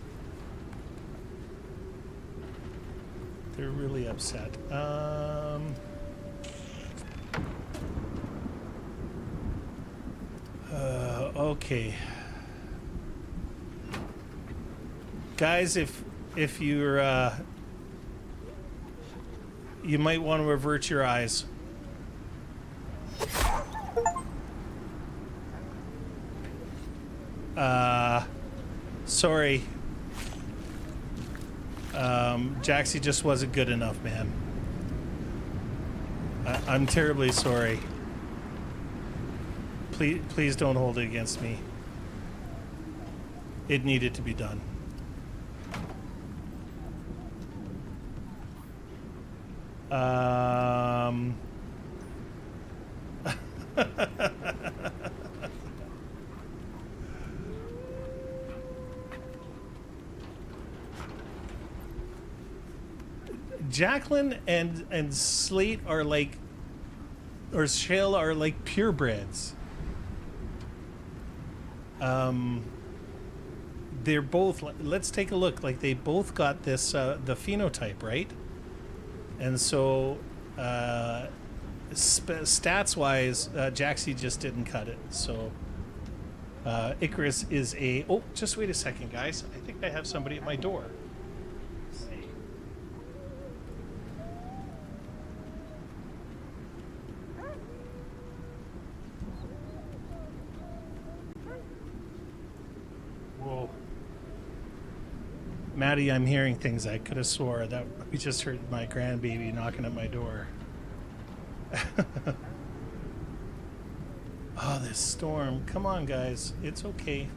They're really upset. Okay. Guys, if you're you might want to avert your eyes. Sorry. Jaxie just wasn't good enough, man. I'm terribly sorry. Please don't hold it against me. It needed to be done. Jacqueline and Slate are like, or Shale are like purebreds. They're both. Let's take a look. Like they both got this the phenotype, right? And so stats wise, Jaxie just didn't cut it. So Icarus is a. Oh, just wait a second, guys. I think I have somebody at my door. Whoa. Maddie, I'm hearing things. I could have swore that we just heard my grandbaby knocking at my door. Oh, this storm. Come on, guys. It's okay.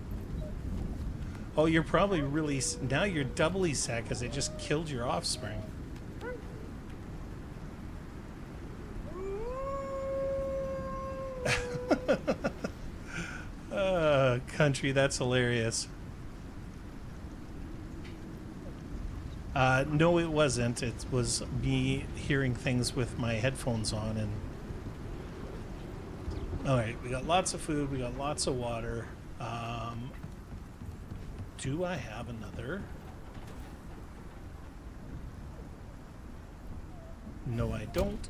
Oh, you're probably really... Now you're doubly sad because they just killed your offspring. Country, that's hilarious. No, it wasn't. It was me hearing things with my headphones on. And all right, we got lots of food. We got lots of water. Do I have another? No, I don't.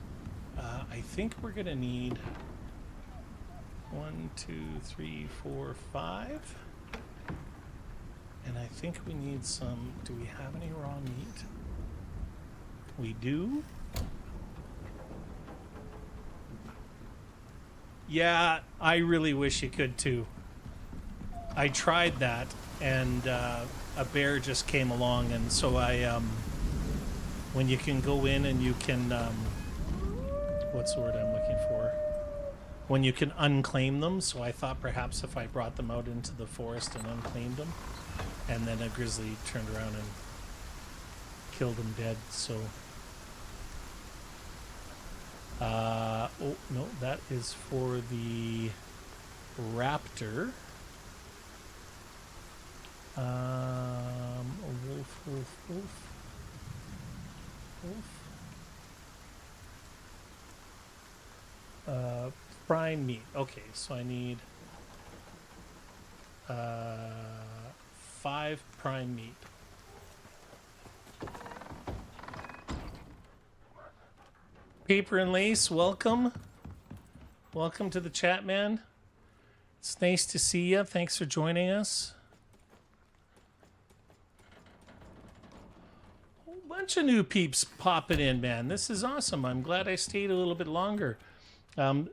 I think we're gonna need 1, 2, 3, 4, 5. And I think we need some... Do we have any raw meat? We do. Yeah, I really wish you could too. I tried that, and a bear just came along, and so I... when you can go in and you can... what's the word I'm looking for? When you can unclaim them, so I thought perhaps if I brought them out into the forest and unclaimed them, and then a grizzly turned around and killed him dead. So, oh no, that is for the raptor. Wolf. Prime meat. Okay, so I need 5 prime meat. Paper and Lace, welcome. Welcome to the chat, man. It's nice to see you. Thanks for joining us. A whole bunch of new peeps popping in, man. This is awesome. I'm glad I stayed a little bit longer.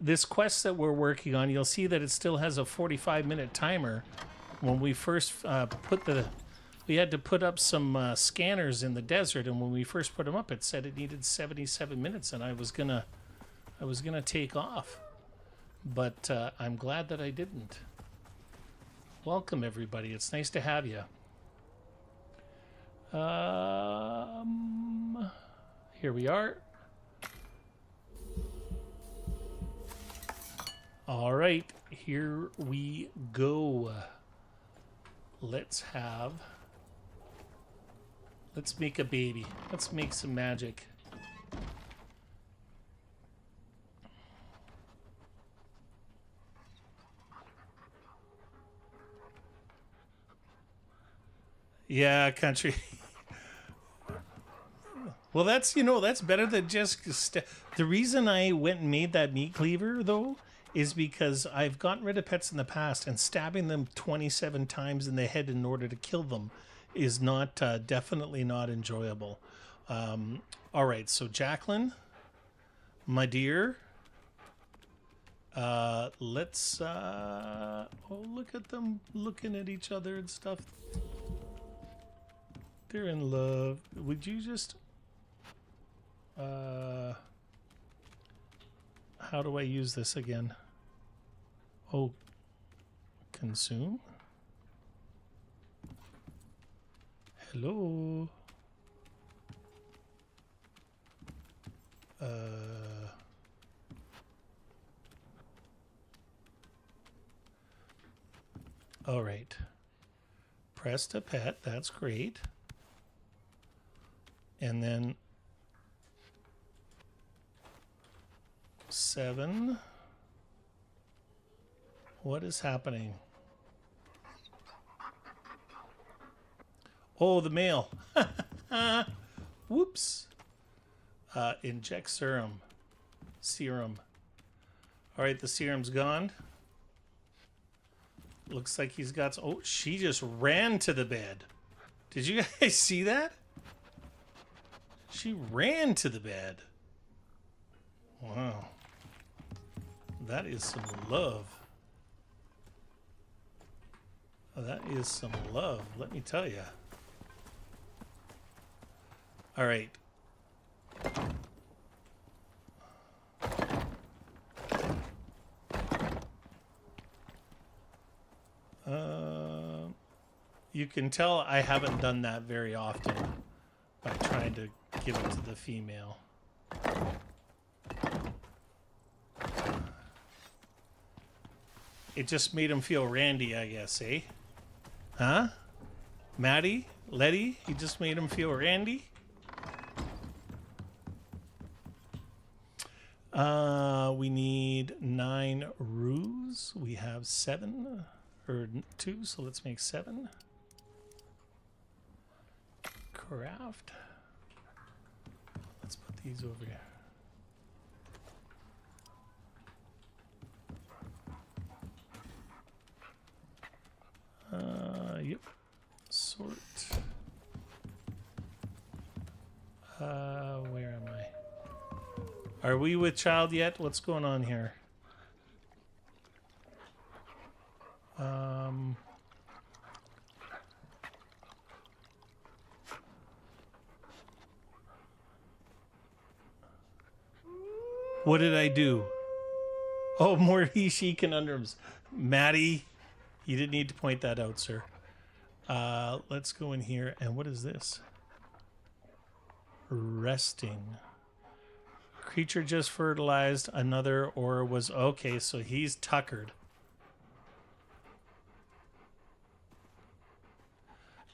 This quest that we're working on, you'll see that it still has a 45-minute timer. When we first we had to put up some scanners in the desert, and when we first put them up, it said it needed 77 minutes, and I was gonna take off, but I'm glad that I didn't. Welcome, everybody. It's nice to have you. Here we are. All right, here we go. Let's make a baby. Let's make some magic. Yeah, country. Well, that's better than just... The reason I went and made that meat cleaver, though, is because I've gotten rid of pets in the past, and stabbing them 27 times in the head in order to kill them is not definitely not enjoyable. All right, so Jacqueline, my dear, Let's oh, look at them looking at each other and stuff. They're in love. Would you just how do I use this again? Oh, consume. Hello. All right. Press to pet. That's great. And then 7. What is happening? Oh, the male. Whoops. Inject serum. Serum. All right, the serum's gone. Looks like he's got... Oh, she just ran to the bed. Did you guys see that? She ran to the bed. Wow. That is some love. That is some love, let me tell you. All right. You can tell I haven't done that very often by trying to give it to the female. It just made him feel randy, I guess, eh? Huh? Maddie? Letty? You just made him feel randy? We need 9 roos. We have 7 or 2, so let's make 7. Craft. Let's put these over here. Yep. Sort. Where am I? Are we with child yet? What's going on here? What did I do? Oh, more he-she conundrums. Maddie, you didn't need to point that out, sir. Let's go in here. And what is this? Resting. Creature just fertilized another or was... Okay, so he's tuckered.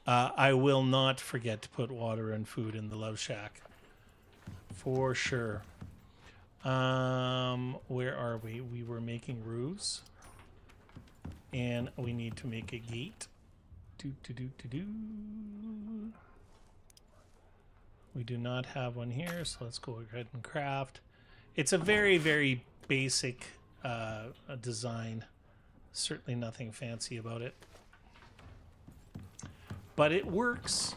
I will not forget to put water and food in the love shack. For sure. Where are we? We were making roofs. And we need to make a gate. We do not have one here, so let's go ahead and craft. It's a very, very basic design. Certainly nothing fancy about it. But it works.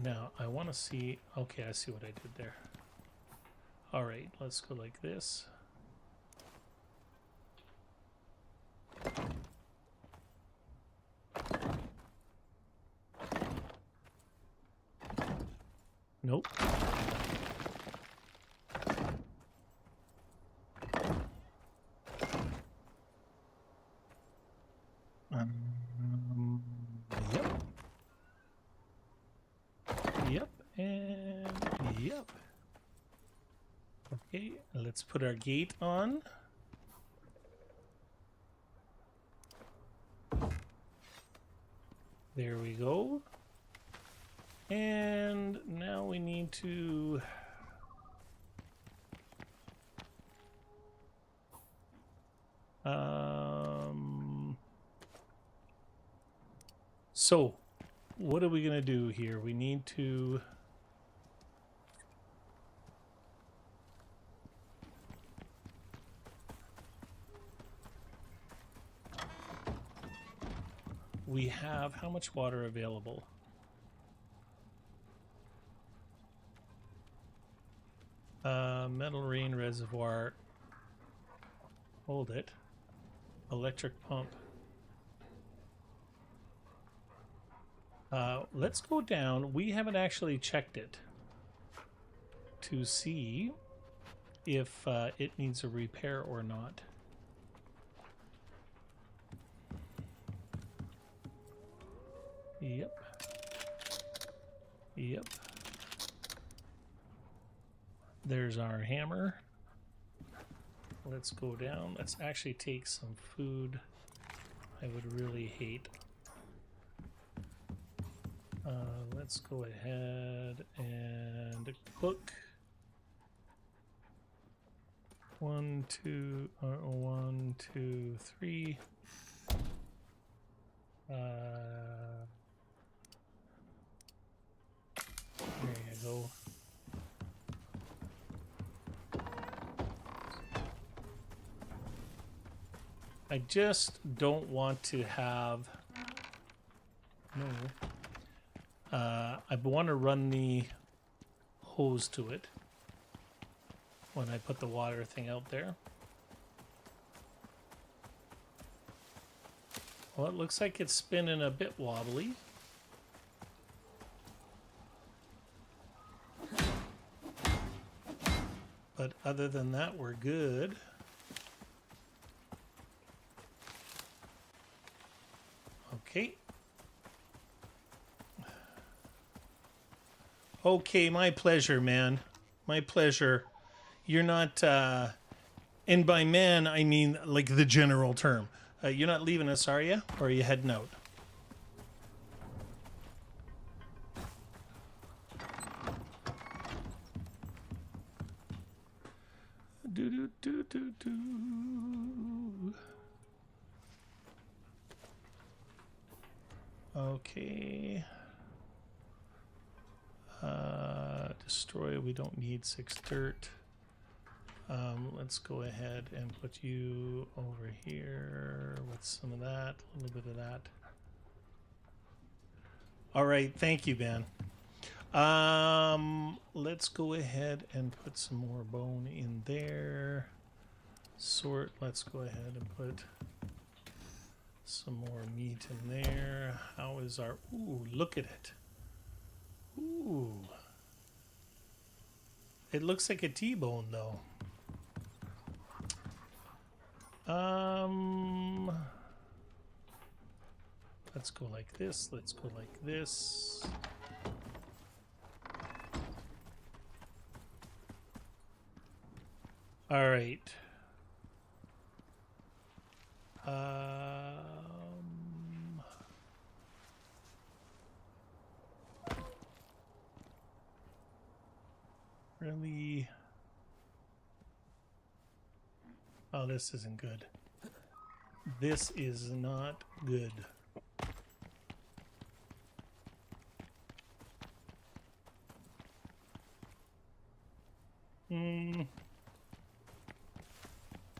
Now, I want to see... Okay, I see what I did there. All right, let's go like this. Nope. Yep. Yep, and yep. Okay, let's put our gate on. There we go. And now we need to... So, what are we going to do here? We need to... We have how much water available? Metal rain reservoir. Hold it. Electric pump. Let's go down. We haven't actually checked it to see if it needs a repair or not. Yep. Yep. There's our hammer. Let's go down. Let's actually take some food. I would really hate. Let's go ahead and cook. 1, 2, 1, 2, 3. There you go. I just don't want to have. No. I want to run the hose to it when I put the water thing out there. Well, it looks like it's spinning a bit wobbly. But other than that, we're good. Okay. Okay, my pleasure, man. My pleasure. You're not, and by man, I mean like the general term. You're not leaving us, are you? Or are you heading out? Do do do do do. Okay. Destroy. We don't need 6 dirt. Let's go ahead and put you over here with some of that, a little bit of that. All right, thank you, Ben. Let's go ahead and put some more bone in there. Sort. Let's go ahead and put some more meat in there. How is our? Ooh, look at it. Ooh. It looks like a T-bone, though. Let's go like this. Let's go like this. All right. Really? Oh, this isn't good. This is not good.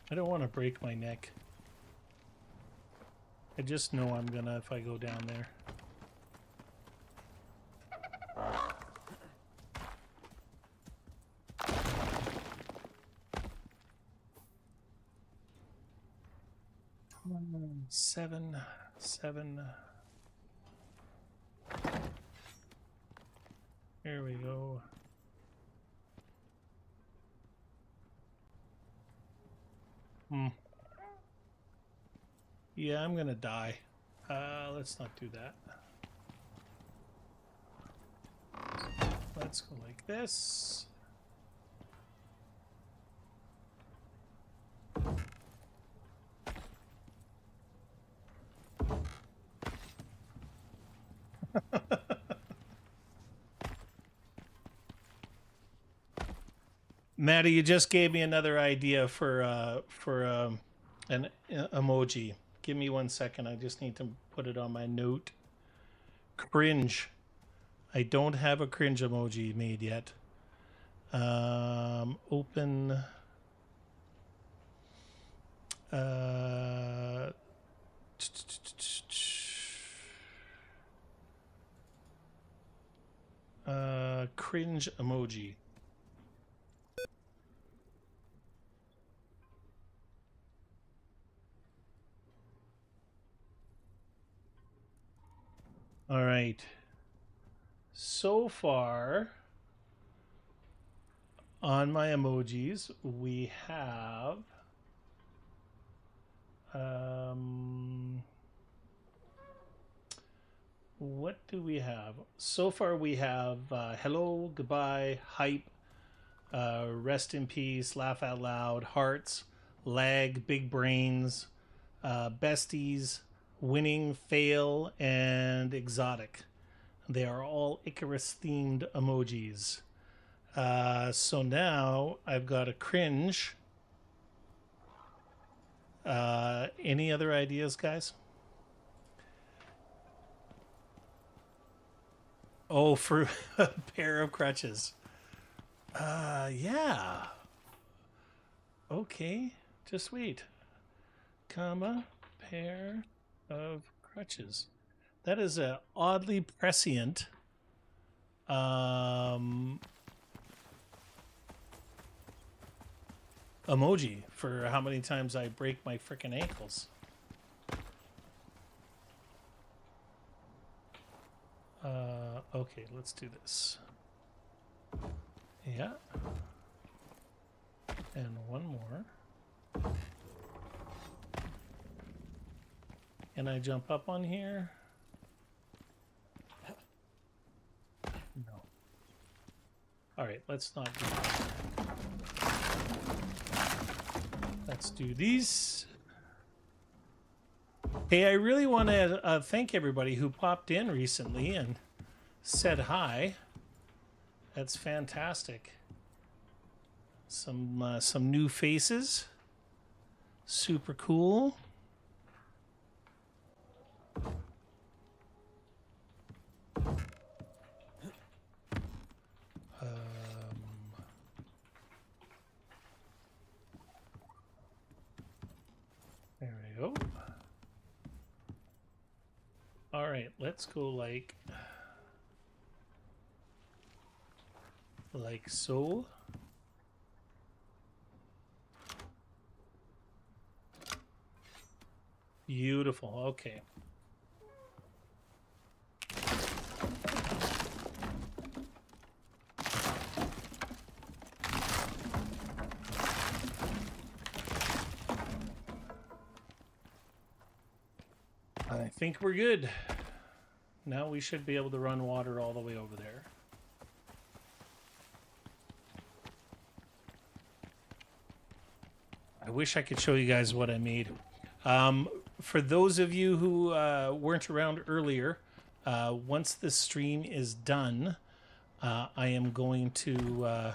I don't want to break my neck. I just know I'm gonna if I go down there. Seven. Here we go. Yeah, I'm gonna die. Let's not do that. Let's go like this. Maddie, you just gave me another idea for an emoji. Give me 1 second. I just need to put it on my note. Cringe. I don't have a cringe emoji made yet. Open. Cringe emoji. All right. So far on my emojis, we have what do we have? So far we have hello, goodbye, hype, rest in peace, laugh out loud, hearts, lag, big brains, besties, winning, fail, and exotic. They are all Icarus themed emojis. So now I've got a cringe. Any other ideas, guys? Oh, for a pair of crutches. Yeah. Okay. Just wait. Comma, pair of crutches. That is a oddly prescient emoji for how many times I break my freaking ankles. Okay, let's do this. Yeah. And one more. And I jump up on here. No. All right, let's not do that. Let's do these. Hey, I really want to thank everybody who popped in recently and said hi. That's fantastic. Some new faces. Super cool. There we go. All right, let's go like so. Beautiful. Okay. I think we're good. Now we should be able to run water all the way over there. I wish I could show you guys what I made. For those of you who weren't around earlier, once this stream is done, I am going to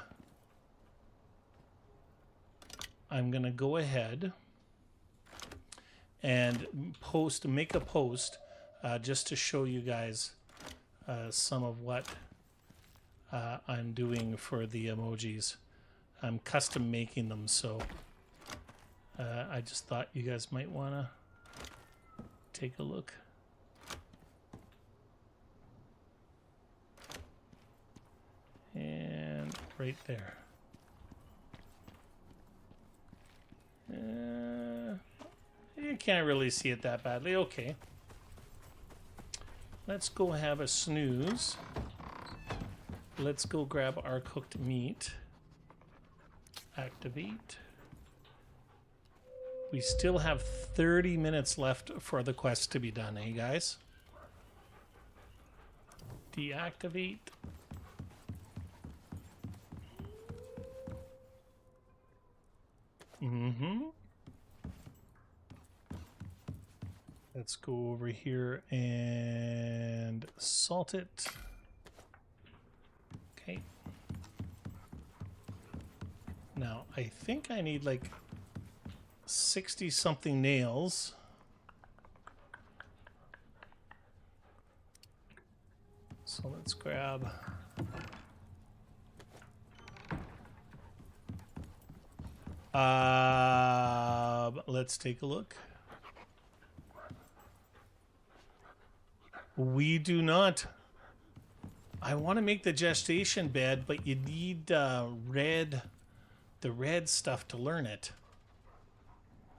go ahead and make a post just to show you guys some of what I'm doing for the emojis. I'm custom making them, so I just thought you guys might want to take a look. And right there. You can't really see it that badly. Okay. Let's go have a snooze. Let's go grab our cooked meat. Activate. We still have 30 minutes left for the quest to be done, eh, guys? Deactivate. Let's go over here and salt it. Okay. Now, I think I need like 60 something nails. So let's grab let's take a look. We do not. I want to make the gestation bed, but you need the red stuff to learn it.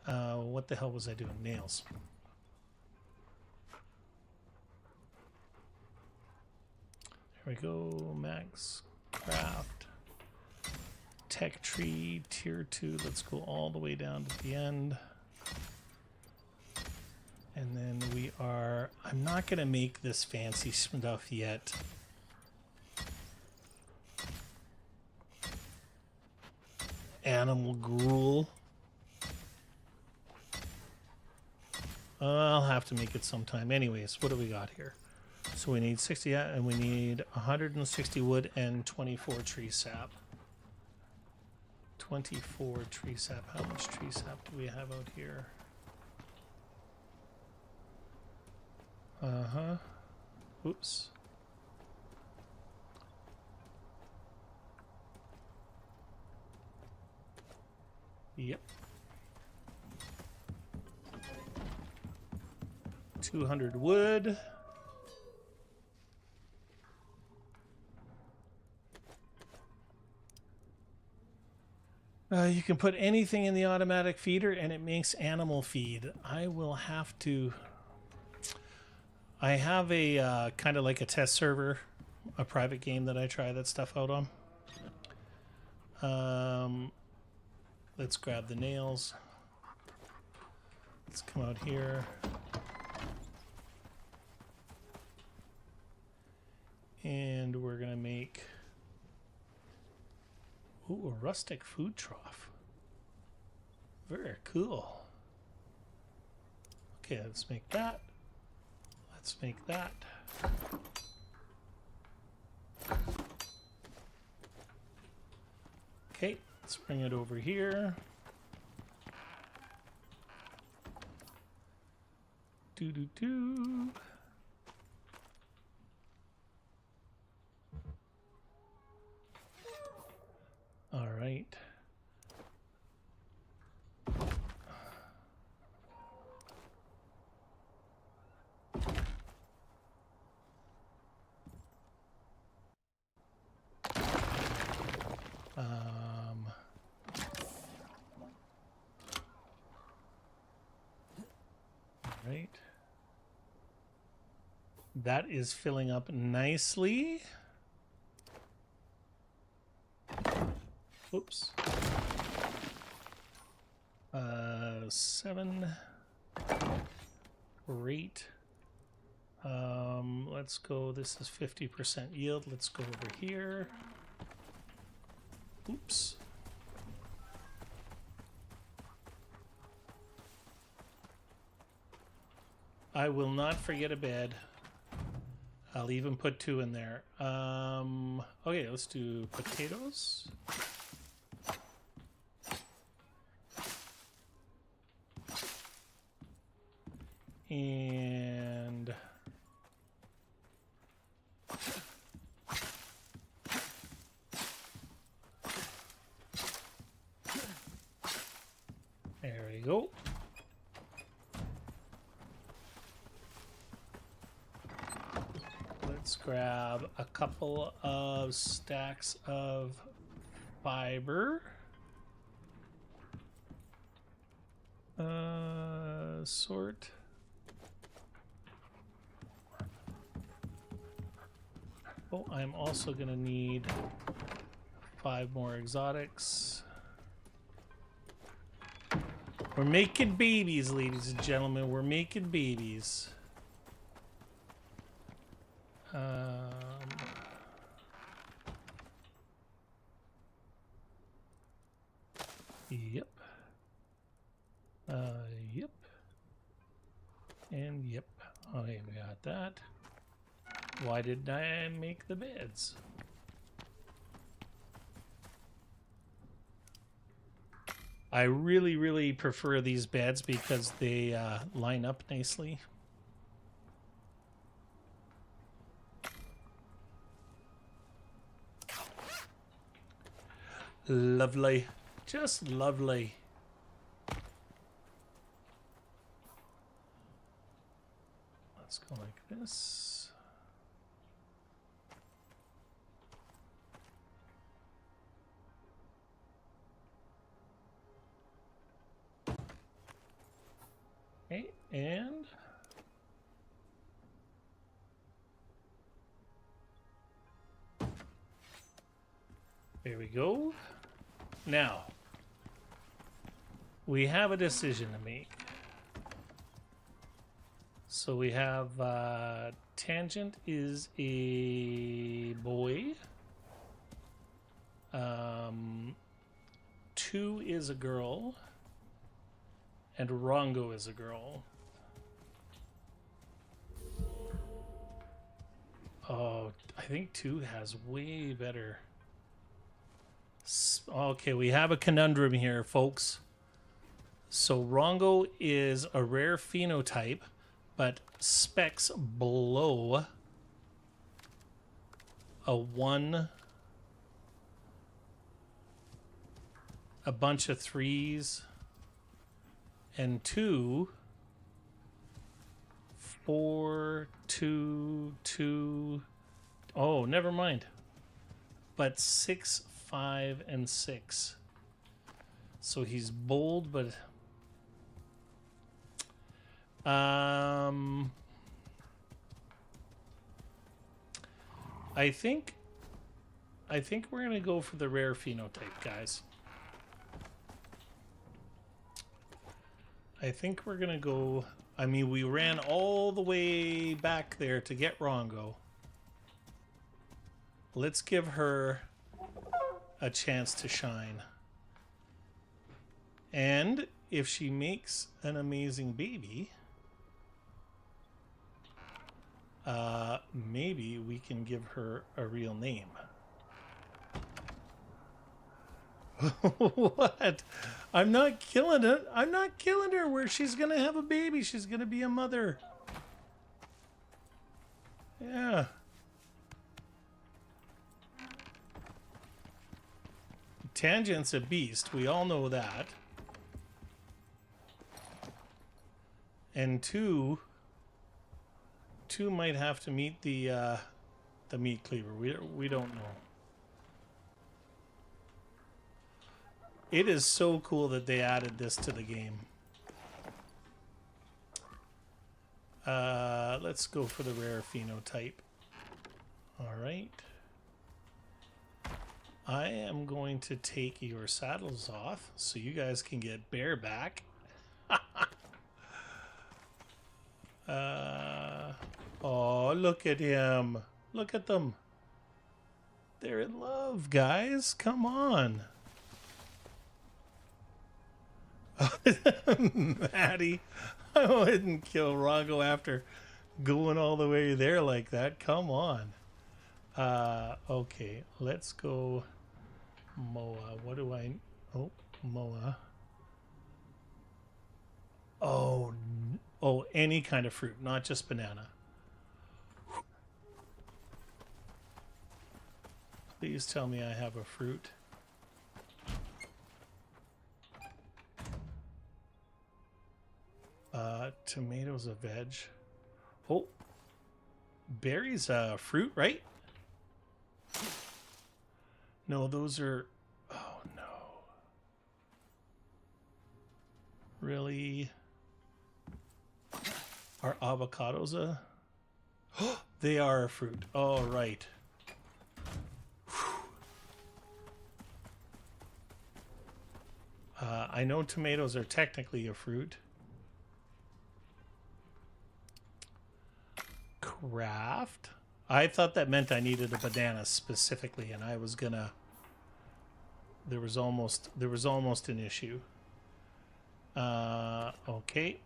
What the hell was I doing? Nails. There we go. Max craft. Tech tree tier 2. Let's go all the way down to the end. And then we are... I'm not going to make this fancy stuff yet. Animal gruel. I'll have to make it sometime. Anyways, what do we got here? So we need 60 and we need 160 wood and 24 tree sap. 24 tree sap. How much tree sap do we have out here? Oops. Yep. 200 wood. You can put anything in the automatic feeder and it makes animal feed. I will have to... I have a kind of like a test server, a private game that I try that stuff out on. Let's grab the nails. Let's come out here. And we're going to make... Ooh, a rustic food trough. Very cool. Okay, let's make that. Let's make that. Okay, let's bring it over here. Do-do-do. All right. Right. That is filling up nicely. Oops. 7. Great. Let's go. This is 50% yield. Let's go over here. Oops. I will not forget a bed. I'll even put 2 in there. Okay, let's do potatoes. And there we go. Let's grab a couple of stacks of fiber. Sort. Oh, I'm also going to need 5 more exotics. We're making babies, ladies and gentlemen. We're making babies. Yep. Yep. And yep. Okay, we got that. Why did I make the beds? I really, really prefer these beds because they line up nicely. Lovely. Just lovely. Let's go like this. Okay, and go. Now, we have a decision to make. So we have Tangent is a boy. 2 is a girl. And Rongo is a girl. Oh, I think 2 has way better. Okay, we have a conundrum here, folks. So Rongo is a rare phenotype, but specs below a 1, a bunch of 3s, and 2, 4, 2, 2. Oh, never mind. But 6, 5, and 6. So he's bold, but I think we're gonna go for the rare phenotype, guys. I think we're gonna go. I mean, we ran all the way back there to get Rongo. Let's give her a chance to shine. And if she makes an amazing baby, maybe we can give her a real name. What? I'm not killing it. I'm not killing her. Where she's gonna have a baby. She's gonna be a mother. Yeah. Tangent's a beast. We all know that. And 2 might have to meet the meat cleaver. We don't know. It is so cool that they added this to the game. Let's go for the rare phenotype. All right. I am going to take your saddles off so you guys can get bareback. Oh, look at him. Look at them. They're in love, guys. Come on. Maddie, I wouldn't kill Rongo after going all the way there like that. Come on. Okay, let's go Moa. What do I... Oh, Moa. Oh, any kind of fruit, not just banana. Please tell me I have a fruit. Tomatoes a veg. Oh, berries a fruit, right? No, those are... Oh, no. Really? Are avocados a... They are a fruit. Oh, right. I know tomatoes are technically a fruit. Craft? I thought that meant I needed a banana specifically, and I was gonna... There was almost an issue. Okay.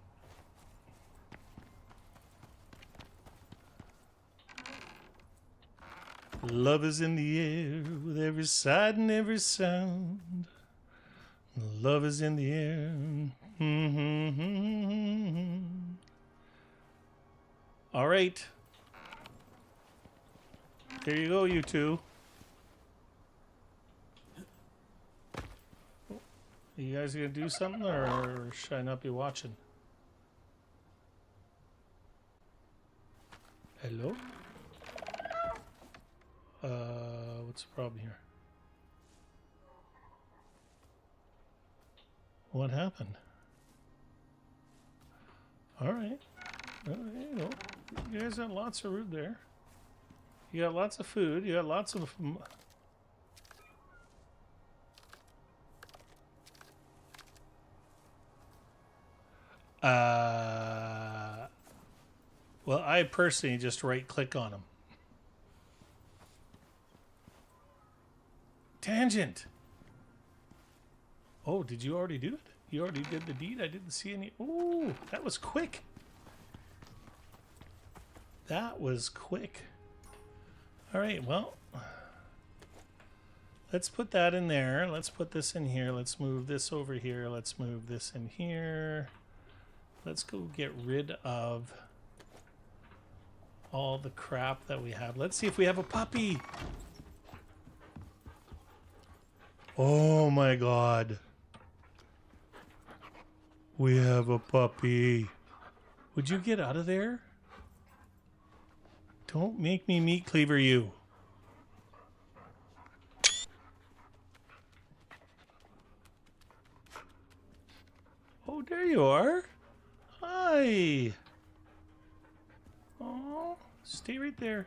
Love is in the air with every sight and every sound. Love is in the air. All right. Here you go, you two. You guys gonna do something, or should I not be watching? Hello? What's the problem here? What happened? All right. Well, you know, you guys got lots of root there. You got lots of food. You got lots of... Well, I personally just right-click on them. Tangent. Oh, did you already do it? You already did the deed? I didn't see any. Oh, that was quick. That was quick. All right, well, let's put that in there. Let's put this in here. Let's move this over here. Let's move this in here. Let's go get rid of all the crap that we have. Let's see if we have a puppy. Oh my God. We have a puppy. Would you get out of there? Don't make me meat cleaver you. Oh, there you are. Hi. Oh, stay right there.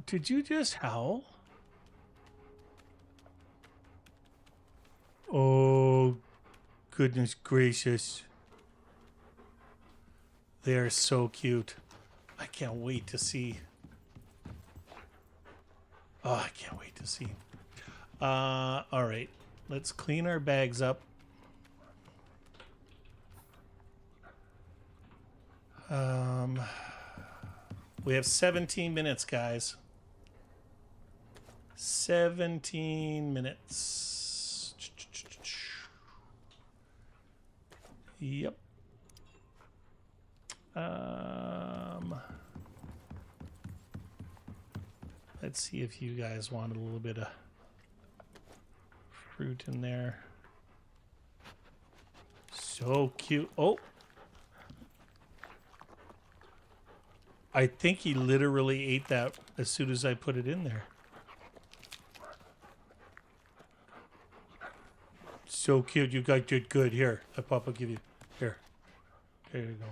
Did you just howl? Oh, goodness gracious. They are so cute. I can't wait to see. Oh, I can't wait to see. All right. Let's clean our bags up. We have 17 minutes, guys. 17 minutes. Yep. Let's see if you guys want a little bit of fruit in there. So cute. Oh. I think he literally ate that as soon as I put it in there. So cute. You guys did good. Here, let Papa give you. Here. There you go.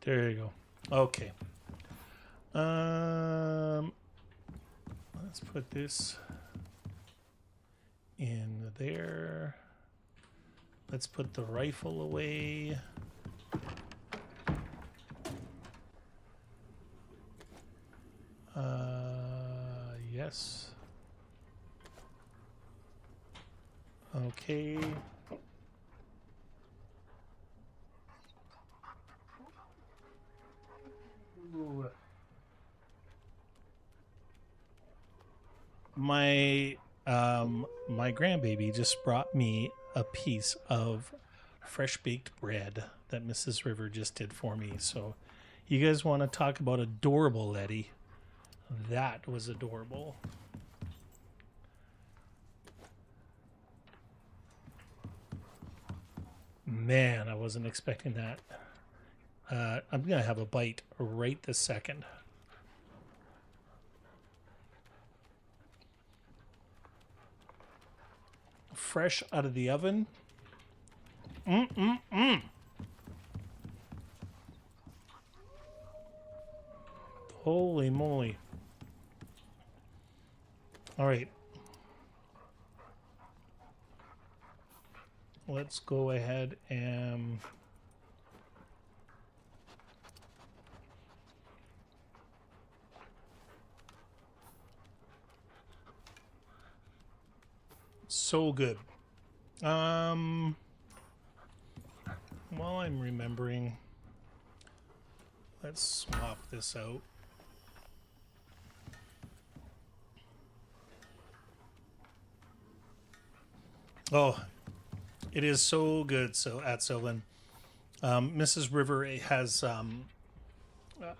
There you go. Okay. Let's put this in there. Let's put the rifle away. Yes. Okay. My grandbaby just brought me a piece of fresh baked bread that Mrs. River just did for me. So you guys want to talk about adorable, Letty? That was adorable. Man, I wasn't expecting that. I'm going to have a bite right this second. Fresh out of the oven. Holy moly. All right. Let's go ahead and so good. While I'm remembering, let's swap this out. Oh, it is so good. So at Sylvan, Mrs. River has, I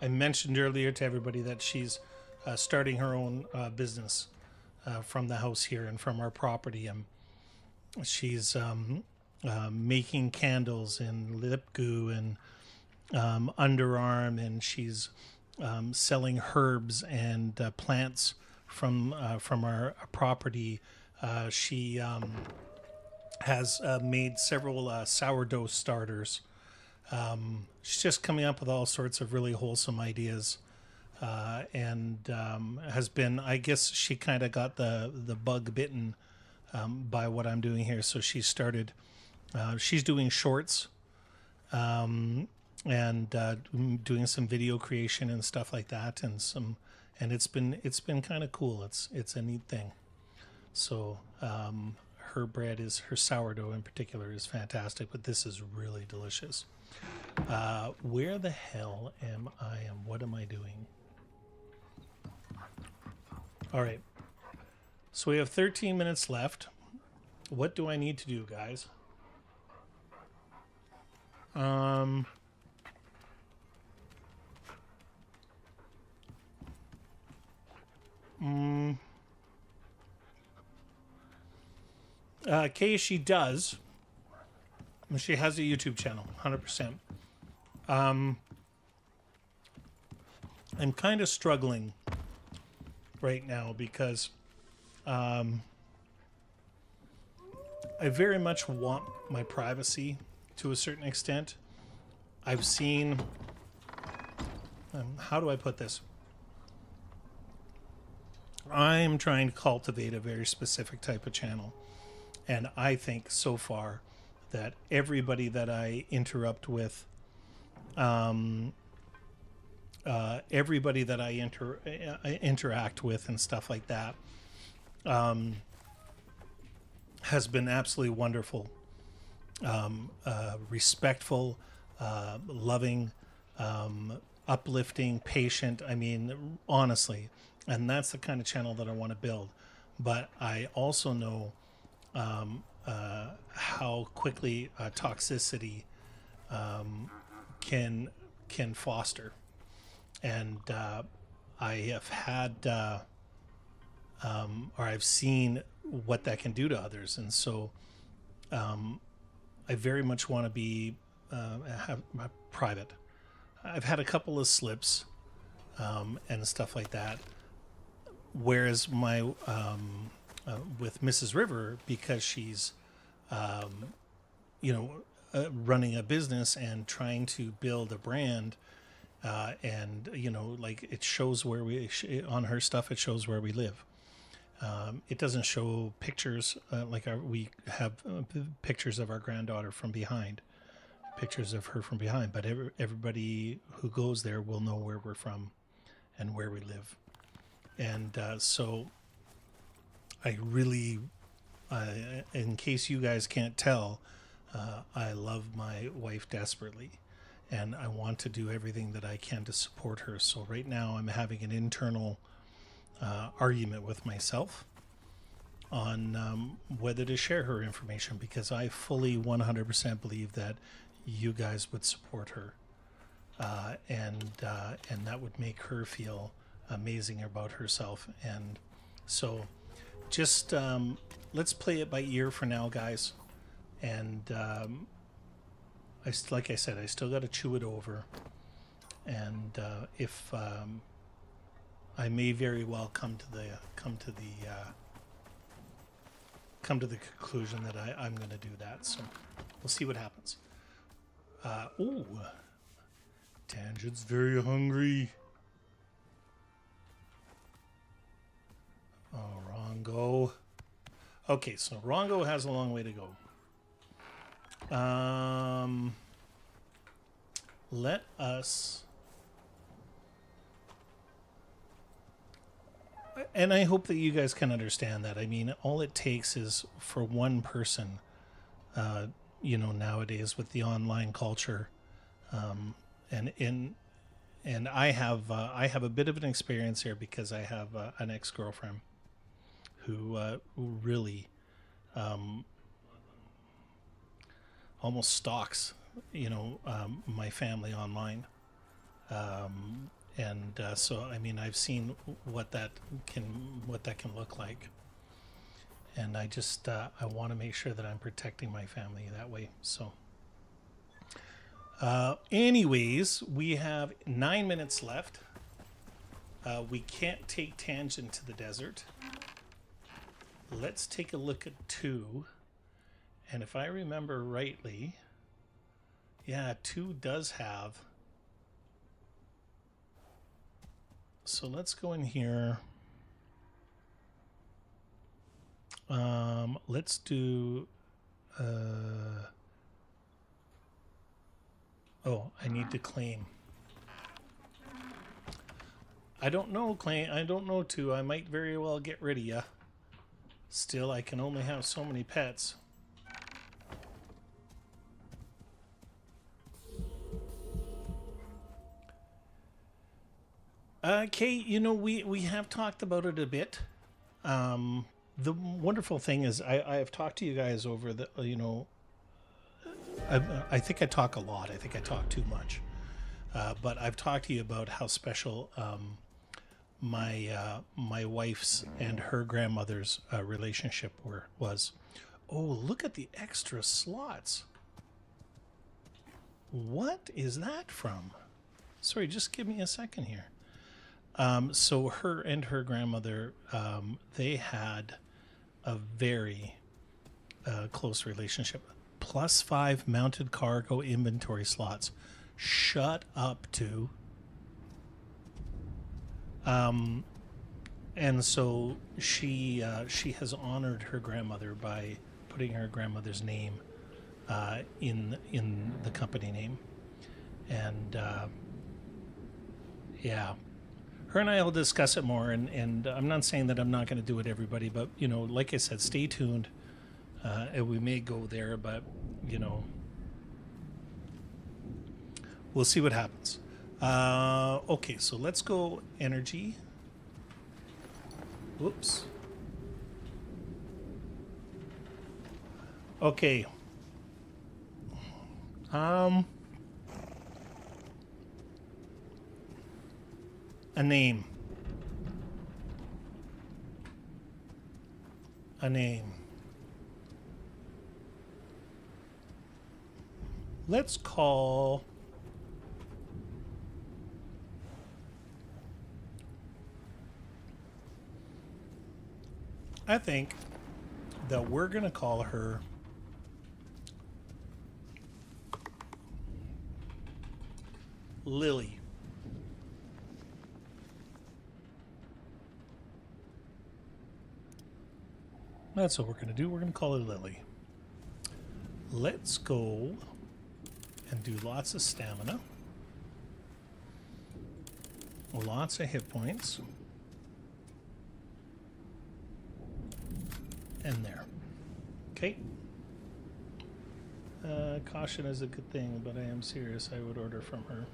mentioned earlier to everybody that she's starting her own business from the house here and from our property. And she's making candles and lip glue and underarm, and she's selling herbs and plants from our property. She has made several sourdough starters. She's just coming up with all sorts of really wholesome ideas, and has been, I guess she kind of got the bug bitten by what I'm doing here. So she started, she's doing shorts, and doing some video creation and stuff like that, and it's been kind of cool. It's a neat thing. So her bread is, her sourdough in particular is fantastic, but this is really delicious. Where the hell am I and what am I doing? All right. So we have 13 minutes left. What do I need to do, guys? Kay, she does. She has a YouTube channel, 100%. I'm kind of struggling right now because I very much want my privacy to a certain extent. I've seen, how do I put this? I'm trying to cultivate a very specific type of channel. And I think so far that everybody that I interrupt with, everybody that I interact with and stuff like that, has been absolutely wonderful, respectful, loving, uplifting, patient. I mean, honestly, and that's the kind of channel that I want to build. But I also know how quickly toxicity can foster, and I have had or I've seen what that can do to others, and so I very much want to be private. I've had a couple of slips and stuff like that, whereas my with Mrs. River, because she's running a business and trying to build a brand, and like it shows where we on her stuff, it shows where we live. It doesn't show pictures we have pictures of our granddaughter from behind, pictures of her from behind, but everybody who goes there will know where we're from and where we live. And so I really, in case you guys can't tell, I love my wife desperately, and I want to do everything that I can to support her. So right now I'm having an internal argument with myself on whether to share her information, because I fully 100% believe that you guys would support her, and that would make her feel amazing about herself. And so just let's play it by ear for now, guys. And like I said, I still got to chew it over, and if I may very well come to the conclusion that I'm going to do that. So we'll see what happens. Ooh, Tangent's very hungry. Oh, Rongo. Okay, so Rongo has a long way to go. Let us, and I hope that you guys can understand that. I mean, all it takes is for one person, nowadays with the online culture, and I have a bit of an experience here because I have an ex-girlfriend who really almost stalks, my family online, and so I mean, I've seen what that can look like, and I just I want to make sure that I'm protecting my family that way. So anyways, we have 9 minutes left. We can't take Tangent to the desert. Let's take a look at 2. And if I remember rightly, yeah, 2 does have. So let's go in here. Let's do. Oh, I need to claim. I don't know, claim. I don't know to. I might very well get rid of ya. Still, I can only have so many pets. Kate, you know, we have talked about it a bit. The wonderful thing is I have talked to you guys over the, I think I talk a lot. I think I talk too much. But I've talked to you about how special my wife's and her grandmother's relationship was. Oh, look at the extra slots. What is that from? Sorry, just give me a second here. So her and her grandmother, they had a very close relationship. +5 mounted cargo inventory slots. Shut up, too. And so she has honored her grandmother by putting her grandmother's name in the company name, and yeah. Her and I will discuss it more, and I'm not saying that I'm not going to do it, everybody, but, you know, like I said, stay tuned, and we may go there, but, you know, we'll see what happens. Okay, so let's go energy. Whoops. Okay. A name. A name. Let's call... I think that we're going to call her Lily. That's what we're going to do. We're going to call her Lily. Let's go and do lots of stamina. Lots of hit points. And there. Okay. Caution is a good thing, but I am serious. I would order from her.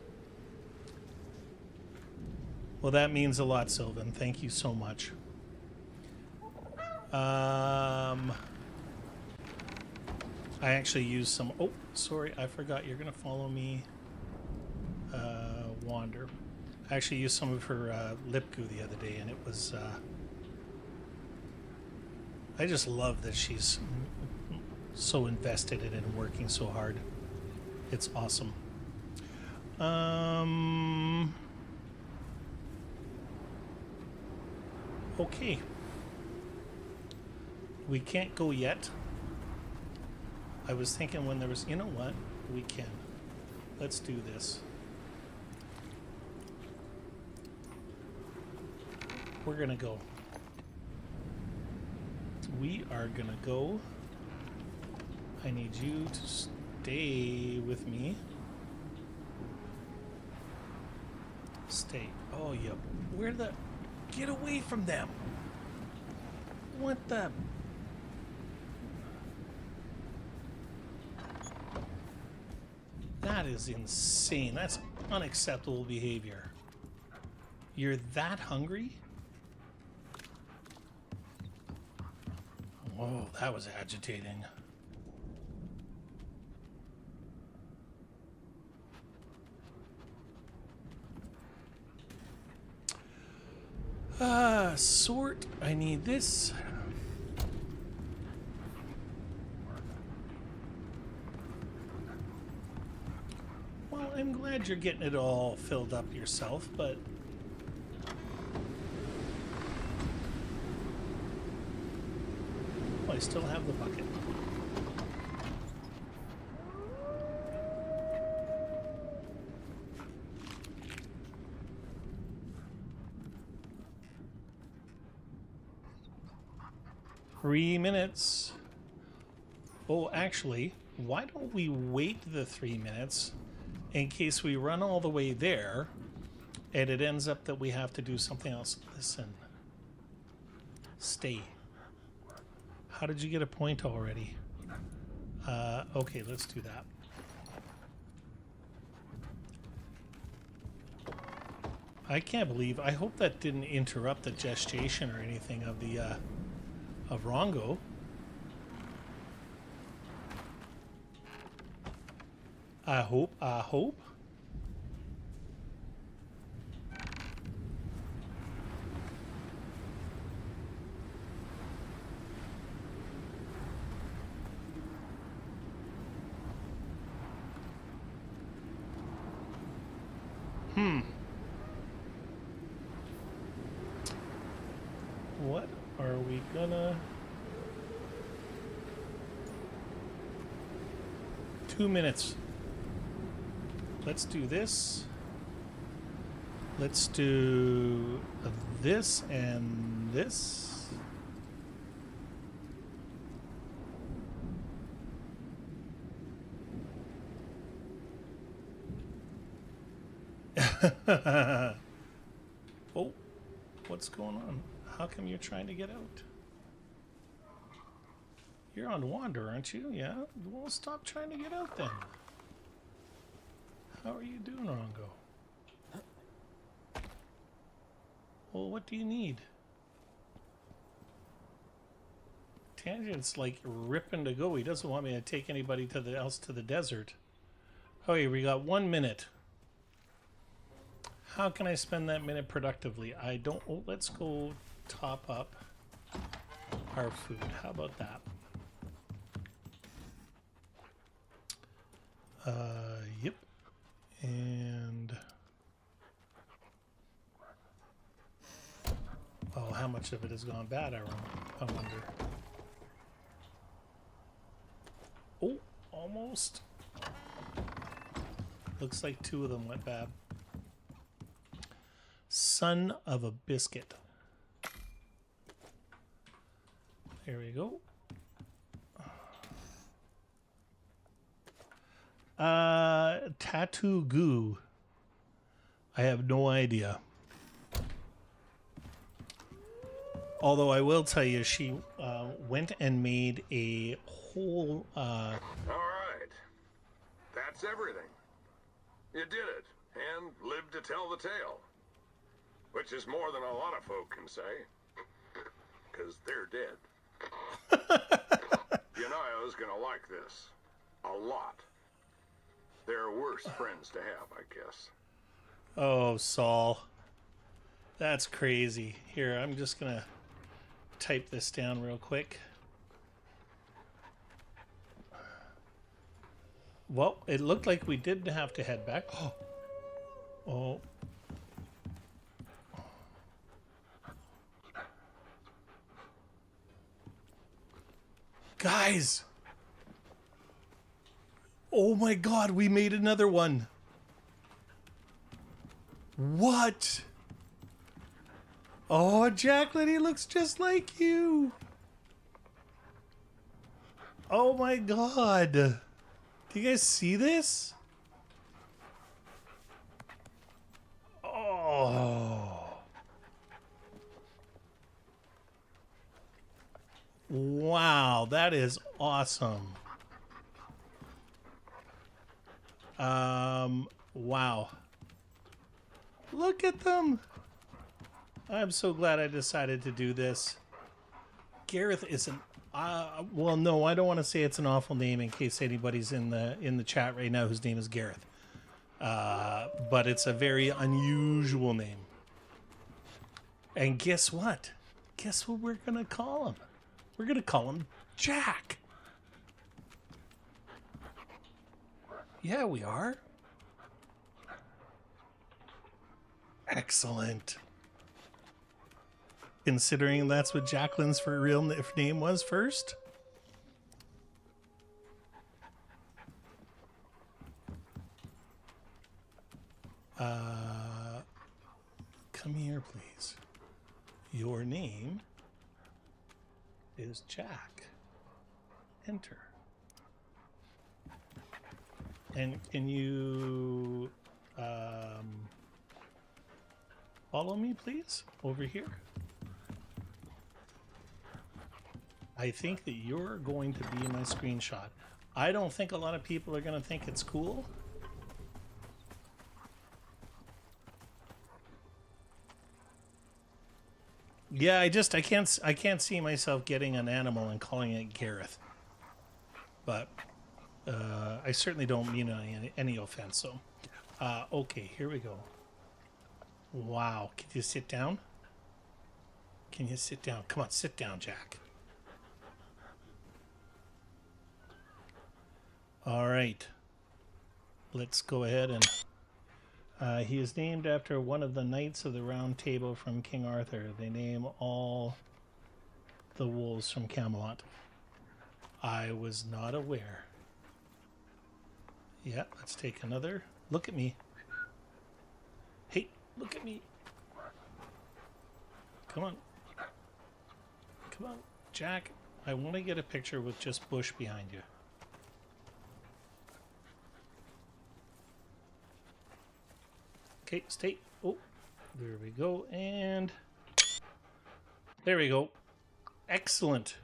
Well, that means a lot, Sylvan. Thank you so much. I actually used some... Oh, sorry. I forgot. You're going to follow me. Wander. I actually used some of her lip goo the other day, and it was... I just love that she's so invested in it and working so hard. It's awesome. Okay. We can't go yet. I was thinking when there was... You know what? We can. Let's do this. We're going to go. We are going to go. I need you to stay with me. Stay. Oh, yep. Where the... Get away from them. What the... That is insane. That's unacceptable behavior. You're that hungry? Whoa, that was agitating. Sort. I need this. Well, I'm glad you're getting it all filled up yourself, but... I still have the bucket. 3 minutes. Oh, actually, why don't we wait the 3 minutes in case we run all the way there and it ends up that we have to do something else. Listen. Stay. How did you get a point already? Okay, let's do that. I can't believe, I hope that didn't interrupt the gestation or anything of the, of Rongo. I hope. What are we gonna... 2 minutes. Let's do this. Let's do this and this. Oh, what's going on? How come you're trying to get out? You're on Wander, aren't you? Yeah? Well, stop trying to get out then. How are you doing, Rongo? Well, what do you need? Tangent's like ripping to go. He doesn't want me to take anybody else to the desert. Okay, we got 1 minute. How can I spend that minute productively? I don't... Oh, let's go top up our food. How about that? Yep. And... Oh, how much of it has gone bad, I wonder. Oh, almost. Looks like 2 of them went bad. Son of a biscuit. There we go. Tattoo goo. I have no idea. Although I will tell you, she went and made a whole... All right. That's everything. You did it, and lived to tell the tale. Which is more than a lot of folk can say. Because they're dead. Yanaya's gonna like this. A lot. They're worse friends to have, I guess. Oh, Saul. That's crazy. Here, I'm just gonna type this down real quick. Well, it looked like we did have to head back. Oh. Guys! Oh my god, we made another one. What? Oh, Jacqueline, he looks just like you. Oh my god. Do you guys see this? Oh. Wow, that is awesome. Wow. Look at them. I'm so glad I decided to do this. Gareth isn't... well, no, I don't want to say it's an awful name in case anybody's in the chat right now whose name is Gareth. But it's a very unusual name. And guess what? Guess what we're going to call him? We're going to call him Jack. Yeah, we are. Excellent. Considering that's what Jacqueline's real name was first. Come here, please. Your name is Jack. Enter. And can you follow me, please, over here? I think that you're going to be my screenshot. I don't think a lot of people are going to think it's cool. Yeah, I can't see myself getting an animal and calling it Gareth. But I certainly don't mean any offense. So, okay, here we go. Wow, can you sit down? Can you sit down? Come on, sit down, Jack. All right. Let's go ahead and... he is named after one of the Knights of the Round Table from King Arthur. They name all the wolves from Camelot. I was not aware. Yeah, let's take another. Look at me. Hey, look at me. Come on. Come on, Jack. I want to get a picture with just bush behind you. Okay, stay. Oh, there we go. And there we go. Excellent.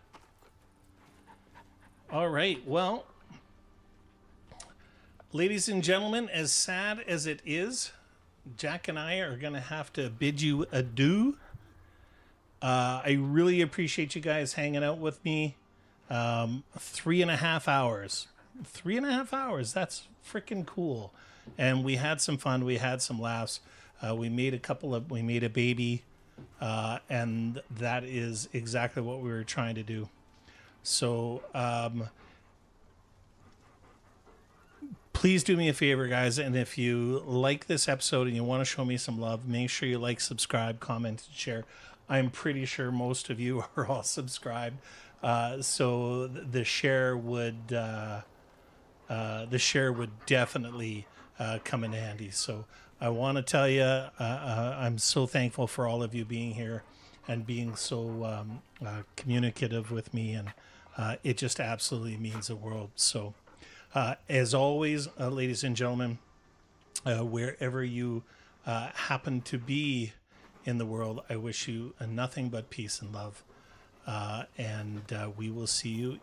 All right. Well, ladies and gentlemen, as sad as it is, Jack and I are going to have to bid you adieu. I really appreciate you guys hanging out with me. 3.5 hours. 3.5 hours. That's freaking cool. And we had some fun. We had some laughs. We made a baby. And that is exactly what we were trying to do. So, please do me a favor, guys. And if you like this episode and you want to show me some love, make sure you like, subscribe, comment, and share. I'm pretty sure most of you are all subscribed. So the share would definitely come in handy. So I want to tell you, I'm so thankful for all of you being here and being so communicative with me, and it just absolutely means the world. So as always, ladies and gentlemen, wherever you happen to be in the world, I wish you nothing but peace and love, and we will see you